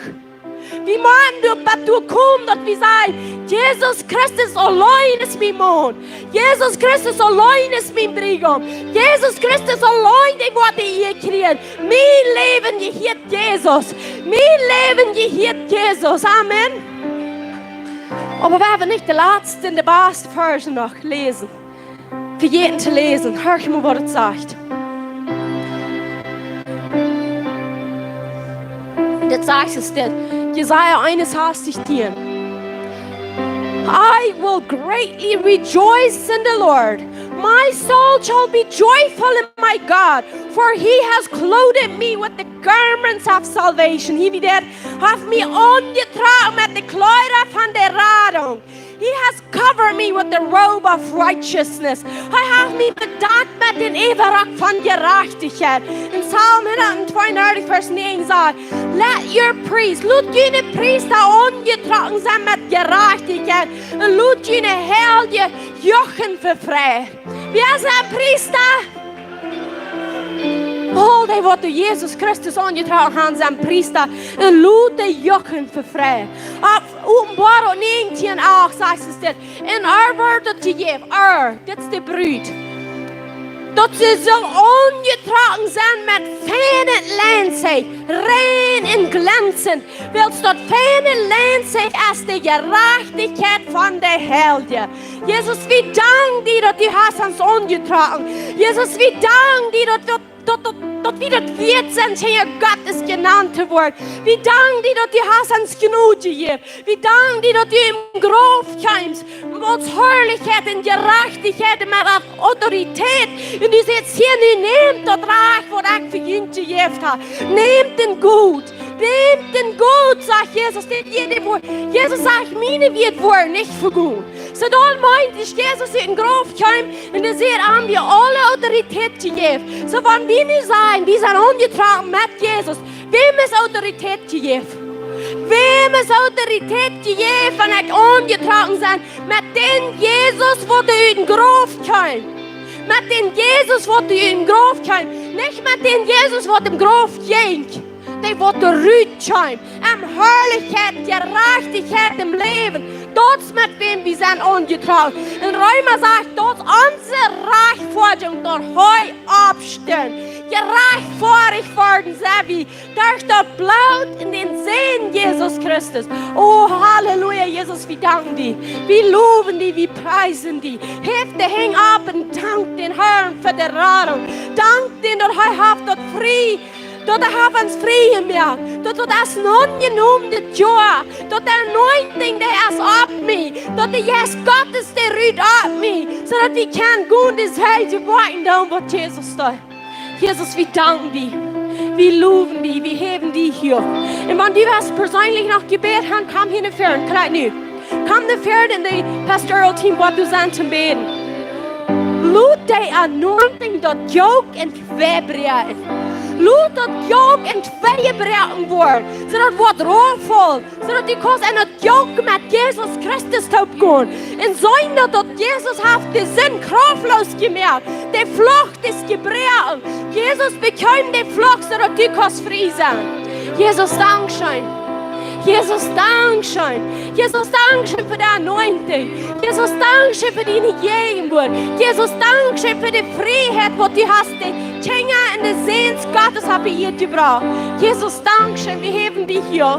Wie meinen du, dass du kommst, dass wir sagen, Jesus Christus allein ist mein Mann. Jesus Christus allein ist mein Brüder. Jesus Christus allein, die Worte hier kriegen. Mein Leben gehört Jesus. Mein Leben gehört Jesus. Amen. Aber wir werden nicht die letzte in der besten Verse noch lesen. Für jeden zu lesen. Hör mal, was es sagt. Das sagt es dir. Jesaja 61:10. I will greatly rejoice in the Lord. My soul shall be joyful in my God, for he has clothed me with the garments of salvation. He hath me aangetrokken met de kleuren van de radung. He has covered me with the robe of righteousness. Hij hath me bedekt met den everak van gerechtigheid. In Psalm 132 vers 9 sagt, let your priest, laat jullie priester aangetrokken zijn met gerechtigheid. En laat jullie heilige jochen vervrij. Wie is een priester? Al die wat door Jezus Christus aangetrokken hebben, zijn priester. En laat de jochen vervrij. Op Openbaring 19:8 zegt ze dit. En wordt te geven, dit is de bruid. Dat ze zal aangetrokken zijn met fijne leinzig, rein en glänzend. Welks dat fijne leinzig als de gerechtigheid van de heilige. Jezus, wie dank die dat die hast ons aangetrokken. Jezus, wie dank die dat wie dat wird zijn, Heer Gottes genannt te worden. Wie dank die dat die hast ons genoeg gegeven. Wie dank die dat die im Graf komt. Met herrlichheid en gerechtigheid en met autoriteit. En die zegt, hier nu neemt dat recht wat ik voor jullie gegeven heb. Neemt den goed. Neemt den goed, sagt Jesus. Jesus sagt, meine wird wohl nicht vergut. So dann meint ich, Jesus in den Graf kommt und er sagt, haben wir alle Autorität gegeben. So wenn wir nicht sagen, wir sind angetragen mit Jesus, wem ist Autorität gegeben? Wem ist Autorität gegeben, wenn ich angetragen bin? Mit dem Jesus, wo du in den Graf kommt. Mit dem Jesus, wo du in den Graf kommt. Nicht mit dem Jesus, wo im Graf ging. Die wat de ruut zijn. En herrlichheid, gerechtigheid im Leben. Dat is met wem we zijn aangetrouwd. En Römer zegt dat onze rechtvaardiging door hij opstehen. Gerechtvaardigd worden zijn we. Durch dat bloed in den Segen Jesus Christus. Oh, Halleluja, Jesus, wir danken die. Wir loben die, wir preisen die. Heft de hang op en dank den Herrn für die Rettung. Dank den dat hij heeft dat vrij. Dat hebben ons vrije meer. Dat is ongenoemde joy. Dat de anointing die is op me. Dat de yes Gottes die ruht op me. Zodat we kan goed is hij te wachten doen wat Jesus staat. Jesus, wir danken die. Wir loben die. Wir heben die hier. Und wenn du was persönlich noch gebeten hast, komm hier nach vorne. Gleich nu. Komm nach vorne in die pastoral team, wat du zijn te beten. Laat die anointing dat joke en kwebbreien. Laat dat jook in twee breken worden. Zodat het wordt roervol. Zodat die kost en het jook met Jezus Christus opgaan. En zijn dat Jezus heeft de zin kraftlos gemaakt. De vlucht is gebreken. Jezus bekwam de vlucht zodat die kost vrij zijn. Jezus, dankzij. Jesus, Dankeschön. Jesus, Dankeschön für die Anointing. Jesus, Dankeschön für deine Gegenwart. Jesus, Dankeschön für die Freiheit, die du hast. Die Dinge in der Sehens Gottes habe ich hier gebracht. Jesus, Dankeschön. Wir heben dich hier.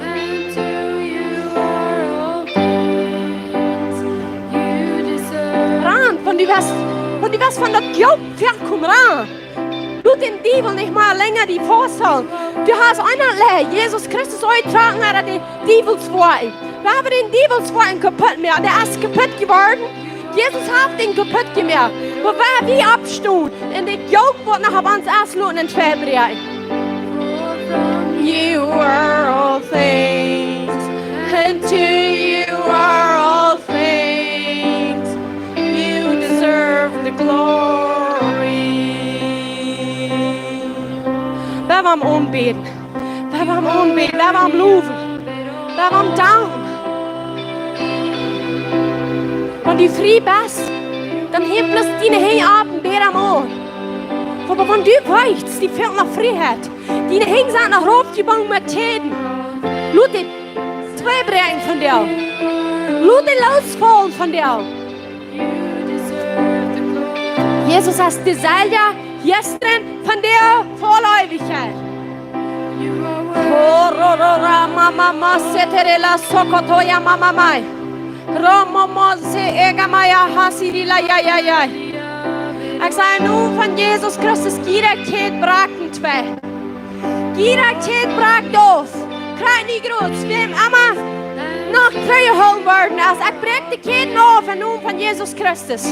Ran, von du was von der Job wegkommen, ran. Du den Teufel nicht mal länger die Vorsagen. Du hast einerlei. Jesus Christus eintragen hat die Teufelsworten. Wir haben den Teufelsworten kaputt gemacht. Der ist kaputt geworden. Jesus hat den kaputt gemacht. Wo wir wie abstehen, in den Joke, wo nach uns auslösen in Februar. You are all things, and to you are all things. You deserve the glory. Wir wollen anbeten. Wir wollen anbeten. Wir wollen loben. Wir wollen danken. Wenn du frei bist, dann heb bloß deine Hände ab und bete am Ohr. Aber wenn du weißt, die fehlt nach Freiheit, deine Hände sind nach aufgebaut mit Täten, lass die zweibringen von dir. Lass die losfallen von dir. Jesus ist die Selja, gestern von der Vorläufigkeit. Mama seterela sokotoya mama mai. Romo monse egamaya hasirila ja ja ja. Ik zei nu van Jezus Christus directheid braken twee. Directheid braakt af. Krijg niet groot. Stem amma nog teruggehouden worden. Als ik breek de keten af in naam van Jezus Christus.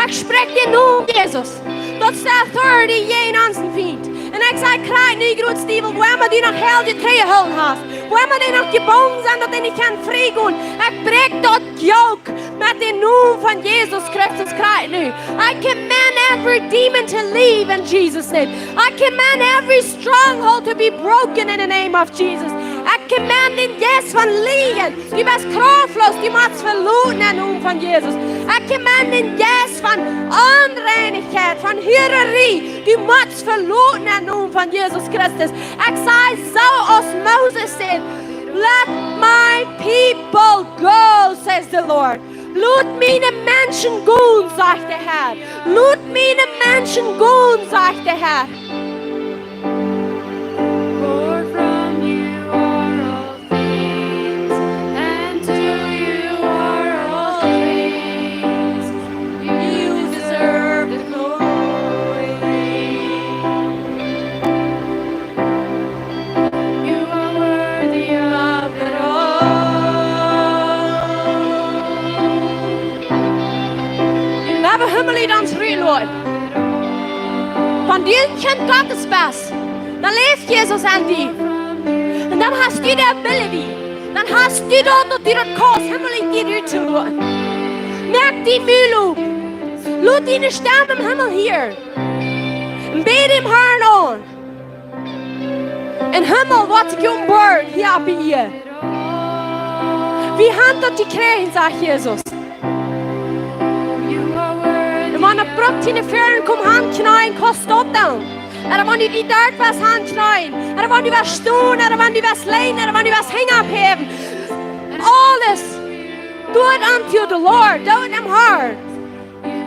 Ik spreek de naam Jezus. Dat is de authority jij in ons vindt. En ik zei, krijg niet groot, Steven, waar die nog heel je teruggehouden hast. Waar die nog gebonden zijn, dat die niet kan vrijgaan. Ik breek dat yoke met de naam van Jezus Christus, krijg nu. I command every demon to leave in Jesus' name. I command every stronghold to be broken in the name of Jesus. Ik command den geest van liegen. Die best kraftlos, die moet verloren in de naam van Jezus. Ik command den geest van onreinigheid, van hurerie. Die moet verloren in de naam van Jezus Christus. Ik zei zo als Moses zei. Let my people go, says the Lord. Laat meine Menschen gehen, sagt der Herr. Laat meine Menschen gehen, sagt der Herr. Himmel ans Lord. Von dir Kind Gottes bist, dann lebt Jesus an dir. Und dann hast du der Wille wie. Dann hast du dort und dir das Kurs Himmel in dir zu tun. Merk die Mühle. Lass deine Sterne im Himmel hier. Und bete im Herrn an. Im Himmel wird sich umbohren hier bei ihr. Wie handelt die Krähen, sagt Jesus. Man brukt in de fjern kom han knæen, kost op dem. Er var nu de dørt was han knæen. Er var nu was stående, er var nu was leien, er var nu was hänga opheven. Alles. Do it unto the Lord, do it im heart.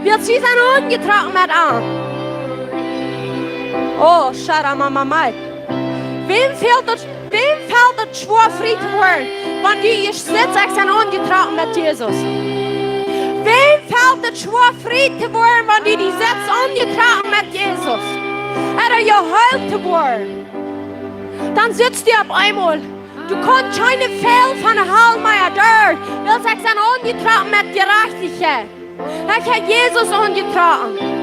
Wird sie sein ungetragen mit an. Oh, shara mama mai. Wem fehlt das schwor frei zu werden, wenn du hier sitzt, ich sein ungetragen mit Jesus. Wem fällt es schwer, frei zu werden, wenn du die Sätze angetragen mit Jesus? Oder geheilt zu werden? Dann sitzt du auf einmal. Du kannst keine Fehl von der Hallmeier dort. Weil ich sein angetragen mit Gerechtigkeit. Ich habe Jesus angetragen.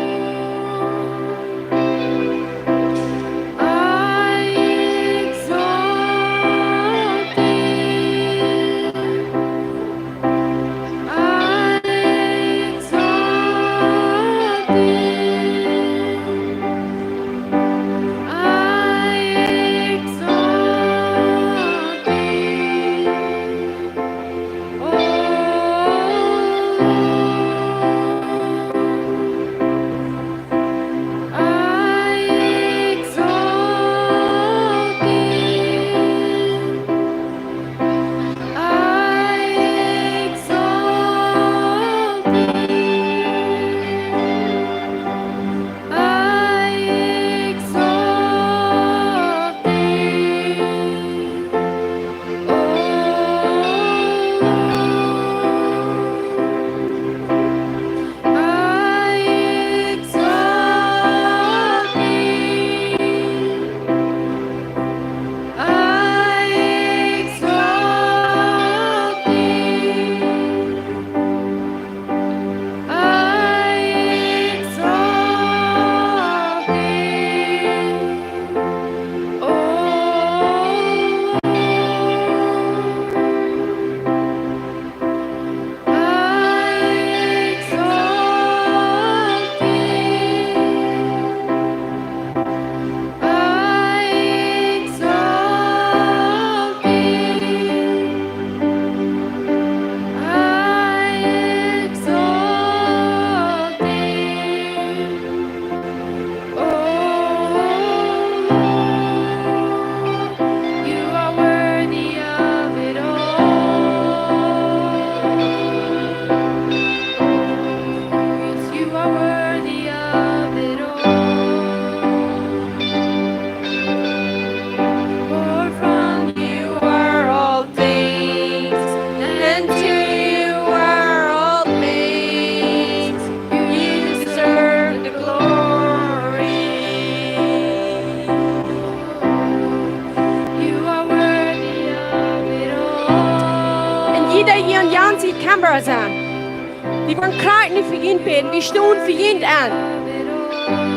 wollen gerade nicht für ihn beten. Wir stehen für ihn an.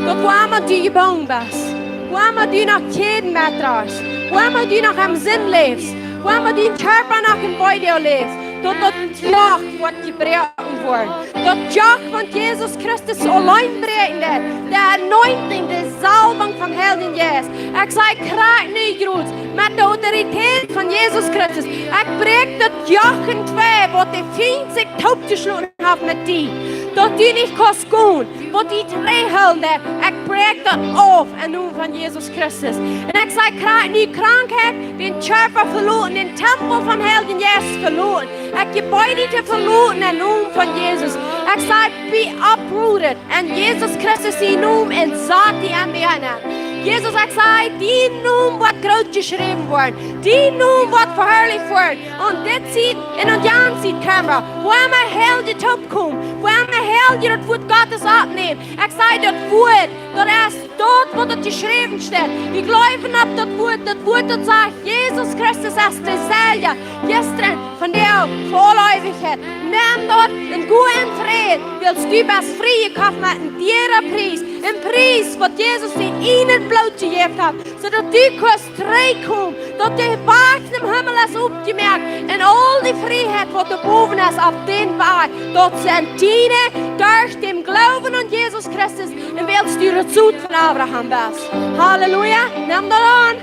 Dort, wo immer du geboren bist, wo immer du noch jeden mittragst, wo immer du noch am Sinn lebst, wo immer dein Körper noch im Beutel lebst, dort Joch wird gebrochen worden. Dort Joch von Jesus Christus allein brechen wird. Der Anointing, die Salbung vom Helden Jesus. Ich sage gerade nicht groß, mit der Autorität von Jesus Christus. Ich brech das Joch in zwei, wo die Feind sich taub geschlagen hat mit dir. Dort die nicht kannst gehen, wo die drei halten wird. Ich brech das auf im Namen von Jesus Christus. Und ich sage gerade nicht Krankheit, den Körper verloren, den Tempel vom Helden Jesus verloren. Ich Gebäude verloren im Namen von Jesus. Ich sage, be uprooted. Und Jesus Christus in Namen und sagt die an die anderen. Jesus, ich sage, die Namen wird groß geschrieben worden. Die Namen wird verherrlicht worden. Und das sieht, in und Jan sieht Kamera, wo immer Hell die Top kommt, wo immer Hell die das Wort Gottes abnehmen. Ich sage, das Wort, das erst dort, wo das geschrieben steht. Ich glaube auf das Wort, das sagt, Jesus Christus ist derselbe. Gestern von der Vorläufigkeit. Nimm dort einen guten Frieden, willst du was frei gekauft mit einem dearen Preis. Ein Preis, was Jesus in ihnen Blut gegeben hat, sodass du kannst reinkommen, dass die Wagen im Himmel ist aufgemerkt und all die Freiheit, die du boven hast auf den Weg, dort sind deine durch den Glauben an Jesus Christus und willst du dazu von Abraham bist. Halleluja, nimm das an.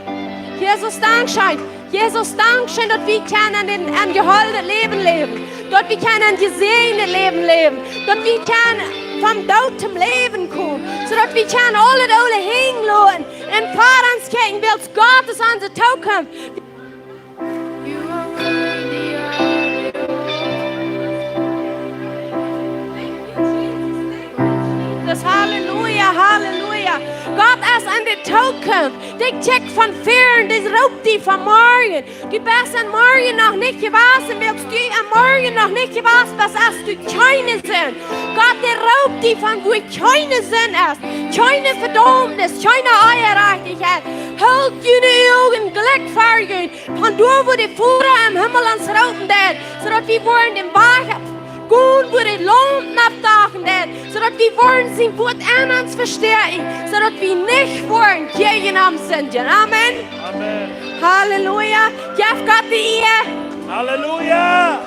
Jesus, Dankeschön. Jesus, Dankeschön, dass wir ein geholtes Leben leben, dass wir ein gesehenes Leben leben, dass wir vom Tod zum Leben kommen, sodass wir alle hingelassen und Vaterns gegen willst Gottes an der Tau kommen. Das Halleluja, Halleluja. Gott ist an der Zukunft. Die Tick von Fehren, das raubt die von morgen. Du bist am Morgen noch nicht gewesen, willst du am Morgen noch nicht gewesen, was hast du keine Sinn. Gott, der raubt die von wo keine Sinn ist. Keine Verdammnis, keine Eierreichtigkeit. Halt deine Augen Glück vergehen. Von dort, wo die Fuhrer im Himmel ans Rauben sind, sodass wir wollen den Wagen gut, wo die Lampen abdachen werden, sodass wir wollen sie gut an uns verstärken, sodass wir nicht wollen gegen uns sind. Amen. Amen. Halleluja. Gib Gott die Ehre. Halleluja.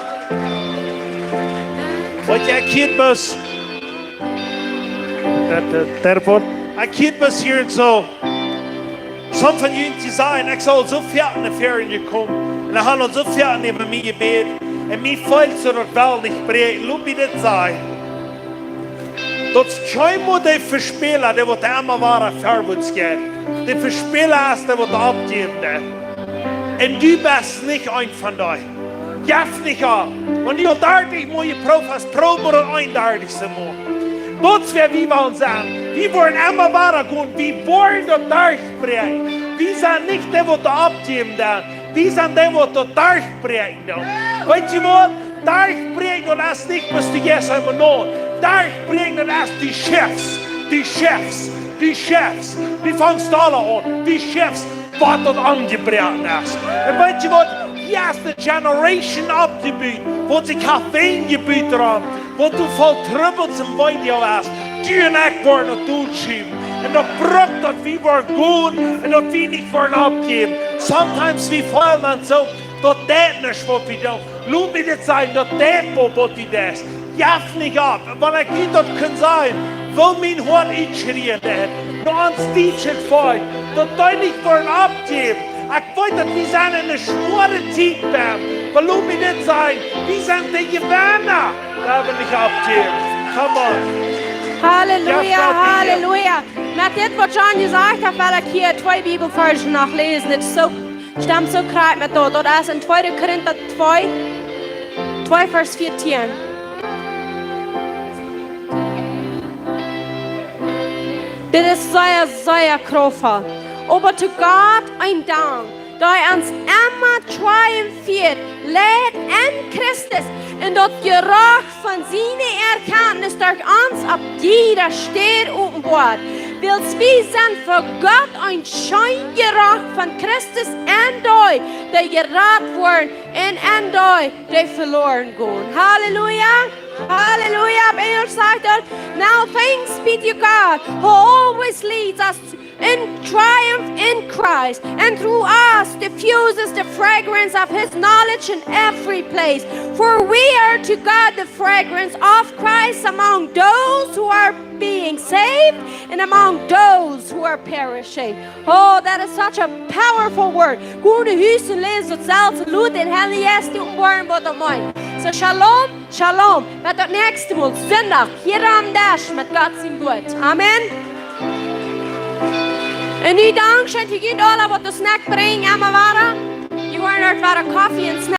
Wat jij kind was, daarvoor, een kind was hier zo. Some van jullie te zijn, ik zal zo ver naar Ferien komen. En dan gaan we zo ver neben mij gebeden. En mij voelt zo dat wel niet breken. Laat me dit zeggen. Dat is geen moet die verspelen, die wordt immer ware verwoords gaan. Die verspelen is, die wordt abgeben. En du bist nicht ein von euch. Gef nicht an. Und die 30 mooie profas proben er 31 Mal. Dat wäre wie wir uns sagen. Wir wollen immer weitergehen. Wir wollen das durchbrechen. Wir sind nicht die, die das abgeben. Wir sind die, die das durchbrechen. Weißt du was? Durchbrechen, das ist nicht, was du jetzt einmal noch. Durchbrechen, das ist die Chefs. Die Chefs. Die Chefs. Die fangst alle an. Die Chefs, was das angebrannt ist. Und weißt du was? Hier ist eine Generation abgebieten, wo sie Kaffee gebeten haben, wo du voll Trüppel zum Wein hast. Die und ich wollen das durchschieben. Und das braucht, dass wir gut und dass wir nicht wollen abgeben. Sometimes wir fallen dann so, dass das nicht, was wir tun. Lass mich nicht sagen, dass das, was wir tun. Jaff nicht ab. Wenn ich nicht das kann sein, will mein Hort einschreien, nur ans Dienstag folgt, dass wir nicht wollen abgeben. Ich wollte, dass wir sind in einer schweren Zeit werden. Weil lass mich nicht sagen, wir sind die Gewinner. Da will ich abgeben. Come on. Halleluja, Halleluja. Mit dem, was John gesagt hat, will ich hier 2 Bibelversen nachlesen. Das so, stammt so gerade mit dort. Das ist in 2. Korinther 2, Vers 14. Das ist sehr kraftvoll. Aber zu Gott ein Dank, da uns immer triumphiert, lädt in Christus und das Geruch von seiner Erkenntnis durch uns ab jeder steht offenbart. Willst wir sind für Gott ein Scheingeruch von Christus in euch, die gerat wurden und in euch, die verloren gehen. Halleluja! Hallelujah. Engel sagt dort, now thanks be to God, who always leads us in triumph in Christ, and through us diffuses the fragrance of His knowledge in every place. For we are to God the fragrance of Christ among those who are being saved and among those who are perishing. Oh, that is such a powerful word. Gode husen leser zelfs lud den Hellige Geist om våren både morgen. Så shalom, shalom. Vet du, nästa mål, söndag, Hiram Dash med Gott sin gut. Amen. En ny dag, skjønt ikke alle, vad du snack bring, Emma vara. You are not vara coffee and snack.